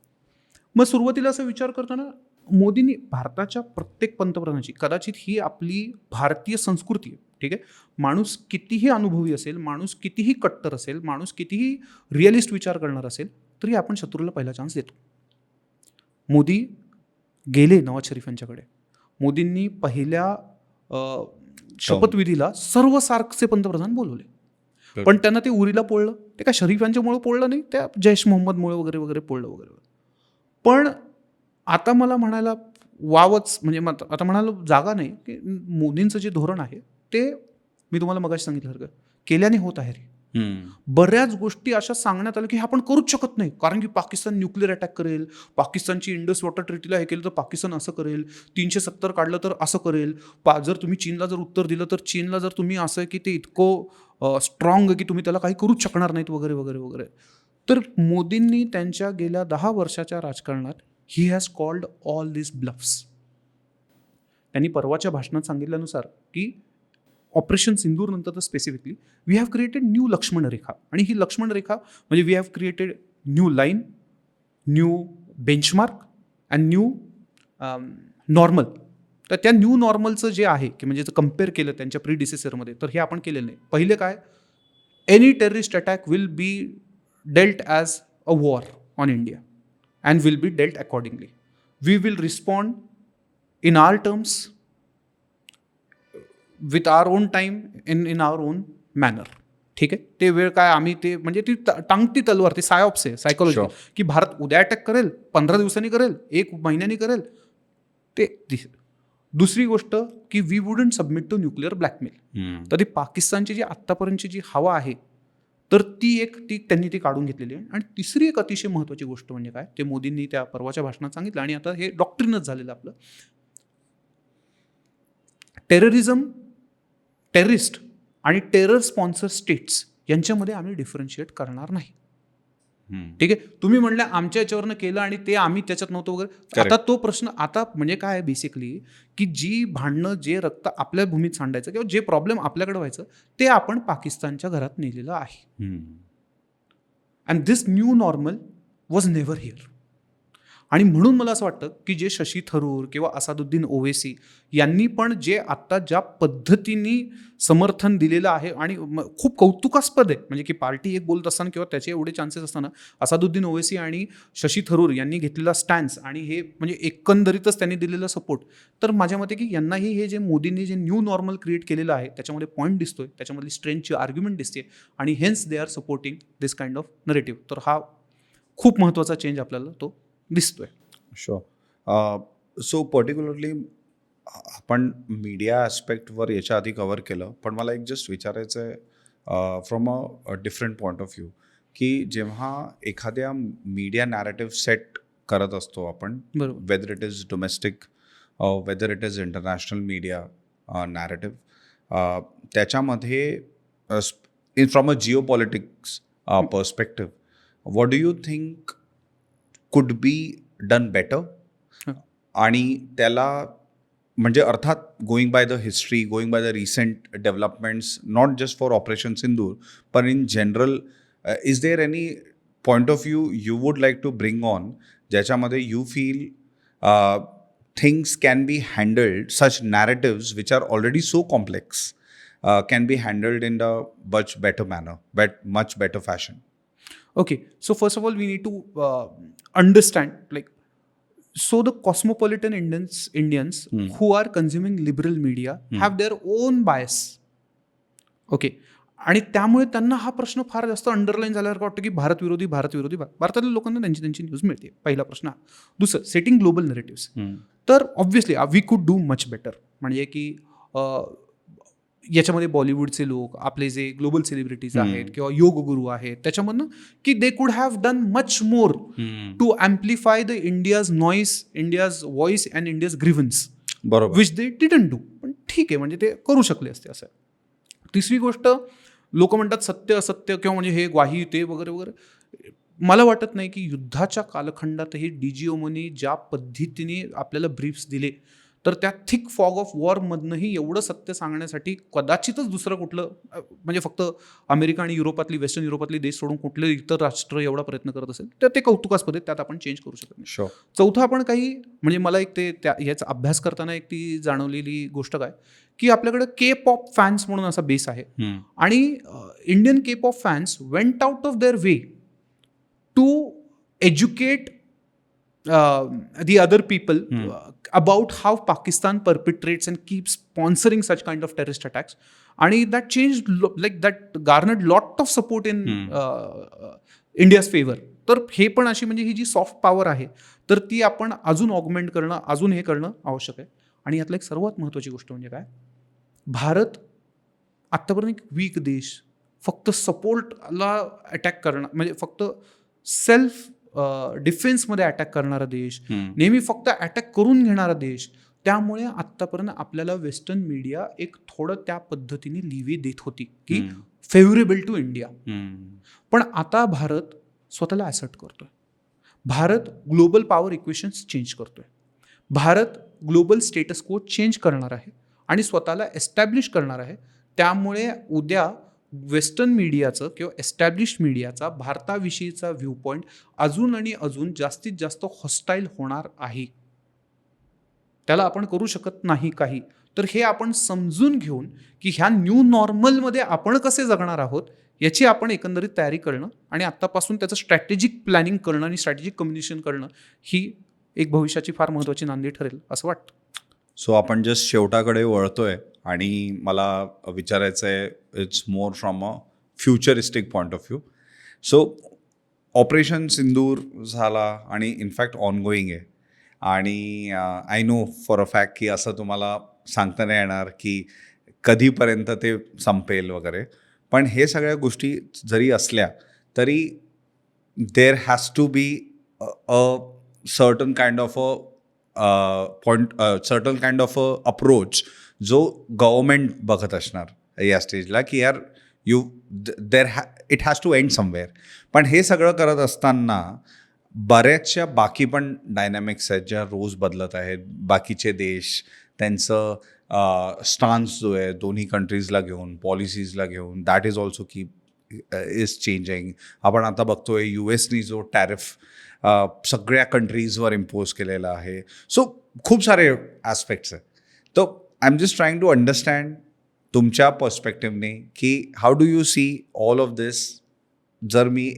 मग सुरुवातीला असा विचार करताना मोदींनी भारताच्या प्रत्येक पंतप्रधानाची, कदाचित ही आपली भारतीय संस्कृती आहे, ठीक आहे. माणूस कितीही अनुभवी असेल, माणूस कितीही कट्टर असेल, माणूस कितीही रिअलिस्ट विचार करणार असेल, तरी आपण शत्रूला पहिला चान्स देतो. मोदी गेले नवाज शरीफ यांच्याकडे. मोदींनी पहिल्या शपथविधीला सर्व सार्कचे पंतप्रधान बोलवले, पण त्यांना ते उरीला पोळलं. ते काय शरीफ यांच्यामुळे पोळलं नाही, त्या जैश मोहम्मदमुळे वगैरे वगैरे पोळलं वगैरे. पण आता मला म्हणायला वावच, म्हणजे आता म्हणायला जागा नाही की मोदींचं जे धोरण आहे ते मी तुम्हाला मगाशी सांगितलं केल्याने होत आहे रे. बऱ्याच गोष्टी अशा सांगण्यात आल्या की हे आपण करूच शकत नाही, कारण की पाकिस्तान न्यूक्लिअर अटॅक करेल, पाकिस्तानची इंडस वॉटर ट्रीटीला हे केलं तर पाकिस्तान असं करेल, 370 काढलं तर असं करेल, जर तुम्ही चीनला जर उत्तर दिलं तर चीनला जर तुम्ही असं की ते इतकं स्ट्रॉंग आहे की तुम्ही त्याला काही करूच शकणार नाहीत वगैरे वगैरे वगैरे. तर मोदींनी त्यांच्या गेल्या 10 वर्षाच्या राजकारणात he has called all this bluffs. त्यांनी परवाच्या भाषणात सांगितल्यानुसार की ऑपरेशन सिंदूर नंतर तर specifically we have created new Lakshman rekha, आणि ही लक्ष्मण रेखा म्हणजे we have created new line, new benchmark and new normal. तर त्या न्यू नॉर्मलचं जे आहे की म्हणजे जर कम्पेअर केलं त्यांच्या प्रीडिसेसरमध्ये, तर हे आपण केलेलं नाही. पहिले काय, any terrorist attack will be dealt as a war on India and will be dealt accordingly. We will respond in our terms, with our own time, in our own manner. ठीक आहे. ते वेळ काय आम्ही ते म्हणजे ती टांगती तलवार, ती सायऑप्स आहे, सायकोलॉजी की भारत उद्या अटॅक करेल, 15 दिवसांनी करेल, 1 महिन्यानी करेल ते. दुसरी गोष्ट की we wouldn't submit to nuclear blackmail. तर ती पाकिस्तानची जी आत्तापर्यंतची जी हवा आहे तर ती त्यांनी ती काढून घेतलेली आहे. आणि तिसरी एक अतिशय महत्त्वाची गोष्ट म्हणजे काय, ते मोदींनी त्या परवाच्या भाषणात सांगितलं आणि आता हे डॉक्ट्रिनच झालेलं आपलं, टेररिस्ट आणि टेरर स्पॉन्सर स्टेट्स यांच्यामध्ये आम्ही डिफरन्शिएट करणार नाही. ठीक आहे. तुम्ही म्हणलं आमच्या याच्यावरनं केलं आणि ते आम्ही त्याच्यात नव्हतं वगैरे. आता तो प्रश्न आता म्हणजे काय आहे बेसिकली, की जी भांडणं, जे रक्त आपल्या भूमीत सांडायचं किंवा जे प्रॉब्लेम आपल्याकडे व्हायचं ते आपण पाकिस्तानच्या घरात नेलेलं आहे. And this new normal was never here. आणि म्हणून मला असं वाटतं की जे शशी थरूर किंवा असादुद्दीन ओवेसी यांनी पण जे आत्ता ज्या पद्धतीने समर्थन दिलेलं आहे आणि खूप कौतुकास्पद आहे, म्हणजे की पार्टी एक बोलत असताना किंवा त्याचे एवढे चान्सेस असताना असादुद्दीन ओवेसी आणि शशी थरूर यांनी घेतलेला स्टॅन्स आणि हे म्हणजे एकंदरीतच त्यांनी दिलेला सपोर्ट, तर माझ्या मते की यांनाही हे जे मोदींनी जे न्यू नॉर्मल क्रिएट केलेलं आहे त्याच्यामध्ये पॉईंट दिसतोय, त्याच्यामधली स्ट्रेंथची आर्ग्युमेंट दिसते आणि hence they are supporting this kind of narrative. तर हा खूप महत्त्वाचा चेंज आपल्याला तो दिसतोय. शुअर. सो पर्टिक्युलरली आपण मीडिया ॲस्पेक्टवर याच्या आधी कव्हर केलं, पण मला एक जस्ट विचारायचं आहे from a different point of view, की जेव्हा एखाद्या मीडिया नॅरेटिव्ह सेट करत असतो आपण, whether it is domestic whether it is international media narrative, त्याच्यामध्ये from a geo politics perspective, what do you think could be done better? आणि त्याला म्हणजे अर्थात going by the history, going by the recent developments, not just for operation Sindoor, पण in general is there any point of view you would like to bring on ज्याच्यामध्ये you feel things can be handled, such narratives which are already so complex can be handled in the much better manner, much better fashion? Okay, so first of all, we need to understand, like, so the cosmopolitan Indians who are consuming liberal media have their own bias. Okay, आणि त्यामुळे त्यांना हा प्रश्न फार जास्त underline झाल्यासारखं वाटतं की भारत विरोधी. भारतातल्या लोकांना त्यांची न्यूज मिळते, पहिला प्रश्न हा. दुसरं, सेटिंग ग्लोबल नरेटिव्स. तर ऑब्व्हियसली वी कुड डू मच बेटर. म्हणजे की याच्यामध्ये बॉलिवूडचे लोक, आपले जे ग्लोबल सेलिब्रिटीज आहेत किंवा योग गुरु आहेत, त्याच्यामधनं की they could have done much more to amplify the India's noise, India's voice and India's grievances, बरोबर, विच दे डिडंट डू. पण ठीक आहे, म्हणजे ते करू शकले असते असं. तिसरी गोष्ट, लोक म्हणतात सत्य असत्य किंवा म्हणजे हे ग्वाही ते वगैरे वगैरे. मला वाटत नाही की युद्धाच्या कालखंडातही DGOनी ज्या पद्धतीने आपल्याला ब्रीफ्स दिले तर त्या थिक फॉग ऑफ वॉरमधनंही एवढं सत्य सांगण्यासाठी कदाचितच दुसरं कुठलं म्हणजे फक्त अमेरिका आणि युरोपातली वेस्टर्न युरोपातली देश सोडून कुठले इतर राष्ट्र एवढा प्रयत्न करत असेल तर ते कौतुकास्पद आहेत, त्यात आपण चेंज करू शकत नाही. शुअर. चौथं आपण काही म्हणजे मला एक ते याचा अभ्यास करताना एक ती जाणवलेली गोष्ट काय की आपल्याकडे के पॉप फॅन्स म्हणून असा बेस आहे आणि Indian K pop fans went out of their way to educate the other people about how Pakistan perpetrates and keeps sponsoring such kind of terrorist attacks. And that changed, that garnered lot of support in India's favor. तर हे पण अशी म्हणजे ही जी soft power आहे तर ती आपण अजून ऑगमेंट करणं, अजून हे करणं आवश्यक आहे. आणि यातलं एक सर्वात महत्त्वाची गोष्ट म्हणजे काय, भारत आत्तापर्यंत एक वीक देश, फक्त सपोर्टला अटॅक करणं म्हणजे फक्त सेल्फ डिफेन्समध्ये अटॅक करणारा देश, नेहमी फक्त अटॅक करून घेणारा देश. त्यामुळे आत्तापर्यंत आपल्याला वेस्टर्न मीडिया एक थोडं त्या पद्धतीने लिव्ही देत होती की फेवरेबल टू इंडिया. पण आता भारत स्वतःला ॲसर्ट करतोय, Bharat global power equations change करतोय, भारत ग्लोबल स्टेटस को चेंज करणार आहे आणि स्वतःला एस्टॅब्लिश करणार आहे. त्यामुळे उद्या वेस्टर्न मीडियाचं किंवा एस्टॅब्लिश्ड मीडियाचा भारताविषयीचा व्ह्यू पॉईंट अजून आणि अजून जास्तीत जास्त हॉस्टाईल होणार आहे. त्याला आपण करू शकत नाही काही. तर हे आपण समजून घेऊन की ह्या न्यू नॉर्मलमध्ये आपण कसे जगणार आहोत याची आपण एकंदरीत तयारी करणं आणि आत्तापासून त्याचं स्ट्रॅटेजिक प्लॅनिंग करणं आणि स्ट्रॅटेजिक कम्युनिकेशन करणं ही एक भविष्याची फार महत्त्वाची नांदी ठरेल असं वाटतं. सो आपण जस्ट शेवटाकडे वळतोय आणि मला विचारायचं आहे, it's more from a futuristic point of view. So operation Sindoor झाला आणि इनफॅक्ट ऑनगोईंग आहे आणि I know for a fact की असं तुम्हाला सांगता नाही येणार की कधीपर्यंत ते संपेल वगैरे. पण हे सगळ्या गोष्टी जरी असल्या तरी there has to be a certain kind of certain kind of a approach जो गव्हर्मेंट बघत असणार या स्टेजला की यार it has to end somewhere. पण हे सगळं करत असताना बऱ्याचशा बाकी पण डायनॅमिक्स आहेत ज्या रोज बदलत आहेत. बाकीचे देश त्यांचं स्टान्स जो आहे दोन्ही कंट्रीजला घेऊन, पॉलिसीजला घेऊन, that is also is changing. आपण आता बघतोय US जो टॅरिफ सगळ्या कंट्रीजवर इम्पोज केलेला आहे. सो खूप सारे ॲस्पेक्ट्स आहेत. तर I am just trying to understand तुमच्या पर्स्पेक्टिव्हने की how do you see all of this. जर मी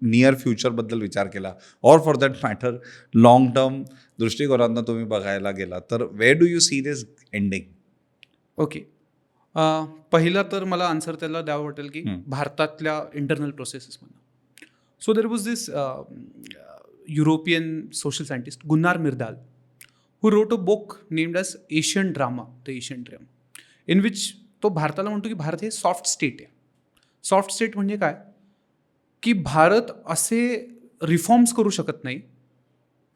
नियर फ्युचरबद्दल विचार केला or for that matter long term दृष्टिकोनातनं तुम्ही बघायला गेला तर where do you see this ending? Okay, पहिला तर मला आन्सर त्याला द्यावं वाटेल की भारतातल्या इंटरनल प्रोसेसेसमध्ये. So there was this European social scientist Gunnar Myrdal who wrote a book named as Asian Drama, The Asian Dream, in which तो भारताला म्हणतो की भारत हे सॉफ्ट स्टेट आहे. सॉफ्ट स्टेट म्हणजे काय की भारत असे रिफॉर्म्स करू शकत नाही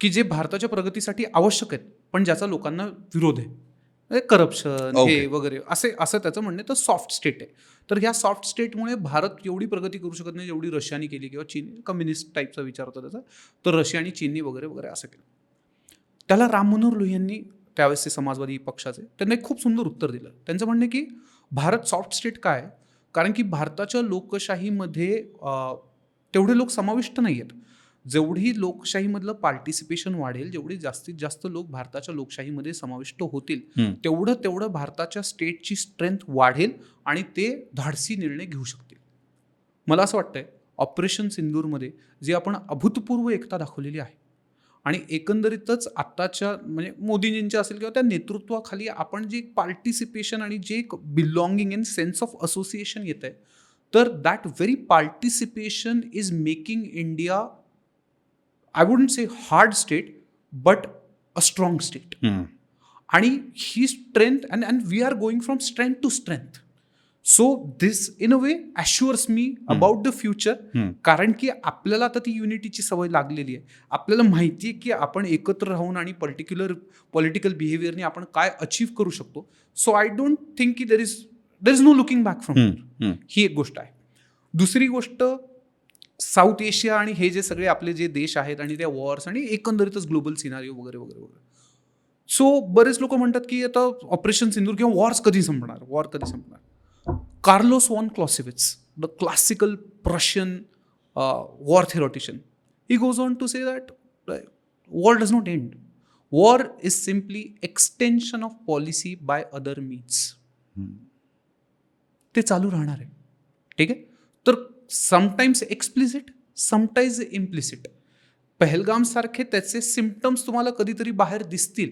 की जे भारताच्या प्रगतीसाठी आवश्यक आहेत पण ज्याचा लोकांना विरोध आहे, करप्शन हे वगैरे असं त्याचं म्हणणं आहे. तर सॉफ्ट स्टेट आहे. तर ह्या सॉफ्ट स्टेटमुळे भारत एवढी प्रगती करू शकत नाही जेवढी रशियाने केली किंवा चीन, कम्युनिस्ट टाईपचा विचार होता त्याचा. तर रशिया आणि चीननी वगैरे वगैरे असं केलं. त्याला राम मनोहर लोहियांनी त्यावेळेसचे समाजवादी पक्षाचे त्यांना एक खूप सुंदर उत्तर दिलं. त्यांचं म्हणणं की भारत सॉफ्ट स्टेट काय, कारण की भारताच्या लोकशाहीमध्ये तेवढे लोक समाविष्ट नाही आहेत. जेवढी लोकशाहीमधलं पार्टिसिपेशन वाढेल, जेवढी जास्तीत जास्त लोक भारताच्या लोकशाहीमध्ये समाविष्ट होतील तेवढं भारताच्या स्टेटची स्ट्रेंथ वाढेल आणि ते धाडसी निर्णय घेऊ शकतील. मला असं वाटतंय ऑपरेशन सिंदूरमध्ये जी आपण अभूतपूर्व एकता दाखवलेली आहे आणि एकंदरीतच आत्ताच्या म्हणजे मोदीजींच्या असेल किंवा त्या नेतृत्वाखाली आपण जे पार्टिसिपेशन आणि जे एक belonging in sense of association येत आहे, तर that very participation is making India, I wouldn't say hard state but a strong state. आणि ही strength and we are going from strength to strength. So this in a way assures me about the future. कारण की आपल्याला आता ती युनिटीची सवय लागलेली आहे. आपल्याला माहिती आहे की आपण एकत्र राहून आणि पॉलिटिकल बिहेवियरने आपण काय अचीव्ह करू शकतो. सो आय डोंट थिंक की there is no looking back from. ही एक गोष्ट आहे. दुसरी गोष्ट, साऊथ एशिया आणि हे जे सगळे आपले जे देश आहेत आणि त्या वॉर्स आणि एकंदरीतच ग्लोबल सिनारिओ वगैरे वगैरे वगैरे, सो बरेच लोक म्हणतात की आता ऑपरेशन सिंदूर किंवा वॉर कधी संपणार. Carlos von Clausewitz, the classical Prussian war theoretician, he goes on to say that war does not end. War is simply extension of policy by other means. ते चालू राहणार आहे. ठीक आहे. तर sometimes explicit, sometimes implicit. Pahalgam सारखे त्याचे symptoms तुम्हाला कधीतरी बाहेर दिसतील.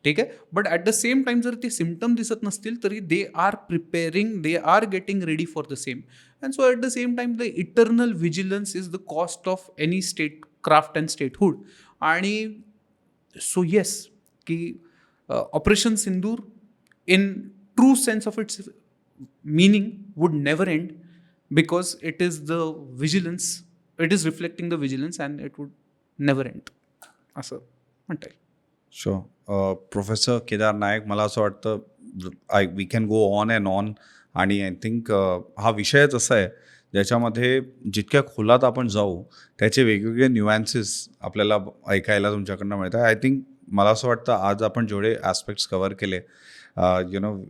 ठीक आहे. But at the same time जर ते सिम्पटम दिसत नसतील तरी they are preparing, they are getting ready for the same. And so at the same time the eternal vigilance is the cost of any state craft and statehood. आणि so yes की operation Sindur in true sense of its meaning would never end because it is the vigilance, it is reflecting the vigilance and it would never end असं म्हणता येईल. Sure. Professor Kedar नायक, मला असं वाटतं we can go on and on. आणि I think हा विषयच असा आहे ज्याच्यामध्ये जितक्या खोलात आपण जाऊ त्याचे वेगवेगळे न्यूॲन्सेस आपल्याला ऐकायला तुमच्याकडनं मिळतात. आय थिंक मला असं वाटतं आज आपण जेवढे ॲस्पेक्ट्स कवर केले,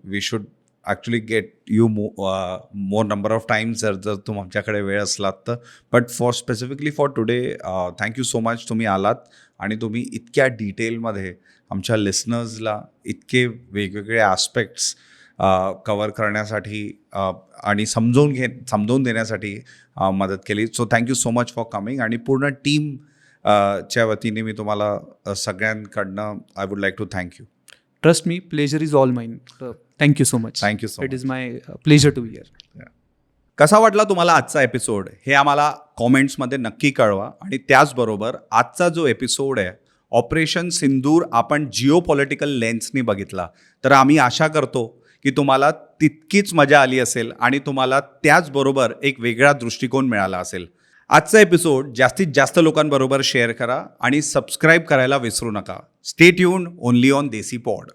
we should actually get you more number of times जर तुमच्याकडे वेळ असलात तर. But specifically for today, thank you so much. तुम्ही आलात आणि तुम्ही इतक्या डिटेलमध्ये आमच्या लिसनर्सला इतके वेगवेगळे ॲस्पेक्ट्स कवर करण्यासाठी आणि समजवून देण्यासाठी मदत केली. So thank you so much for coming. आणि पूर्ण टीम च्या वतीने मी तुम्हाला सगळ्यांकडनं I would like to thank you. Trust me, pleasure is all mine. Thank you so much. Thank you so it is my pleasure to be here. कसा वाटला तुम्हाला आजचा एपिसोड हे आम्हाला कॉमेंट्समध्ये नक्की कळवा. आणि त्याचबरोबर आजचा जो एपिसोड आहे ऑपरेशन सिंदूर आपण जिओ पॉलिटिकल लेन्सनी बघितला, तर आम्ही आशा करतो की तुम्हाला तितकीच मजा आली असेल आणि तुम्हाला त्याचबरोबर एक वेगळा दृष्टिकोन मिळाला असेल. आजचा एपिसोड जास्तीत जास्त लोकांबरोबर शेअर करा आणि सबस्क्राईब करायला विसरू नका. Stay tuned only on Desi pod.